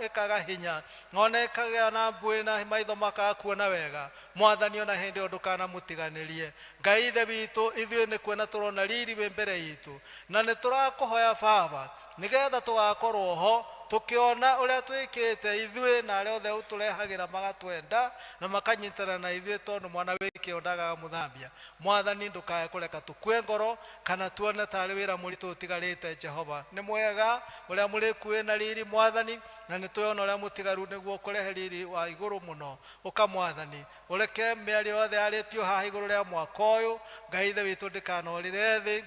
ĩkaga hinya ona ĩkagĩa na mbũĩ na maitho makakuona wega mwathani ona hĩndĩ ĩyo ndũkanamũtiganĩrie Ngai ithe witũ ithuĩ nĩ kuona tũrona riri wĩ mbere itũ na nĩ tũrakũhoya Baba nĩgetha tũgakorwo ho tukiona uria twikite ithuĩ na arĩa othe ũtũrehagĩra magatwenda na makanyitana na ithuĩ tondu mwana wiki ondaga mũthambia mwathani ndukae kũreka tukue ngoro kana tuone tarĩ wĩra mũritũ ũtigarĩte Jehova nĩ mwega ũrĩa mũrĩkuĩ na riri mwathani na nĩ twĩona ũrĩa mũtigaru nĩguo kũrehe riri wa igũrũ mũno ũkamwathani ũreke mĩario yothe yarĩtio haha igũrũ rĩa mwaka ũyũ Ngai ithe witũ ndĩkanorĩre thĩ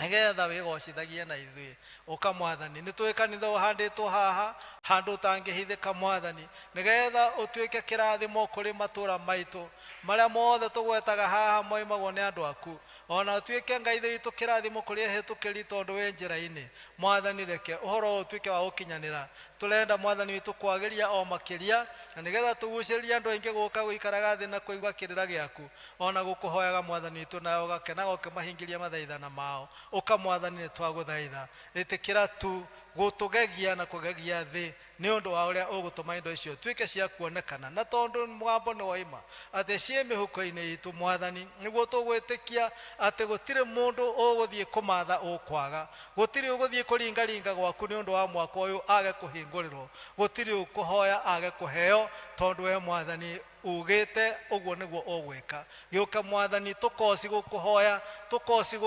nĩgetha wĩgocithagie na ithuĩ ũkamwathani nĩ tũĩ kanitha ũhandĩtwo haha handũ ũtangĩhithĩka mwathani nĩgetha ũtuĩke kĩrathimo kũrĩ matũũra maitũ marĩa mothe tũgwetaga haha moimagwo nĩ andũ aku ona ũtuĩke Ngai ithe witũ kĩrathimo kũrĩ ehĩtũkĩri tondũ wĩ njĩra-inĩ mwathani reke ũhoro ũtuĩke wa gũkinyanĩra tũrenda mwathani witũ kwagĩria o makĩria na nĩgetha tũgucĩrĩrie andũ aingĩ gũka gũikaraga thĩ na kũigua kĩrĩra gĩaku ona gũkũhoyaga mwathani witũ nawe ũgakenaga ũkĩmahingĩria mathaithana mao ũkamwathani nĩ twagũthaitha ĩtĩkĩra tu gũtũgegia na kũgegia thĩ nĩ ũndũ wa ũrĩa ũgũtũma indo icio tuĩke cia kuonekana na tondũ mũgambo nĩ woima atĩ ciĩ mĩhuko-inĩ itũ mwathani nĩguo tũgwĩtĩkia atĩ gũtirĩ mũndũ ũgũthiĩ kũmatha ũkwaga gũtirĩ ũgũthiĩ kũringaringa gwaku nĩ ũndũ wa mwaka ũyũ age kũhingũrĩrwo gũtirĩ ũkũhoya age kũheo tondũ we mwathani ugĩte ũguo nĩguo ũgwĩka gĩũka mwathani tũkoci gũkũhoya tũkoci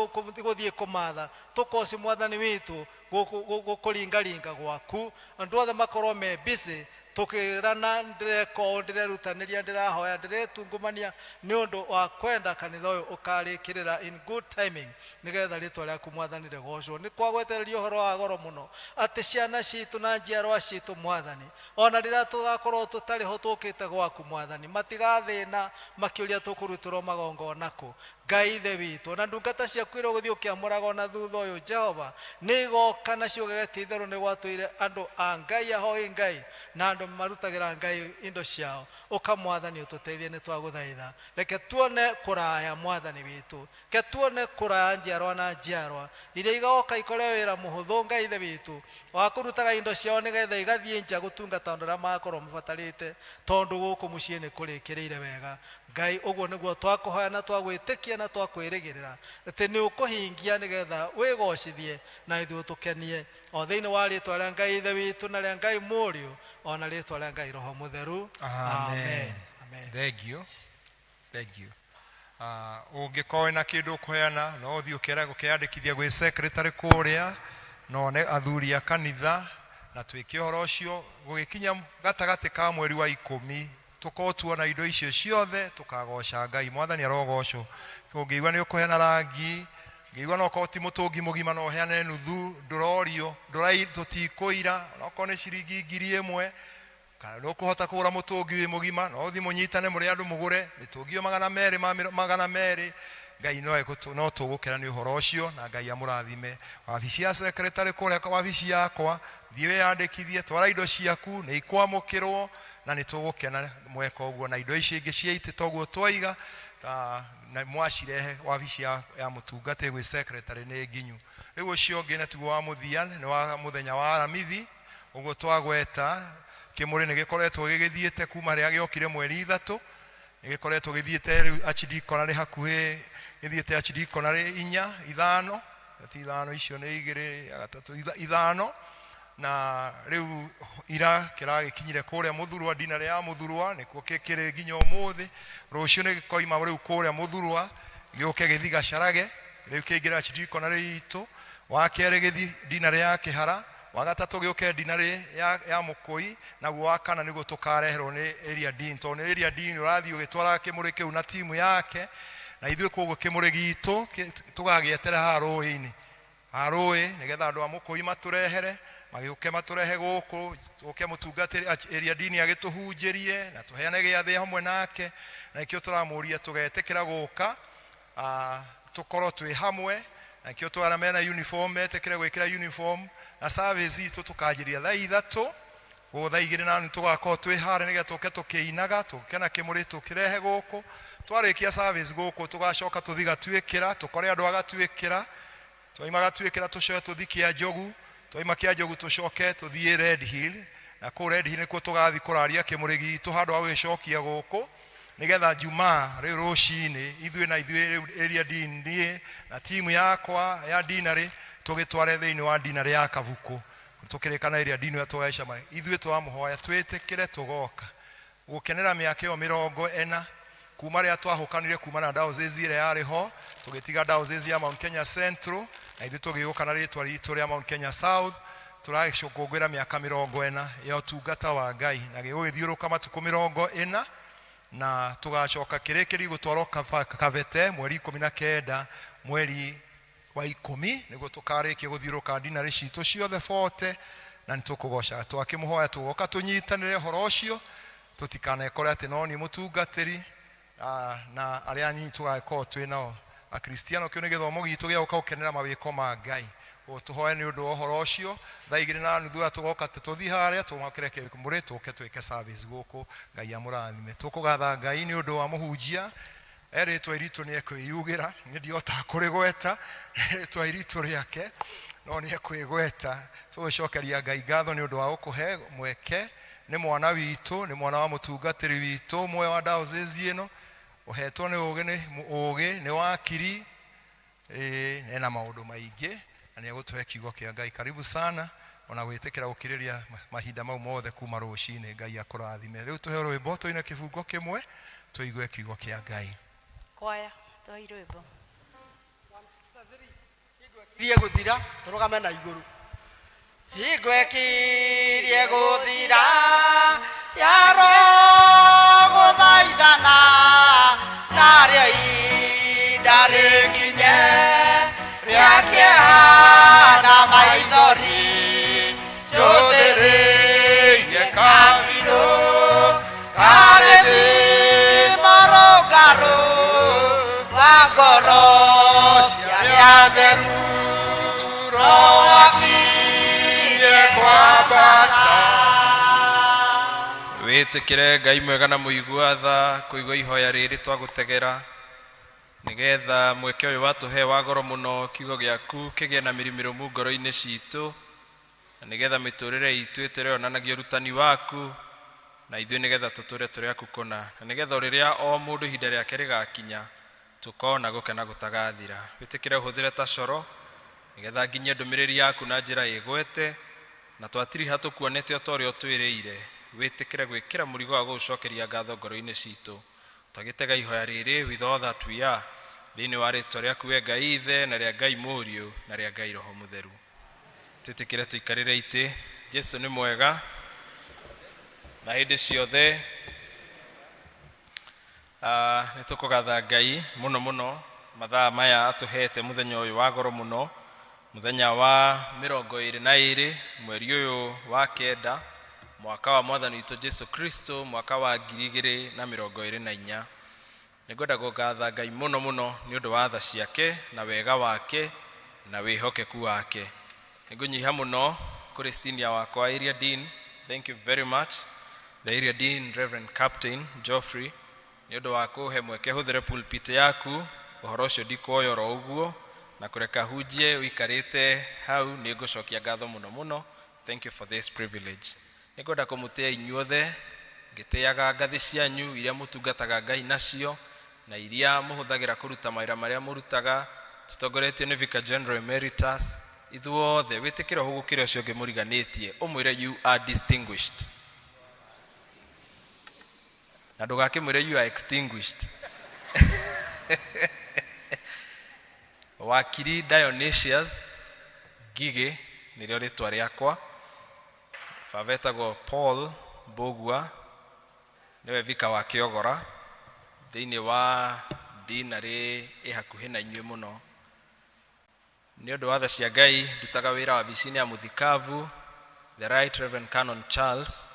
gũthiĩ kũmatha tũkoci mwathani witũ gũkũringaringa gwaku andũ othe makorwo me busy tukirana ndireka ndirerutanĩria ndĩrahoya ndiretungumania nĩ ũndũ wa kwenda kanitha ũyũ ũkarĩkĩrĩra in good timing nĩgetha rĩtwa rĩaku mwathani rĩgocwo nĩ kwagwetererio ũhoro wa goro mũno atĩ ciana citũ na njiarwa citũ mwathani ona rĩrĩa tũgakorwo tũtarĩ ho tũkĩte gwaku mwathani matigathĩna makĩũria tũkũrutĩrwo magongona kũ Ngai ithe witũ na ndungata ciaku irĩa ũgũthiĩ ũkĩamũraga na thutha ũyũ Jehova nĩ igoka na ciugage ti itherũ nĩ gwatũire andũ a Ngai ahoi Ngai na andũ marutagĩra Ngai indo ciao ũkamwathani ũtũteithie nĩ twagũthaitha reke tuone kũraya mwathani witũ ke tuone kũraya njiarwa na njiarwa iria igoka ikore wĩra mũhũthũ Ngai ithe witũ wa kũrutaga indo ciao nĩgetha igathiĩ nja gũtungata andũ arĩa makorwo mabatarĩte tondũ gũkũ mũciĩ nĩ kũrĩkĩrĩire wega Ngai ũguo nĩguo twakũhoya na twagwĩtĩkia na twakwĩrĩgĩrĩra atĩ nĩ ũkũhingia nĩgetha wĩgocithie na ithuĩ tũkenie o thĩinĩ wa rĩtwa rĩa Ngai ithe witũ na rĩa Ngai mũriũ ona rĩtwa rĩa Ngai roho mũtheru amen thank you ũngĩkorwo na kĩndũ ũkũheana no ũthiĩ ũkĩandĩkithia gwĩ secretary kũrĩa no ne athuri a kanitha na twĩke ũhoro ũcio gũgĩkinya gatagatĩ ka mweri wa 10 tukorwo tuona indo icio ciothe tukagoca Ngai mwathani arogocwo ũngĩigua nĩ ũkũheana rangi ngĩigua no korwo ti mũtũngi mũgima no ũheane nuthu ndũrorio tũtikũira no korwo nĩ ciringi 1,000 kana no kũhota kũgũra mũtũngi wĩ mũgima no ũthiĩ mũnyitane mũrĩ andũ mũgũre mĩtũngi 200 ngai no tugukena ni uhoro ucio na ngai amurathime wabici ya secretary kore kwa wabici yakwa thiwe yandikithie twara indo ciaku ni ikwamukirwo na ni tugukena mweka uguo na indo ici ingi ciaite toguo twaiga na mwacirehe wabici ya mutungate gwi secretary ni nginyu riu ucio ungi na tugo wa muthia ni wa muthenya wa aramithi uguo twagweta kimuri ni gikoretwo gigithiete kuma ria giokire mweri 3 ni gikoretwo githiete riu HD konari hakuhi githiete HD konari 4 5 5 icio ni 2 3 5 na riu ira kiragikinyire kuria muthurwa dinare ya muthurwa nikuo kikire nginya umuthi rucio ni gikoima riu kuria muthurwa gioke githiga carage riu kiingira HD konari itu wa kere githi dinare ya kihara wa gatatu gioke dinare ya mukoi na wa kana nigo tukareherwo ni area din to ni area din urathi ugitwara kimuri kiu na timu yake na ithuĩ koguo kimuri gitu tugagietera harũi-ini harũi nigetha andu a mukoi maturehere magiuke maturehe guku tuke mutungatiri area din agituhunjirie na tuheane giathi hamwe nake na ikio turamuria tugetekera guka tukorwo twi hamwe na ikio twaramena uniform metekere gwikira uniform na service itu tukajiria thaa 3 go thaa 2 na tugakorwo twi hare nigetha tuke tukiinaga tukena kimuri tukirehe guku twarikia service guku tugacoka tuthiga twikira tukore andu agatwikira twaima gatwikira tucoe tuthikia njogu twaima kia njogu tucoke tuthie Red Hill na ku Red Hill nikuo tugathi kuraria kimuri gitu handu agwicokia guku nigetha juma riu rucini ithuĩ na ithuĩ area din na timu yakwa ya dinari tugitware thiini wa dinari ya Kavuku tukirikana area din ya tugaica mai ithuĩ twamuhoya twitikire tugoka gukenera miaka yo 40 kuma ria twahukanire kuma na diocese ile yari ho tugitiga diocese ya Mount Kenya Central na ithuĩ tugigukana ritwa ritu ria Mount Kenya South turagicukungwira miaka 40 ya utungata wa Ngai na gigugithiuruka matuku 40 na tugacoka kirekeri gutwaro Kavete mweri 19 mweri wa 10 niguo tukarikia guthiuruka dinari citu ciothe 40 na nitukugoca twakimuhoya tugoka tunyitanire horo ucio tutikanekore ati no ni mutungatiri na aria anyi tugako twinao akristiano kio ni githomo gitu gia ukakenera mawiko ma Ngai tuhoe ni undu horo ucio thaa 2 na nuthu tugoka tuthi haria tumakireke muri tuke twike service guku Ngai amurathime tukugatha Ngai ni undu wa muhunjia eritwa iritu ni ekwiyugira ni ndiota kurigweta eritwa iritu riake no ni ekwigweta tucokeria Ngai ngatho ni undu wa gukuhe mweke ni mwana witu ni mwana wa mutungatiri witu mwe wa diocese ino uhetwo ni ugi ni wakiri na maundu maingi na ni gutuhe kiugo kia Ngai karibu sana ona gwitikira gukiriria mahinda mau mothe kuma rucini Ngai akurathime riu tuhe rwimbo tuine kibungo kimwe tuigue kiugo kia Ngai kwaya toi rwimbo 163 rie guthira turugame na iguru higwekirie guthira yaro guthaithana nario idarikinye riake na maithori ciothiririe kabiru karethi marongaro wa ngoro cia theru roakie kwambata witikire Ngai mwega na muigua tha kuigua ihoya riri twagutegera nigetha mweke uyu watuhe wa goro muno kiugo giaku kigie na mirimirumu ngoro-ini citu nigetha miturire itu itireonanagia urutani waku na ithuĩ nigetha tuture turi aku kona na nigetha riria o mundu ihinda riake rigakinya tukona gukena gutagathira witikire uhuthire ta coro nigetha nginyie ndumiriri yaku na njira igwete na twatiri hatukuonete otorio twiriire witikire gwikira murigo wa gucokeria ngatho ngoro-ini citu twagitega ihoya riri with all that we are thiini wa ritwa riaku we Ngai ithe na ria Ngai Mũriũ na ria Ngai Roho Mutheru twitikire tuikarire iti Jesu ni mwega na hindi ciothe nitukugatha Ngai muno muno mathaa maya atuhete muthenya uyu wa goro muno muthenya wa 22 mweri uyu wa kenda mwaka wa mwathani witu Jesu Kristo mwaka wa 2024 Nĩngwenda kũngatha Ngai mũno mũno nĩ ũndũ wa tha ciake na wega wake na wĩhokeku wake. Nĩngũnyiha mũno kũrĩ senior wakwa Area Dean. Thank you very much. The Area Dean, Reverend Captain Geoffrey, nĩ ũndũ wa kũhe mweke hũthĩre pulpit yaku. Ũhoro ũcio ndikuoyora ũguo na kũreka hunjie ũikarĩte hau. Nĩngũcokia ngatho mũno mũno. Thank you for this privilege. Nĩngwenda kũmũtĩa inyuothe ngĩtĩaga ngathĩ cianyu iria mũtungataga Ngai nacio na iria mũhũthagĩra kũruta mawĩra marĩa mũrutaga. Tũtongoretio nĩ Vicar General Emeritus. Ithuothe wĩtĩkĩra ũhũgũkĩre ũcio ũngĩ mũriganĩtie ũmwĩre you are distinguished. Na ndũgakĩmwĩre you are extinguished. Wakiri Dionysius Ngigĩ nĩrĩo rĩtwa rĩakwa. Baba etagwo Paul Mbũgua, nĩwe vika wa Kĩogora thĩinĩ wa dinarĩ ĩhakuhĩ na inyuĩ mũno. Nĩ ũndũ wa tha cia Ngai ndutaga wĩra wa wabici-inĩ ya mũthikavu the Right Reverend Canon Charles,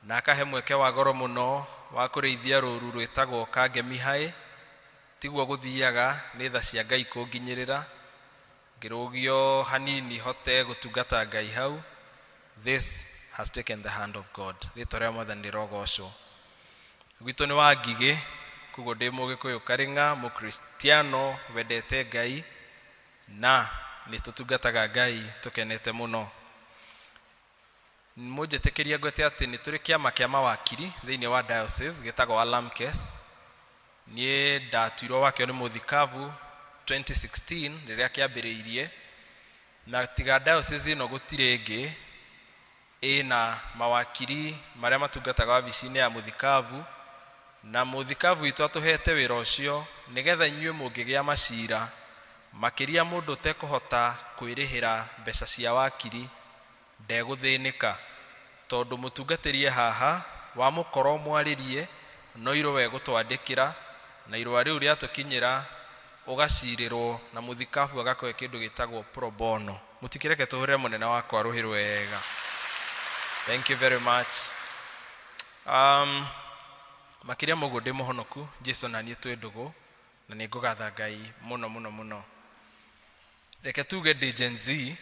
na akahe mweke wa goro mũno wa kũrĩithia rũru rwĩtagwo Kangemi High. Tiguo gũthiaga nĩ tha cia Ngai kũnginyĩrĩra, ngĩrũgio hanini hote gũtungata Ngai hau. This has taken the hand of God. Rĩtwa rĩa Mwathani rĩrogocwo. Gwitũ nĩ wa Ngigĩ, koguo ndĩ Mũgĩkũyũ Karĩng'a, Mũkristiano wendete Ngai na nĩtũtungataga Ngai tũkenete mũno. Mũnjĩtĩkĩria ngwete atĩ nĩ tũrĩ kĩama kĩa mawakiri thĩinĩ wa diocese gĩtagwo Alamkes. Niĩ ndatuirwo wakĩo nĩ mũthikavu 2016 rĩrĩa kĩambĩrĩirie, na tiga diocese ĩno gũtirĩ ĩngĩ ĩna mawakiri marĩa matungataga wabici-inĩ ya mũthikavu, na mũthikavu witũ atũhete wĩra ũcio nĩgetha inyuĩ mũngĩgĩa macira makĩria mũndũ ũtekũhota kwĩrĩhĩra mbeca cia wakiri ndegũthĩnĩka, tondũ mũtungatĩrie haha wa mũkoro mwarĩrie no irũa gũtwandĩkĩra na irũa rĩu rĩatũkinyĩra ũgacirĩrwo na mũthikavu agakoe kĩndũ gĩtagwo pro bono. Mũtikĩreke tũhũrĩre mũnene wakwa rũhĩ rwega. Thank you very much. Makĩria mũguo ndĩ mũhonoku, Jesu na niĩ twĩ ndũgũ na nĩ ngũgatha Ngai mũno mũno mũno. Reke tuge ndĩ Gen Z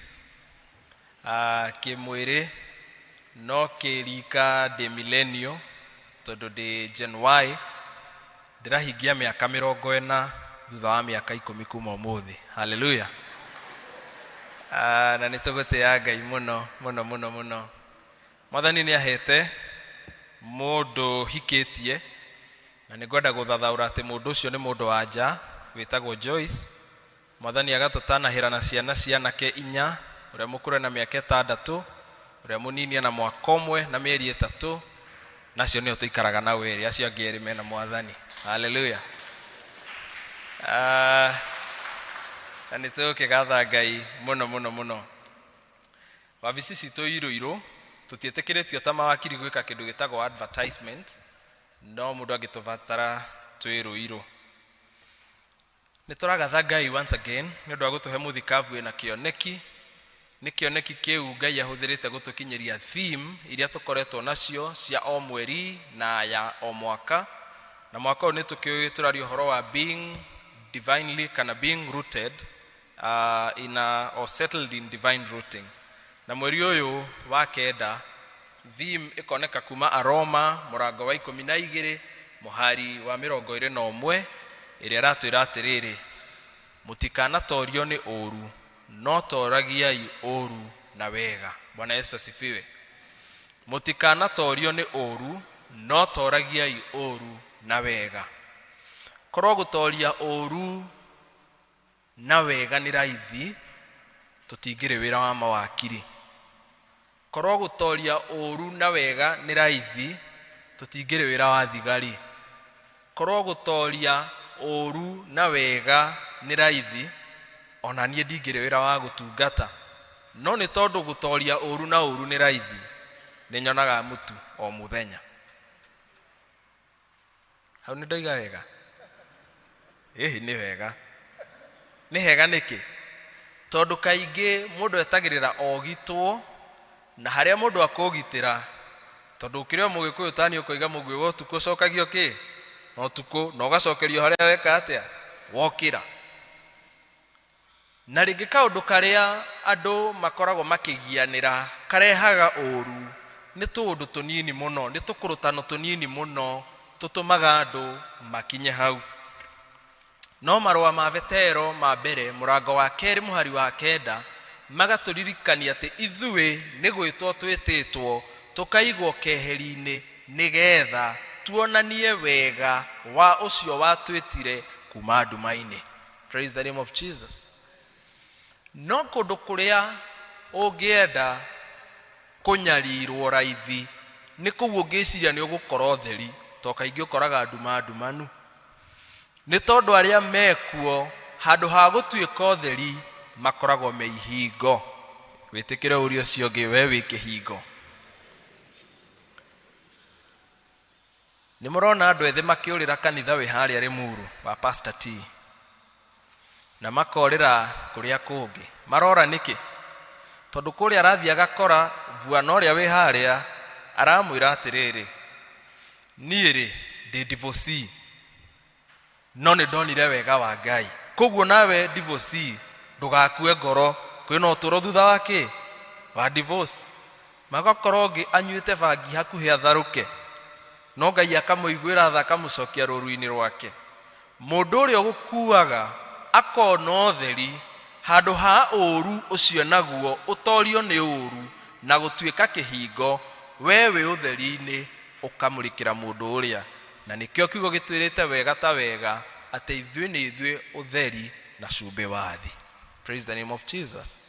kĩmwĩrĩ, no kĩrika ndĩ millennial tondũ ndĩ Gen Y. Ndĩrahingia mĩaka 40 thutha wa mĩaka 10 kuma ũmũthĩ. Hallelujah. Na nĩtũgũtĩĩa Ngai mũno mũno mũno mũno. Mwathani nĩ ahete mũndũ hikĩtie, na nĩngwenda gũthathaũra atĩ mũndũ ũcio nĩ mũndũ wa nja wĩtagwo Joyce. Mwathani agatũtanahĩra na ciana cianake 4, ũrĩa mũkũrũ na mĩaka 6, ũrĩa mũnini na mwaka ũmwe na mĩeri 3, nacio nĩo tũikaraga na wĩrĩ, acio angĩ erĩ mena Mwathani. Hallelujah. Na nĩtũgũkĩgatha Ngai mũno mũno mũno. Wabici citũ irũ tũtiĩtĩkĩrĩtio ta mawakiri gwĩka kĩndũ gĩtagwo advertisement, no mũndũ angĩtũbatara twĩrũ. Nĩtũragatha Ngai once again nĩ ũndũ wa gũtũhe mũthikavu wĩna kĩoneki. Nĩ kĩoneki kĩu Ngai ahũthĩrĩte gũtũkinyĩria theme iria tũkoretwo nacio cia o mweri na ya o mwaka. Na mwaka ũyũ nĩtũkĩũĩ tũraria ũhoro wa being divinely kana being rooted or settled in divine rooting. Na mweri ũyũ wa kenda theme ikoneka kuma Aroma mũrango wa 12 mũhari wa 21 ĩrĩa ratwĩra atĩrĩrĩ, mũtikanatorio nĩ ũru no toragiai ũru na wega. Bwana Yesu asifiwe. Mũtikanatorio nĩ ũru no toragiai ũru na wega. Korwo gũtoria ũru na wega nĩ raithi, tũtingĩrĩ wĩra wa mawakiri. Korwo gũtoria ũru na wega nĩ raithi, tũtingĩrĩ wĩra wa thigari. Korwo gũtoria ũru na wega nĩ raithi, ona niĩ ndingĩrĩ wĩra wa gũtungata. No nĩ tondũ gũtoria ũru na ũru nĩ raithi, nĩ nyonaga mũtu o mũthenya. Hau nĩ ndoiga wega? Nĩ wega. Nĩ hega nĩkĩ? Tondũ kaingĩ mũndũ etagĩrĩra ogitwo, na harĩa mũndũ akũgitĩra, tondũ ũkĩrĩo Mũgĩkũyũ tani ũkoiga mũguĩ wa ũtukũ ũcokagio kĩ? no tuko no gacokerio haria weka atia wokira. Na ringi kaundu karia andu makoragwo makigianira karehaga uru ni tundu tunini muno, ni tukurutano tunini muno tutumaga andu makinye hau. No marua ma Vetero ma mbere murango wa keri muhari wa kenda magaturirikania ati ithuĩ nĩ gwĩtwo twĩtĩtwo tukaigwo keheri-inĩ nigetha tuonanie wega wa ucio watwĩtire kuma nduma-inĩ. Praise the name of Jesus. No kũndũ kũrĩa ũngĩenda kũnyarirwo raithi nĩ kũu ũngĩciria nĩ ũgũkorwo theri, to kaingĩ ũkoraga nduma ndumanu. Nĩ tondũ arĩa mekuo handũ ha gũtuĩka ũtheri makoragwo me ihingo. Wĩtĩkĩre ũrĩa ũcio ũngĩ we wĩ kĩhingo. Nĩ mũrona andũ ethĩ makĩũrĩra kanitha wĩ harĩa Limuru wa Pastor T, na makorĩra kũrĩa kũngĩ. Marora nĩkĩ? Tondũ kũrĩa arathiĩ agakora vuana ũrĩa wĩ harĩa aramwĩra atĩrĩrĩ, niĩ rĩ ndĩ divorcee no nĩ ndonire wega wa Ngai, koguo nawe divorcee ndũgakue ngoro, kwĩna ũtũro thutha wa kĩ? Wa divorce. Magakorwo ũngĩ anyuĩte bangi hakuhĩ atharũke, no Ngai akamũiguĩra tha akamũcokia rũru-inĩ rwake. Mũndũ ũrĩa ũgũkuaga akona ũtheri handũ ha ũru ũcio naguo ũtorio nĩ ũru na gũtuĩka kĩhingo, we wĩ ũtheri-inĩ ũkamũrĩkĩra mũndũ ũrĩa. Na nĩkĩo kiugo gĩtwĩrĩte wega ta wega atĩ ithuĩ nĩ ithuĩ ũtheri na cumbĩ wa thĩ. Praise the name of Jesus.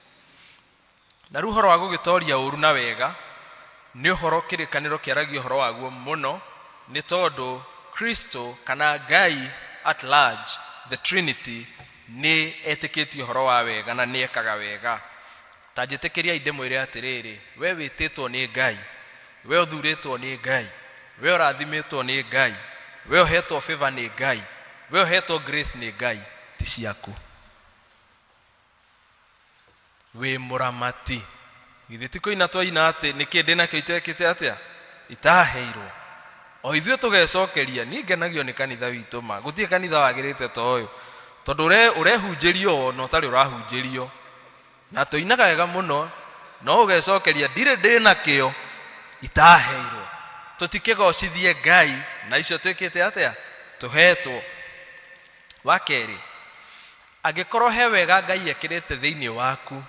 Na rĩu ũhoro wa gũgĩtoria ũru na wega nĩ ũhoro kĩrĩkanĩro kĩaragia ũhoro waguo mũno, nĩ tondũ Kristo kana Ngai at large, the Trinity, nĩ etĩkĩtie ũhoro wa wega na nĩ ekaga wega. Ta njĩtĩkĩria ndĩmwĩre atĩrĩrĩ, we wĩtĩtwo nĩ Ngai, we ũthurĩtwo nĩ Ngai, we ũrathimĩtwo nĩ Ngai, we ũhetwo favor nĩ Ngai, we ũhetwo grace nĩ Ngai, ti ciaku. We mũramati. Githĩ ti kũina twaina atĩ nĩkĩ ndĩnakĩo itekĩte atĩa itaheirwo. O ithuĩ tũgecokeria, niĩ ngenagio nĩ kanitha witũ ma. Gũtirĩ kanitha wagĩrĩte ta ũyũ, tondũ ũrehunjĩrio no ũtarĩ ũrahunjĩrio, na tũinaga wega mũno, no ũgecokeria ndirĩ ndĩnakĩo itaheirwo. Tũtikĩgocithie Ngai na icio twĩkĩte atĩa tũhetwo. Wa kerĩ, angĩkorwo he wega Ngai ekĩrĩte thĩinĩ waku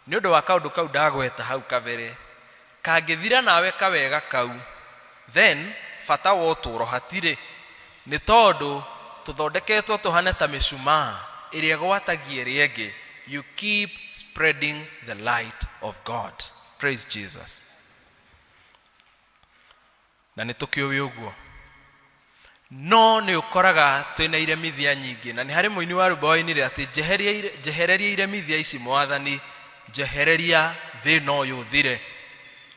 nĩ ũndũ wa kaũndũ kau ndagweta hau kabere, kangĩthira nawe kawega kau, then bata wa ũtũũro hatirĩ. Nĩ tondũ tũthondeketwo tũhane ta mĩcumaa ĩrĩa gwatagia ĩrĩa ĩngĩ. You keep spreading the light of God. Praise Jesus. Na nĩ tũkĩũĩ ũguo, no nĩ ũkoraga twĩna iremithia nyingĩ, na nĩ harĩ mũini wa rwĩmbo woinire atĩ njehereria iremithia ici Mwathani, njehereria thĩna ũyũ ũthire.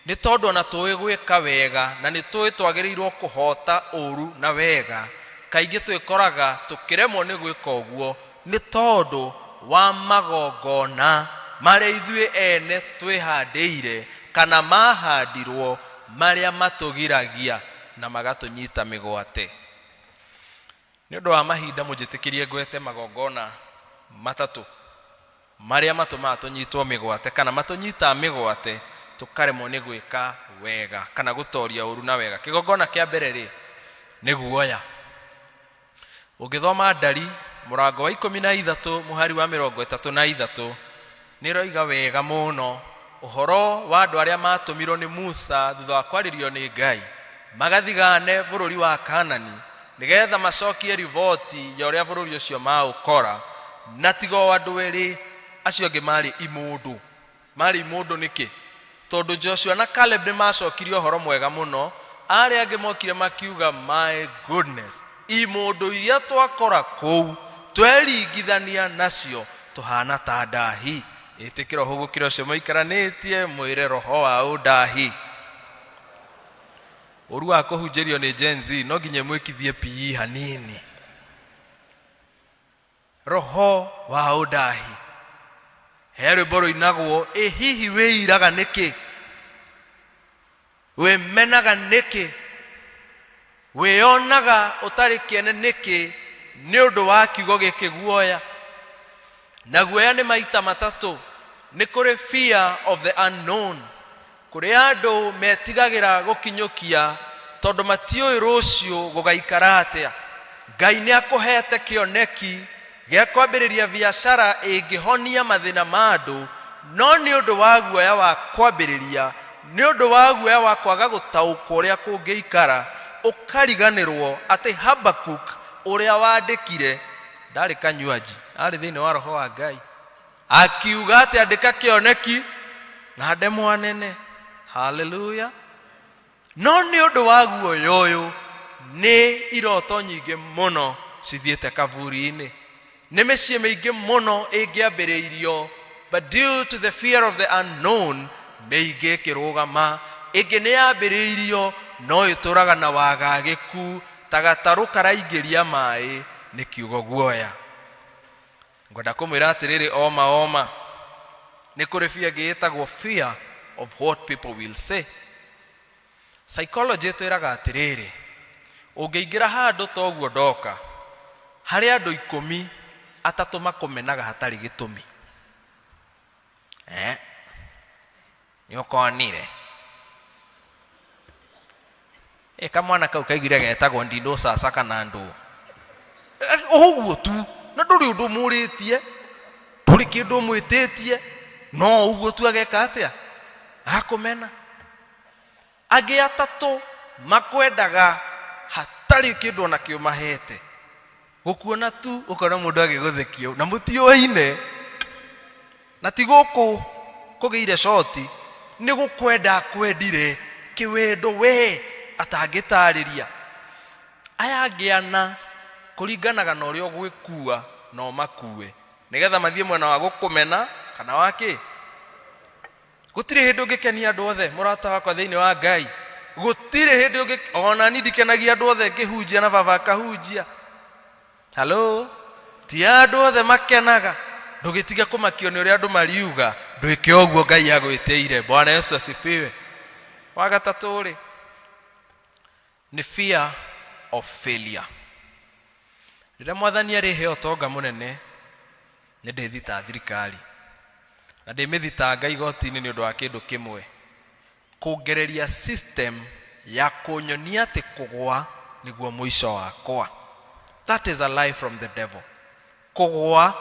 Nĩ tondũ ona tũĩ gwĩka wega na nĩ tũĩ twagĩrĩirwo kũhota ũru na wega, kaingĩ twĩkoraga tũkĩremwo nĩ gwĩka ũguo nĩ tondũ wa magongona marĩa ithuĩ ene twĩhandĩire kana mahandirwo, marĩa matũgiragia na magatũnyita mĩgwate. Nĩ ũndũ wa mahinda mũnjĩtĩkĩrie ngwete magongona matatũ marĩa matũmaga tũnyitwo mĩgwate kana matũnyita mĩgwate tũkaremwo nĩ gwĩka wega kana gũtoria ũru na wega. Kĩgongona kĩa mbere rĩ nĩ guoya. Ũngĩthoma Ndari mũrango wa 13 mũhari wa 33 nĩ roiga wega mũno ũhoro wa andũ arĩa matũmirwo nĩ Musa thutha wa kwarĩrio nĩ Ngai magathigane bũrũri wa Kanani nĩgetha macokie riboti ya ũrĩa bũrũri ũcio maũkora, na tigo andũ erĩ acio angĩ marĩ imũndũ. Marĩ imũndũ nĩkĩ? Tondũ Joshua na Caleb nĩ macokirie ũhoro mwega mũno, arĩa angĩ mokire makiuga my goodness, imũndũ iria twakora kũu tweringithania nacio tũhana ta ndahi. Ĩtĩkĩra ũhũgũkĩra ũcio mũikaranĩtie mwĩre roho wa ũndahi. Ũru wa kũhunjĩrio nĩ Gen Z no nginya mwĩkithie PE hanini. Roho wa ũndahi. He rwĩmbo rũinagwo, ĩ hihi wĩiraga nĩkĩ? Wĩmenaga nĩkĩ? weyonaga utari kiene niki ni undu wa kiugo giki guoya na guoya ni maita matatu. Ni kuri fear of the unknown, kuri andu metigagira gukinyukia tondu matioi rucio gugaikara atia. Ngai ni akuhete kioneki gia kwambiriria biashara ingihonia mathina ma andu, no ni undu wa guoya wa kwambiriria, ni undu wa guoya wa kwaga gutauka uria kungiikara, ukariganirwo ati Habakuk uria wandikire ndari kanywaji, ari thiini wa roho wa Ngai, akiuga ati andika kioneki na ndemwa nene. Hallelujah. No ni undu wa guoya uyu ni iroto nyingi muno cithiete kaburi-ini, ni micii mingi muno ingiambiriirio, but due to the fear of the unknown mingi kirugama. Ingi ni yambiriirio no ituraga na wagagiku ta gataru karaingiria mai ni kiugo guoya. Ngoda kumwira atiriri oma ni kuri fear giitagwo fear of what people will say. Psychology twiraga atiriri, ungiingira handu toguo ndoka hari andu 10 atatu makumenaga hatari gitumi, ni ukonire kamwana kau kaigire getagwo ndindo sasa kana ndu uguo tu, na nduri undu muritie nduri kindu mwititie, no uguo tu ageka atia akumena. Agi atatu makwendaga hatari kindu na kio mahete, gukuona tu ukona mundu agiguthikio na mutioine, na ti guku kugiire shoti, ni gukwenda kwendire kiwendo we atangitariria. Aya ngiana kuringanaga na uria gwikua no makue nigetha mathie mwena wa gukumena kana waki. Gutire hindu ngikenia andu othe murata wakwa thiini wa Ngai, gutire hindu ona ni ndikenagia andu othe ngihunjia na baba akahunjia. Hello, ti andu othe makenaga, ndugitiga kumakio ni uria andu mariuga, nduike oguo Ngai agwiteire. Bwana Yesu asifiwe. Wa gatatu ri ni fear of failure. Rĩrĩa mwathani arihe utonga munene nĩ ndĩthita thirikari na ndĩmĩthitanga igoti-inĩ nĩ ũndũ wa kĩndũ kĩmwe, kũngereria system ya kũnyonia atĩ kũgwa nĩguo mũico wakwa. That is a lie from the devil. Kũgwa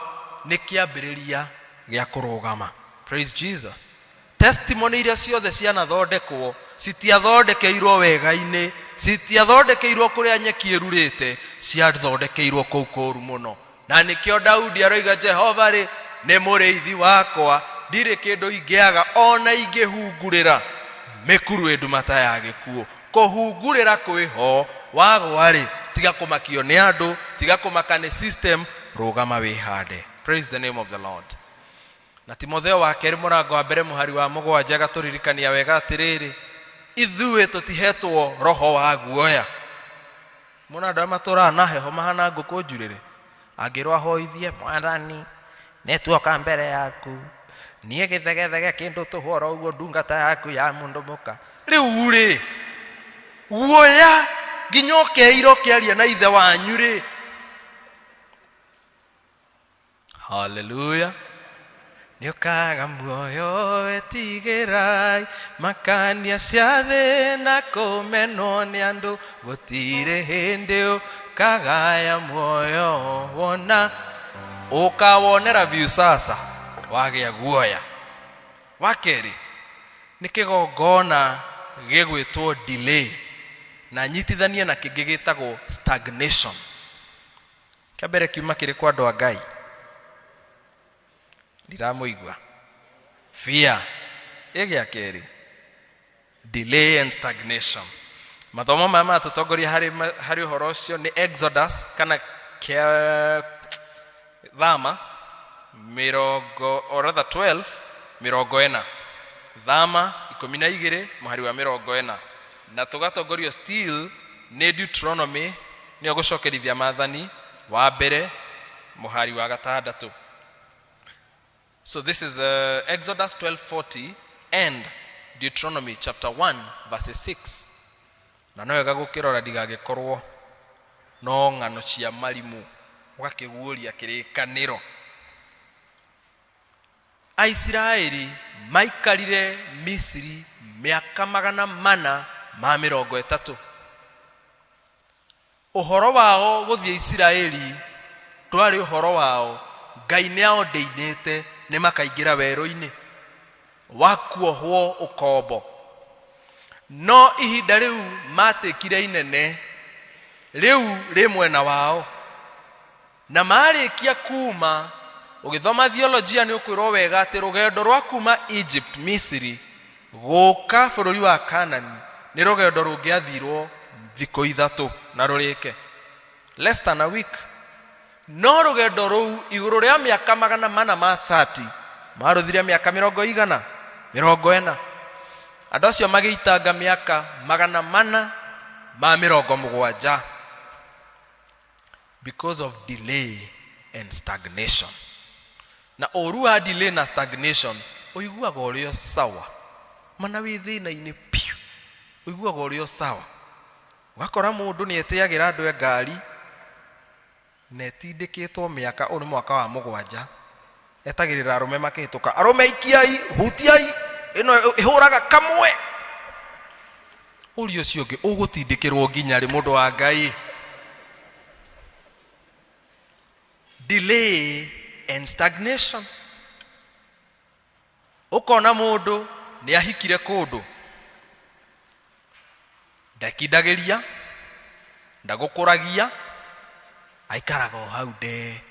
nĩ kĩambĩrĩria gĩa kũrũgama. Praise Jesus. Testimony iria ciothe cianathondekwo citiathondekeirwo wega-inĩ, citiathondekeirwo kũrĩa nyeki ĩrurĩte, ciathondekeirwo kũu kũru mũno. Na nĩkĩo Daudi aroiga, Jehova rĩ nĩ mũrĩithi wakwa, ndirĩ kĩndũ ingĩaga ona ingĩhungurĩra mĩkuru ĩndumata ya gĩkuũ. Kũhungurĩra kwĩho, wagwa rĩ tiga kũmakio nĩ andũ, tiga kũmaka nĩ system, rũgama wĩhande. Praise the name of the Lord. Na Timotheo wa kerĩ mũrango wa mbere mũhari wa 7 gatũririkania wega atirĩrĩ, ithuĩ tũtihetwo roho wa guoya. Mũna andũ matũra na heho mahana ngũkũ njurĩrĩ, angĩrwo ahoithie Mwathani nĩtuoka mbere yaku, niĩ gĩthegethege kĩndũ tũhũra ũguo ndungata yaku ya mũndũ mũka. Rĩu rĩ guoya nginya ũkeirwo kĩaria na ithe wanyu rĩ. Hallelujah. Nĩũkaga muoyo wetigĩrai, makania cia thĩ na kũmenwo nĩ andũ, gũtirĩ hĩndĩ ũkagaya muoyo wona. Ũkawonera view sasa wagĩa guoya. Wa kerĩ nĩ kĩgongona gĩgwĩtwo delay na nyitithania na kĩngĩ gĩtagwo stagnation. Kĩambere kiuma kĩrĩ kwa andũ a Ngai ndiramuigua. Fear ĩgĩa kerĩ delay and stagnation. Mathomo maya matũtongoria harĩ ũhoro ũcio nĩ Exodus kana Thama 12:40, Thama 12 mũhari wa 40, na tũgatongorio still nĩ Deuteronomy nĩ ũgũcokerithia Maathani wa mbere mũhari wa 6. So this is Exodus 12:40 and Deuteronomy chapter 1 verse 6. na no wega gukirora ndigagikorwo no ng'ano cia marimu ugakiguuria kirikaniro. Aisiraeli maikarire Misiri miaka 430. Uhoro wao guthie Isiraeli ndwari uhoro wao Ngai niao ndeinite ni makaingira werũ-ini wakuohwo ukombo. No ihinda riu matikire inene riu ri mwena wao na marikia kuma. Ugithoma theology ni ukwirwo wega ati rugendo rwa kuma Egypt Misiri guka bururi wa Canaan ni rugendo rungiathirwo thikũ 3 na rurike less than a week. No rugendo ruu iguru ria miaka 430 maruthire miaka 140. Andu acio magiitanga miaka 470 because of delay and stagnation. Na oruwa delay na stagnation uiguaga urio sawa mana wi thina-ini piu uiguaga urio sawa. Ugakora mundu ni etiagira andu e ngari netindikitwo miaka uri mwaka wa 7 etagirira arume makihituka arume ikiai hutiai ino ihuraga kamwe uri ucio ngi ugutindikirwo nginya ri mundu wa Ngai. Delay and stagnation. Ukona mundu ni ahikire kundu ndakindagiria ndagukuragia aikaraga hau de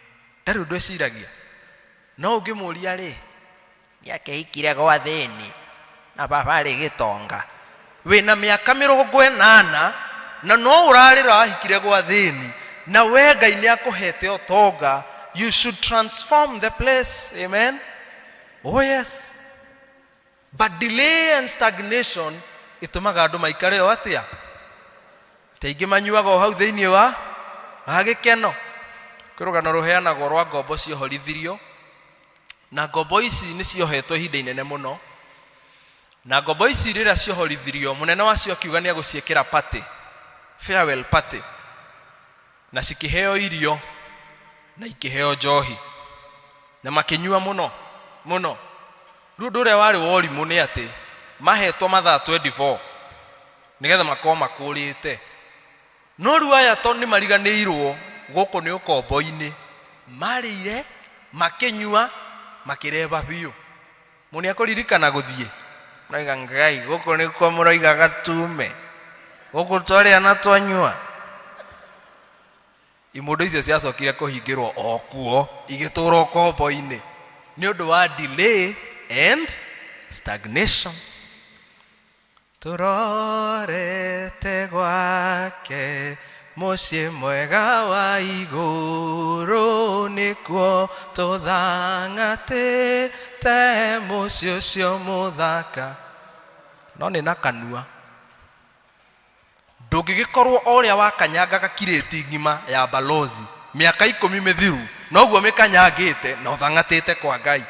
ndari undu eciragia. No ungimuria ri ni akehikire gwa thini na baba ri gitonga wina miaka 80 na no urarira ahikire gwa thini na we Ngai ni akuhete otonga. You should transform the place. Amen. Oh yes. But delay and stagnation itumaga andu maikare o atia teigi manyuaga hau thiini wa agikeno. Kurugano ruheanagwo rwa ngombo ciohorithirio na ngombo ici ni ciohetwo ihinda inene muno. Na ngombo ici rira ciohorithirio munene wacio akiuga ni aguciekera party, farewell party, na cikiheo irio na ikiheo njohi na makinyua muno muno. Rundu ria wari worimu ni ati mahetwo mathaa 24 nigetha makorwo makurite. No riu aya to ni mariganirwo guku ni ukombo-ini marire makinyua makireba biu. Muni akuririkana guthie naiga Ngai guku ni kwa muroiga gatume guku twaria na twanyua. Imundo icio ciacokire kuhingirwo okuo igitura ukombo-ini ni undu wa delay and stagnation. Turorete gwake mucii mwega wa iguru nikuo tuthangatite mucii ucio muthaka. No ni na kanua ndungigikorwo oria wakanyangaga kireti ngima ya balozi miaka 10 mithiru noguo mikanyangite na uthangatite kwa Ngai.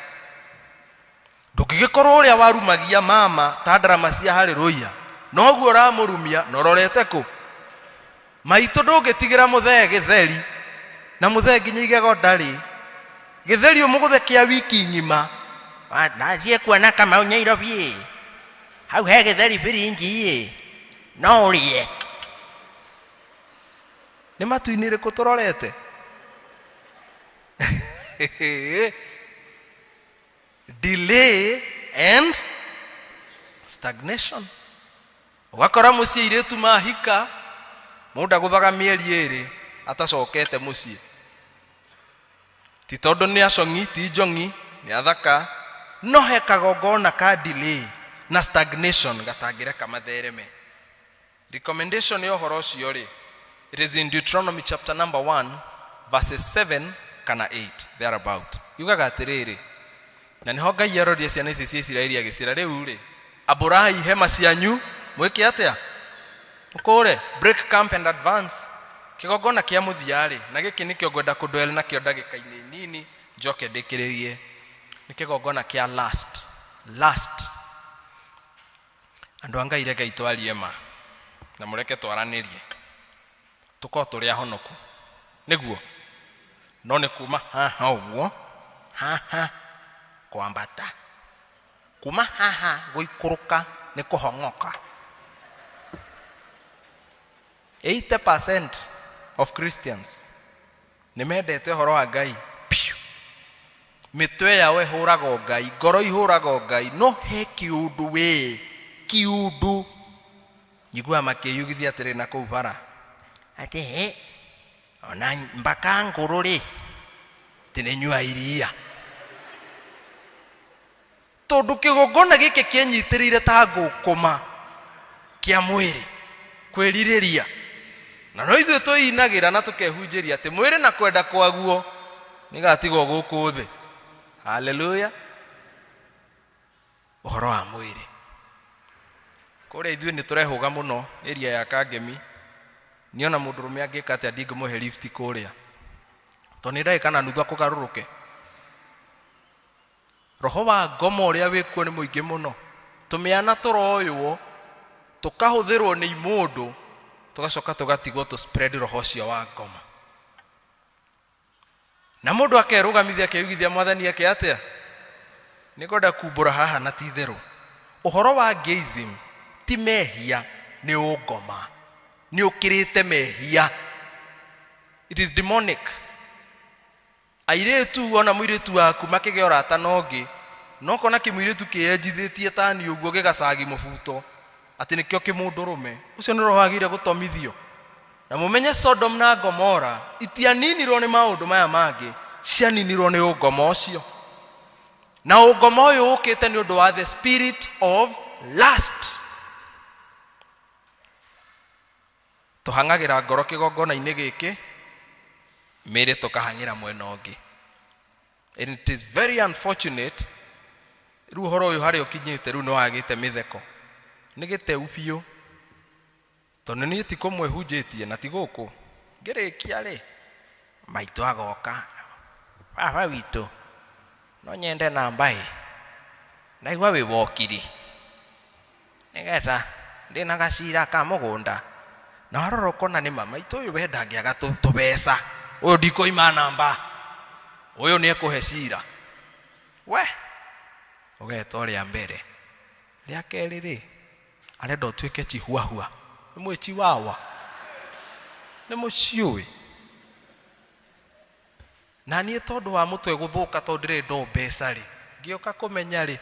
Ndungigikorwo oria warumagia mama ta drama cia haleluya noguo ramurumia nororete ku maitu. Ndungitigira muthee githeri na muthee nginya igego ndari githeri umuguthe kia wiki ngima na cie kuona kama Nairobi hau he githeri biringi no urie ni matu-ini riku turorete. Delay and stagnation. Ugakora mucii iritu mahika mundu aguthaga mieri 2 atacokete mucii ti tondu ni acongi ti njongi ni athaka no he kagongona ka delay na stagnation gatangireka mathereme. Recommendation ya uhoro ucio ri it is in Deuteronomy chapter number 1 verses 7 kana 8 thereabout. Yugaga atiriri na niho Ngai yaroria ciana ici cia Isiraeli agicira riu ri aburai hema cianyu mwike atia mukore break camp and advance. Kigongona kia muthiari na giki nikio ngwenda kudwela na kio ndagika-ini nini njoke ndikiririe ni kigongona kia last andu anga irega itwarie ma na mureke twaranirie tuko turi ahonoku niguo no ne kuma haha uguo haha kwambata kuma haha guikuruka ni kuhongoka. 80% of Christians nimendete horo wa Ngai mitwe yawe huraga Ngai ngoro ihuraga Ngai no he kiundu we kiundu nyigua makiyugithia atiri na kuu bara ati he ona mbaka nguru ri tinenyua iria tondu kigongona giki kienyitirire ta ngukuma kia mwiri kwiririria na no ithuĩ twĩinagira na tukehunjiria ati mwiri na kwenda kwaguo nigatigwo guku thi. Haleluya. Uhoro wa mwiri kore ithuĩ ni turehuga muno area ya Kangemi niona mundurume angika ati ndingĩmuhe lift kuria to ni ndaika na nuthu kugaruruke. Roho wa ngoma uria wikuo ni muingi muno tumiana turoywo tukahuthirwo ni mundu tugacoka tugatigwo tu spread roho cio wa ngoma na mundu akerũgamithia akeyugithia mwathani yake atia nikwenda kumbura haha na titheru. Uhoro wa gayism ti mehia ni ungoma ni ukirite mehia. It is demonic. Airetu ona muiretu waku makige orata nongi no kona kimuiretu kienjithitie tani uguo gigacagi mubuto ati nikio kimundurume ucio ni roho agire gutomithio. Na mumenye Sodom na Gomora itianinirwo ni maundu maya mangi cianinirwo ni ungoma ucio na ungoma uyu ukite ni undu wa the spirit of lust. Tuhangagira ngoro kigongona-ini giki mere tukahangira mwena ungi. And it is very unfortunate ru horo uyu hari ukinyite ru no agite mitheko nigite upio tondu ni tiko mwehunjitie na tiguku ngirikia ri maitu agoka baba witu no nyende namba i na igwa wi wokiri nigeta ndina gacira ka mugunda na haroroko na ni mama itu uyu wenda ngiaga tubesa uyu ndiko ima namba uyu ni ekuhe cira we ugeto ria mbere ria keri ri arenda utuike chihuahua ni mwichi wawa ni muciui na nie tondu wa mutwe guthuka tondu ri ndo mbeca ri ngioka kumenya ri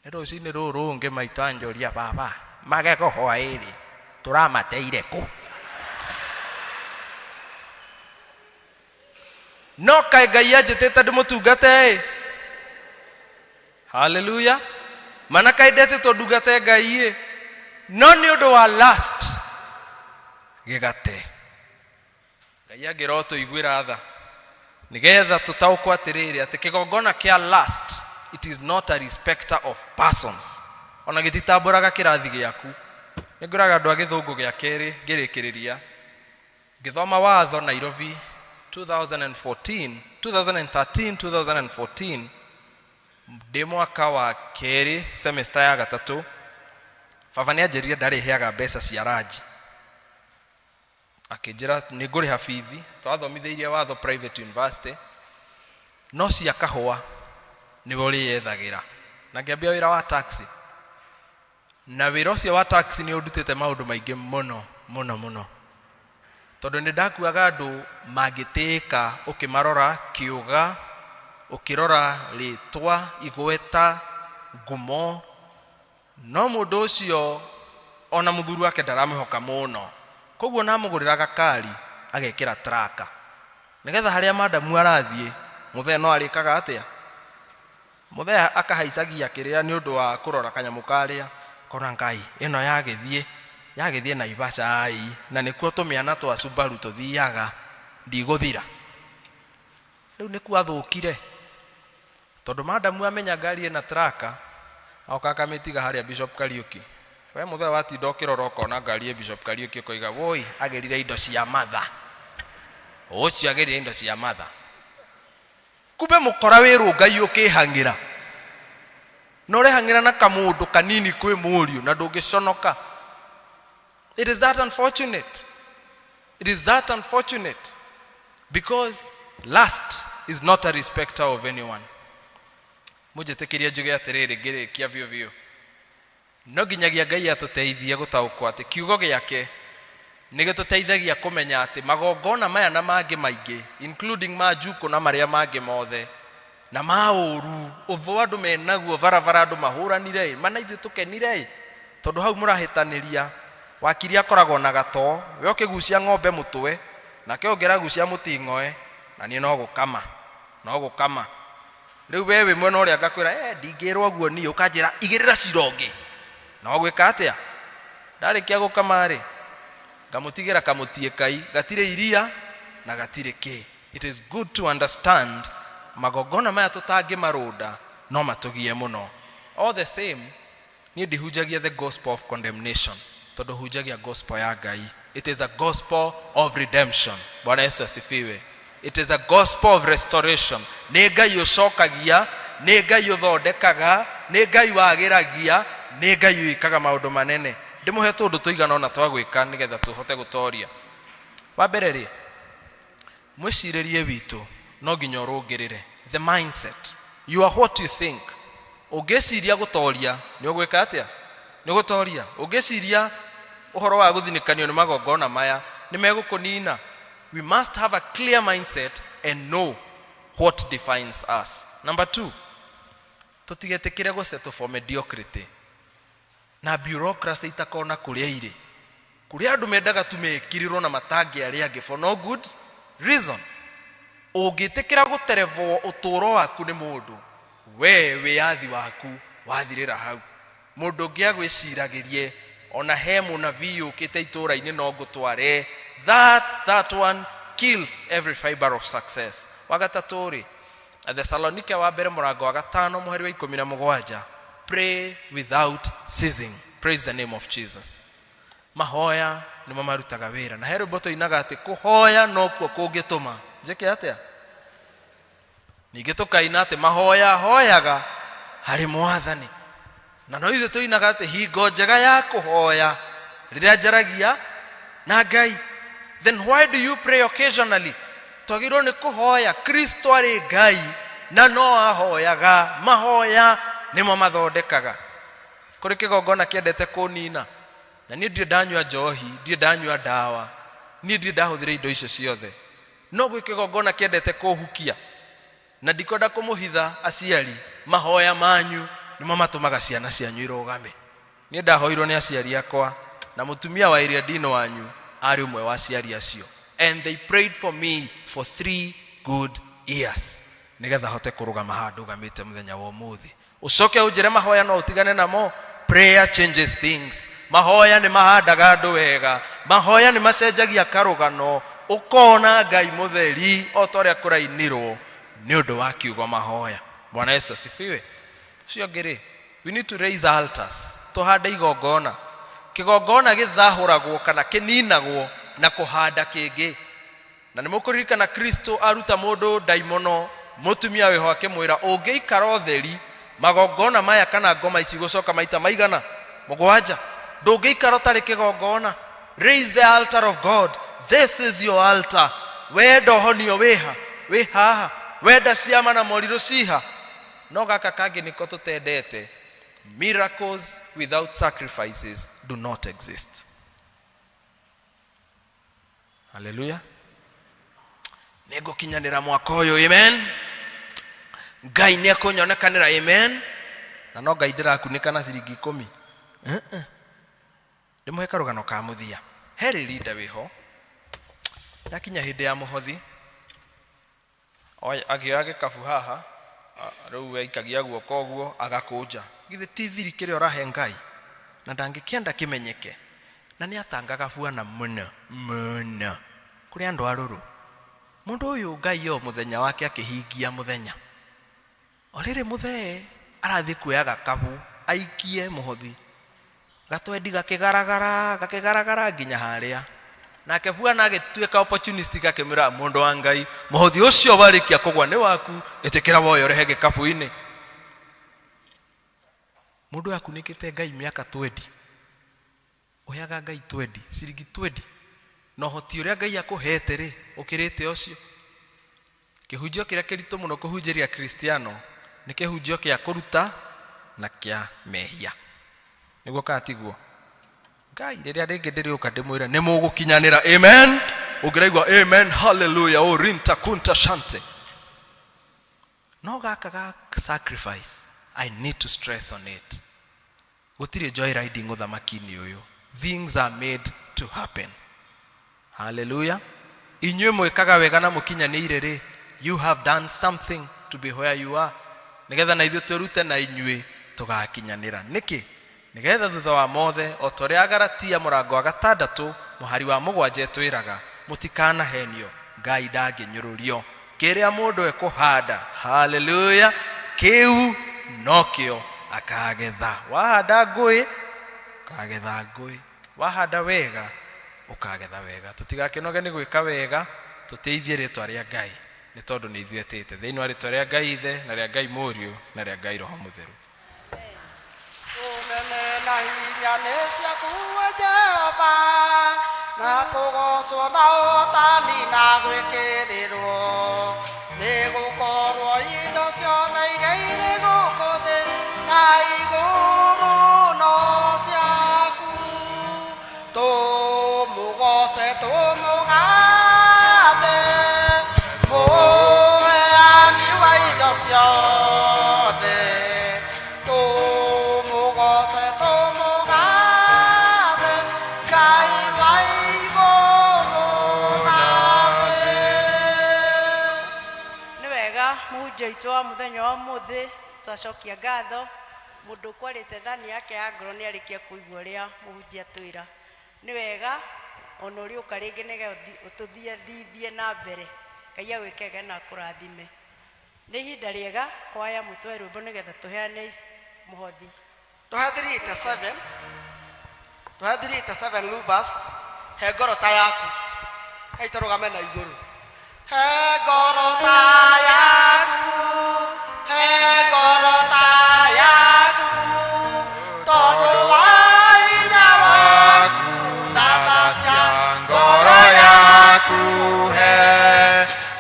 ero cini ruru nge maitanjoria baba mageko hwairi turamateire ku no kai Ngai anjitite ndimutungate. Hallelujah. Mana kai ndete tondungate Ngai no ni undu wa lust gigate Ngai agiro tuiguira tha nigetha tutaukwo atiriri ati kigongona kia lust it is not a respecter of persons ona gititamburaga kirathi giaku ninguraga andu agithungu gia keri ngirikiriria ngithoma watho Nairobi 2013 ndi mwaka wa keri semester ya gatatu baba ni anjirie ndari heaga mbeca cia ranji akijira ni nguri hafithi twathomithirie watho private university no cia kahua ni wori yethagira na ngiambia wira wa taxi na wira ucio wa taxi ni undutite maundu maingi muno tondu ni ndakuaga andu magitika ukimarora kiuga ukirora ritwa igweta ngumo no mundu ucio ona muthuru wake ndaramehoka muno koguo namuguriraga kari agekira traka nigetha haria madamu arathie muthee no arikaga atia muthee akahaicagia kiria ni undu wa kurora kanyamu karia kona Ngai ino yagithie na Naivasha ai na nikuo tumiana twa Subaru tuthiaga ndiguthira riu nikuo athukire tondu madamu amenya ngari ina traka auka kamitiga haria Bishop Kariuki we muthee watinda ukirora ukona ngari ya Bishop Kariuki koiga woi agerire indo cia matha ucio agerire indo cia matha kumbe mukora wiru Ngai ukihangira no rehangira na kamundu kanini kwi muriu na ndungiconoka. It is that unfortunate. It is that unfortunate because lust is not a respecter of anyone. Mujetekeria njuge atiriri ngirikia vyo vyo. No ginyagia Ngai atuteithie gutaukwo ati kiugo giake nigituteithagia kumenya ati magongona maya na mangi maingi including majuko na maria mangi mothe na mauru uthu andu menaguo varavara andu mahuranire mana ithu tukenire tondu hau murahitaniria wakiri akoragwo na gato we ukigucia ng'ombe mutwe na ke ongera gucia mutingoe na ni no gukama riu wewe mwena uria ngakwira ndingirwo guo ni ukanjira igirira cirongi no gwika atia ndarikia gukama ri ngamutigira kamutie kai gatire iria na gatire ki. It is good to understand magogona maya tutangi maruda no matugie muno. All the same ni ndihujagia the gospel of condemnation tondu hujagia gospel ya Ngai. It is a gospel of redemption. Bwana Yesu asifiwe. It is a gospel of restoration. Ni Ngai ucokagia, ni Ngai uthondekaga, ni Ngai wagiragia, ni Ngai wikaga maundu manene. Ndimuhe tundu tuigana ona twagwika nigetha tuhote gutoria. Wa mbere ri mwiciririe witu no nginya urungirire the mindset. You are what you think. Ungeciria gutoria ni ugwika atia? Ni gutoria. Ungeciria uhoro wa guthinikanio ni magongona maya ni megukunina. We must have a clear mindset and know what defines us. Number 2, tutigetekire go settle for mediocrity na bureaucracy itakona kuria ire kuria andu mendaga tumekirirwo na matangi aria angi for no good reason. Ungitikira guterevo uturo waku ni mundu we wiathi waku wathirira hau mundu ngia gwiciragirie ona hemu na viu kite itura-ini no gutware that one kills every fiber of success. Wagataturi Thessalonike wa mbere murango wa 5 muhari wa 17 pray without ceasing. Praise the name of Jesus. Mahoya ni mamarutaga wira na hero boto inaga ati kuhoya no kuo kungituma njeke atia nigituka inate mahoya hoyaga hari mwathani na no ithu tuinaga ati hingo njega ya kuhoya riria njaragia na Ngai. Then why do you pray occasionally? Twagirwo ni kuhoya. Kristo ari Ngai na no ahoyaga. Mahoya nimo mathondekaga. Kuri kigongona kiendete kunina na ni ndire ndanywa njohi, ndire ndanywa dawa, ni ndire ndahuthira indo icio ciothe. No gwi kigongona kiendete kuhukia na ndikwenda kumuhitha aciari. Mahoya manyu nimo matumaga ciana cianyu irugame. Ni ndahoirwo ni aciari akwa na mutumia wa iria dino wanyu ari umwe wa aciari acio, and they prayed for me for 3 good years nigetha hote kurugama handu gamite muthenya wa umuthi. Ucoke unjire mahoya no utigane namo. Prayer changes things. Mahoya ni mahandaga andu wega. Mahoya ni macenjagia karugano ukona Ngai mutheri otoria kurainirwo ni undu wa kiugo mahoya. Bwana Yesu asifiwe. Cio ngiri we need to raise altars. Tuhande igongona. Kigongona githahuragwo kana kininagwo na kuhanda kingi. Na nimukuririkana Kristo aruta mundu daimono mutumia weho akimwira ungiikara utheri magongona maya kana ngoma ici gucoka maita maigana 7 ndungiikara tari kigongona. Raise the altar of God. This is your altar. Wendo honio we haha wenda ciama na moriru ciha no gaka kangi niko tutendete. Miracles without sacrifices do not exist. Hallelujah. Nego kinyanira mwaka uyu. Amen. Ngai ni akunyonekanira. Amen. Na no Ngai ndirakunika na ciringi 10. Ndimuhe karugano ka muthia. Heri leader wiho yakinya hindi ya muhothi agioage kabu haha riu aikagia guoko guo agakunja githe TV kire orahe Ngai na ndangikienda kimenyeke na ni atangaga buana muno kuri andu aruru mundu uyu Ngai yo muthenya wake akihingia muthenya orire muthe arathi kuyaga kabu aikie muhothi gatwendi gakigaragara nginya haria nake buana agituika opportunistic akimira mundu wa Ngai muhothi ucio barikia kugwa ni waku itikira woyo rehe gikabu-ini Mundu akunikite Ngai miaka 20. Uheaga Ngai 20, ciringi 20. No hoti uria Ngai akuhete ri, ukirite ucio. Kihunjio kiria kirito muno kuhunjiria Kristiano ni kihunjio kia kuruta na kia mehia. Niguo katiguo. Ngai riria ringi ndiriuka ndimwira ni mugukinyanira. Amen. Ugiraigwa amen, hallelujah. O rinta kunta shante. No gaka sacrifice, I need to stress on it. Gutire joy riding uthamakini uyu. Things are made to happen. Hallelujah. Inywe mwekaga wega na mukinyanire ri, you have done something to be where you are. Nigetha na ithuĩ twĩrute na inyuĩ tugakinyanĩra. Niki nigetha thutha wa mothe o toria Galatia mũrango wa 6 mũhari wa 7 twĩraga mutikanahenio, Ngai ndangĩnyũrũrio. Kĩrĩa mũndũ ekũhanda, hallelujah, kĩu nokĩo akagetha. Wahanda ngũĩ ukagetha ngũĩ, wahanda wega ukagetha wega. Tutigakĩnoge nĩ gwĩka wega, tũteithie rĩtwa rĩa Ngai nĩ tondũ nĩ ithuĩ etĩte thĩinĩ wa rĩtwa rĩa Ngai Ithe na rĩa Ngai Mũriũ na rĩa Ngai Roho Mũtheru. Unene na hinya nĩ ciaku Jehova, na kũgocwo na ũtani na gwĩkĩrĩrwo, nĩ gũkorwo indo ciothe iria irĩ gũkũ thĩ na igũrũ no ciaku. Tũmũgoce tũmũgathe, mũheani wa indo ciothe. Tũmũgoce tũmũgathe, Ngai wa igũrũ na thĩ. Nĩ wega mũhunjia witũ wa mũthenya wa ũmũthĩ twacokia ngatho. Mũndũ kwarĩte thani yake ya ngoro nĩ arĩkia kũigua ũrĩa mũhunjia twĩra. Nĩ wega ona ũrĩũka rĩngĩ nĩgetha ũtũthithie na mbere. Ngai agwĩkege na kũrathime. Nĩ ihinda rĩega kwaya mũtwe rwĩmbo nĩgetha tũheane mũhothi. Tũhathirĩte 7 Lubas, he ngoro ta yaku. Kai tũrũgame na igũrũ. He ngoro ta yaku, he ngoro ta yaku, tondũ wa hinya waku na tha cia ngoro yaku. He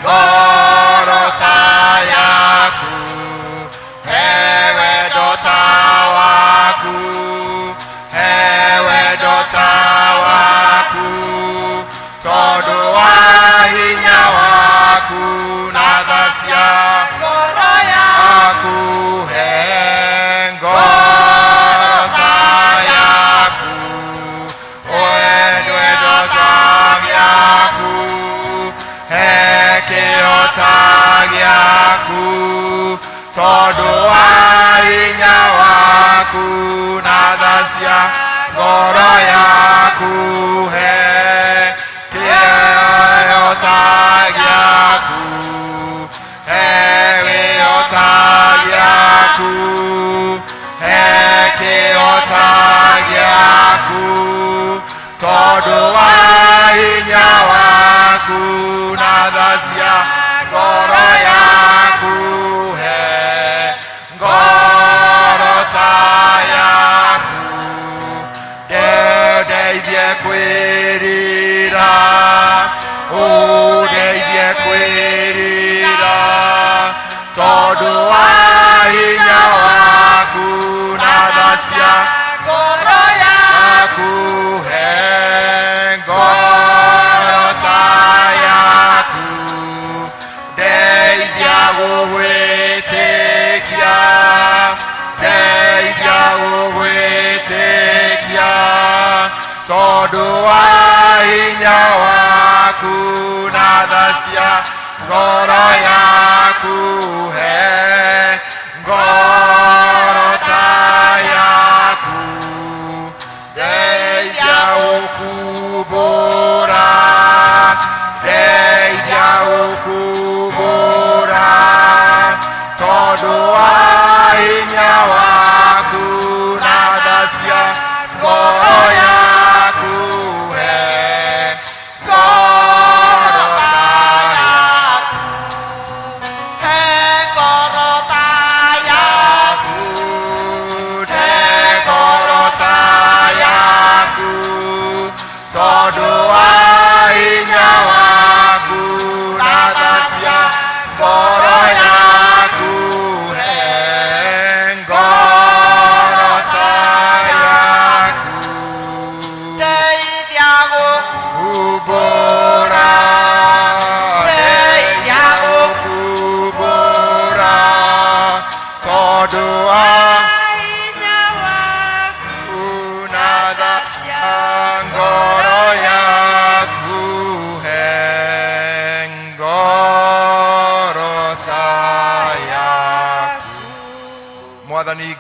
ngoro ta yaku, he wendo ta waku, he wendo ta waku, tondũ wa hinya waku na tha cia ngoro yaku. He ngoro ta yaku, wendo ta gĩaku, he kĩo ta gĩaku, tondũ wa hinya waku na tha cia ngoro yaku. He kĩo ta gĩaku, he kĩo ta gĩaku, he kĩo ta gĩaku, tondũ wa hinya waku na tha cia ngoro yaku. He ngoro ta yaku, ndeithie kwĩrira, ndeithie kwĩrira, tondũ wa hinya waku na tha cia ngoro yaku. He ngoro ta yaku, ndeithia gũgwĩtĩkia, ndeithia gũgwĩtĩkia, tondũ wa hinya waku na tha cia ngoro yaku. He ngoro ta yaku, ndeithia gũkumbũra, ndeithia gũkumbũra, tondũ wa hinya waku na tha cia ngoro yaku. He ngoro ta yaku, he ngoro ta yaku.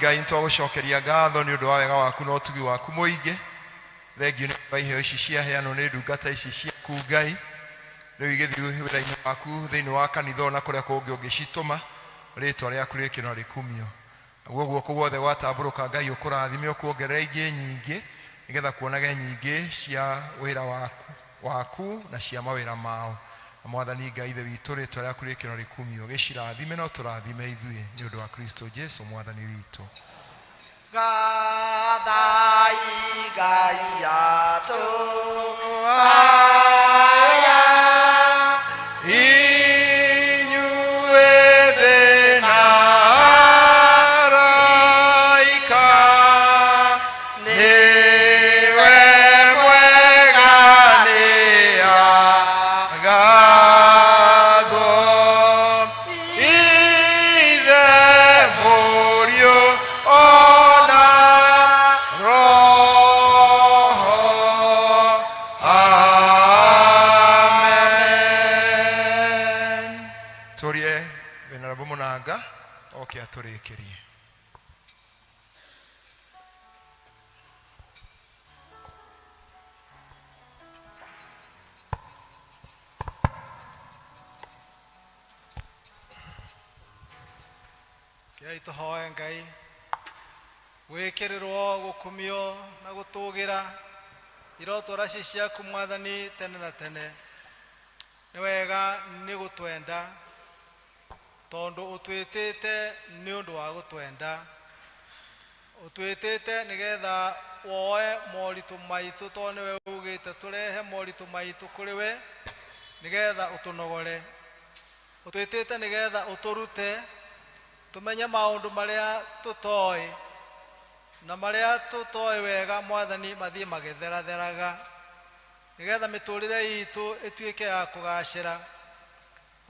Ngai nitwagucokeria ngatho ni undu wa wega waku na utugi waku muingi. Thengio ni kwa iheo ici ciaheanwo ni ndungata ici ciaku Ngai. Riu igithii wira-ini waku thiini wa kanitha na kuria kungi ungicituma ritwa riaku rikino rikumio. Naguo guoko guothe gwatamburuka Ngai ukurathime ukuongerera ingi nyingi nigetha kuonage nyingi cia wira waku na cia mawira mao. Na Mwathani Ngai ithe witũ ritwa riaku rikino rikumio gicirathime no turathime ithuĩ ni undu wa Kristo Jesu Mwathani witũ. Gathai Ngai atũ tũrĩkĩrie. Kiai tũhoe Ngai gwĩkĩrĩrwo gũkumio na gũtũgĩra iroto raci ciaku Mwathani tene na tene. Nĩ wega nĩ gũtwenda tondu utwitite ni undu wa gutwenda. Utwitite nigetha woe moritu maitu to niwe ugite turehe moritu maitu kuri we nigetha utunogore. Utwitite nigetha uturute tumenye maundu maria tutoi na maria tutoi wega Mwathani mathie magetheratheraga nigetha miturire itu ituike ya kugacira.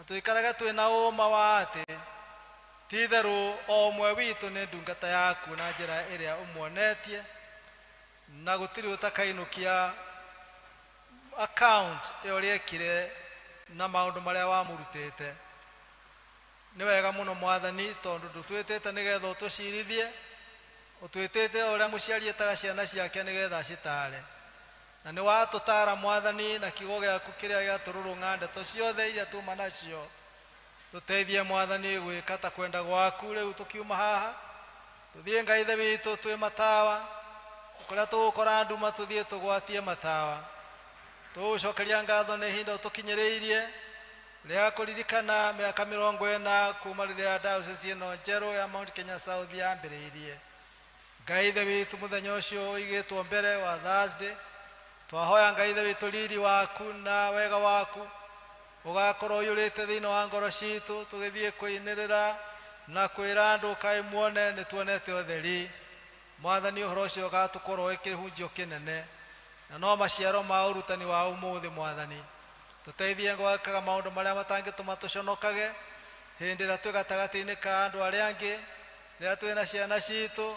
Tuikaraga twina uma wa ati titharu o mwe witu ni ndungata yaku na njira iria umuonetie na gutiri utakainukia account yoriekire na maundu maria wamurutite. Ni wega muno Mwathani tondu ndutwitite nigetha utucirithie, utwitite uria muciari etaga ciana ciake nigetha citare. Na ni watutara Mwathani na kiugo giaku kiria giatururunga ndeto ciothe iria tuma nacio. Tuteithie Mwathani gwika ta kwenda gwaku riu tukiuma haha. Tuthie Ngai ithe witu twi matawa. Kuria tugukora nduma tuthie tugwatie matawa. Tucokeria ngatho ni hinda tukinyiriirie ria kuririkana miaka 40 kuma riria diocese ino njeru ya Mount Kenya South yambiriirie. Ngai ithe witu muthenya ucio igitwo mbere wa Thursday. Twahoya Ngai ithe witu riri waku na wega waku ugakorwo yurite thiini wa ngoro citu tugithie kuinirira na kwira andu kai muone ni tuonete utheri. Mwathani uhoro ucio gatukorwo ikihunjio kinene na no maciaro ma urutani wa umuthi Mwathani. Tuteithie gwakaga maundu maria matangituma tuconokage hindi ria twi gatagati-ini ka andu aria angi ria twina ciana citu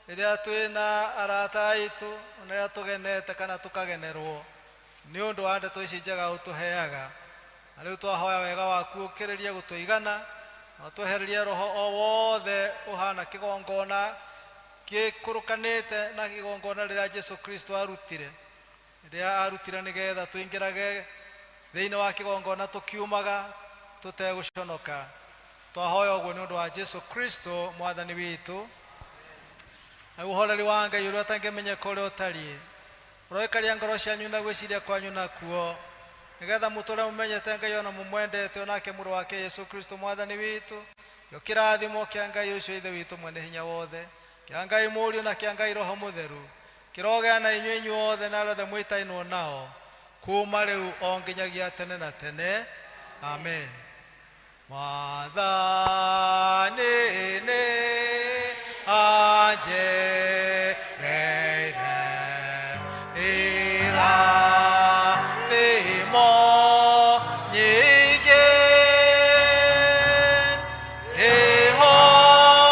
ria twina arata aitu na ria tugenete kana tukagenerwo ni undu wa ndeto ici njega utuheaga. Na riu twahoya wega waku ukiririe gutuigana na twehererie roho o wothe uhana kigongona gikurukanite na kigongona riria Jesu Kristo arutire riria arutire nigetha tuingirage thiini wa kigongona tukiumaga tuteguconoka. Twahoya uguo ni undu wa Jesu Kristo Mwathani witu. Na uhoreri wa Ngai uria atangimenyeka uria utari uroikaria ngoro cianyu na gwiciria kwanyu nakuo nigetha muture mumenyete Ngai ona mumwendete onake muru wake Yesu Kristo Mwathani witu. Yo kirathimo kia Ngai ucio ithe witu mwene hinya wothe kia Ngai Mũriũ na kia Ngai Roho Mutheru kirogea na inyuĩ inyuothe na arĩa mwĩtainwo nao kuma rĩu o nginyagia tene na tene. Amen. Mwathani nĩ anjereire irathimo nyingĩ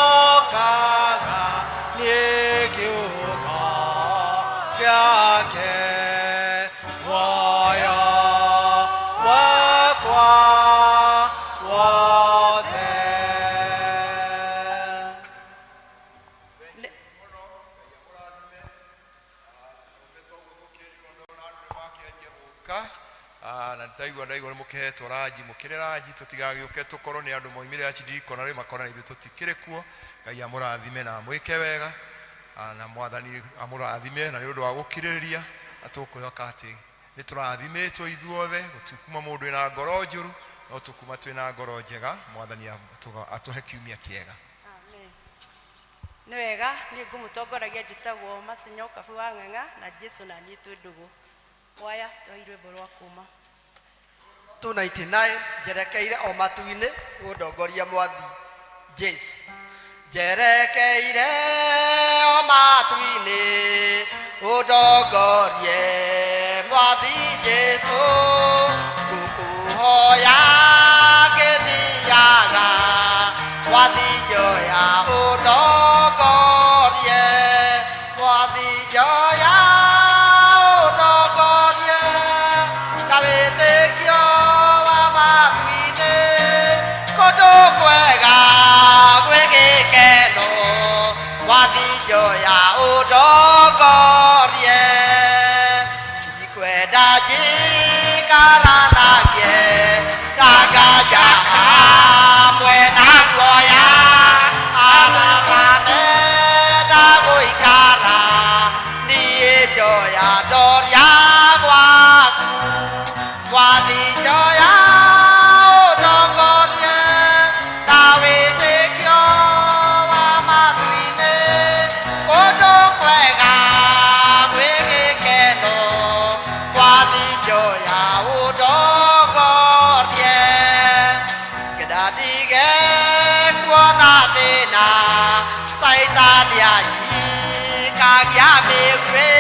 ndĩhokaga niĩ kiugo gĩake muoyo wakwa wothe. gwika na ntaigua ndaigua mukehetwo ranji mukire ranji tutigagĩũke tukorwo nĩ andũ moimire acidirikona rĩ makona ithuĩ tũtikĩrĩ kuo. Ngai amũrathime na mwĩke wega na mwathani amũrathime na nĩ ũndũ wa gũkirĩrĩria na tũkwĩhoka atĩ nĩ tũrathimĩtwo ithuothe gũtikuma mũndũ wĩna ngoro njũru no tũkuma twĩna ngoro njega. Mwathani atũhe kiumia kĩega. Nĩ wega nĩ ngũmũtongoragia njĩtagwo Macinyo Kabu wa Ng'ang'a na Jesu na niĩ twĩ ndũgũ. Waya twairwe rwa kuma 299 njerekeire o matu-inĩ gũndongoria mwathi Jesu. Njerekeire o matu-inĩ gũndongorie mwathi Jesu. Ngũkũhoya ngĩthiaga mwathi njoya ũndongorie mwathi njoya ũndongorie na wĩtĩkio wa matu-inĩ kũndũ kwega gwĩ gĩkeno mwathi njoya ũndongorie ndikwenda njikaranagie na nganja hamwe na guoya arathame ndagũikara niĩ njoya ndoria gwaku mwathi njoya ũndongorie na wĩtĩkio wa matu-inĩ kũndũ kwega gwĩ gĩkeno mwathi njoya ũndongorie ngenda ndige kuona thĩna caitani anyikagia mĩguĩ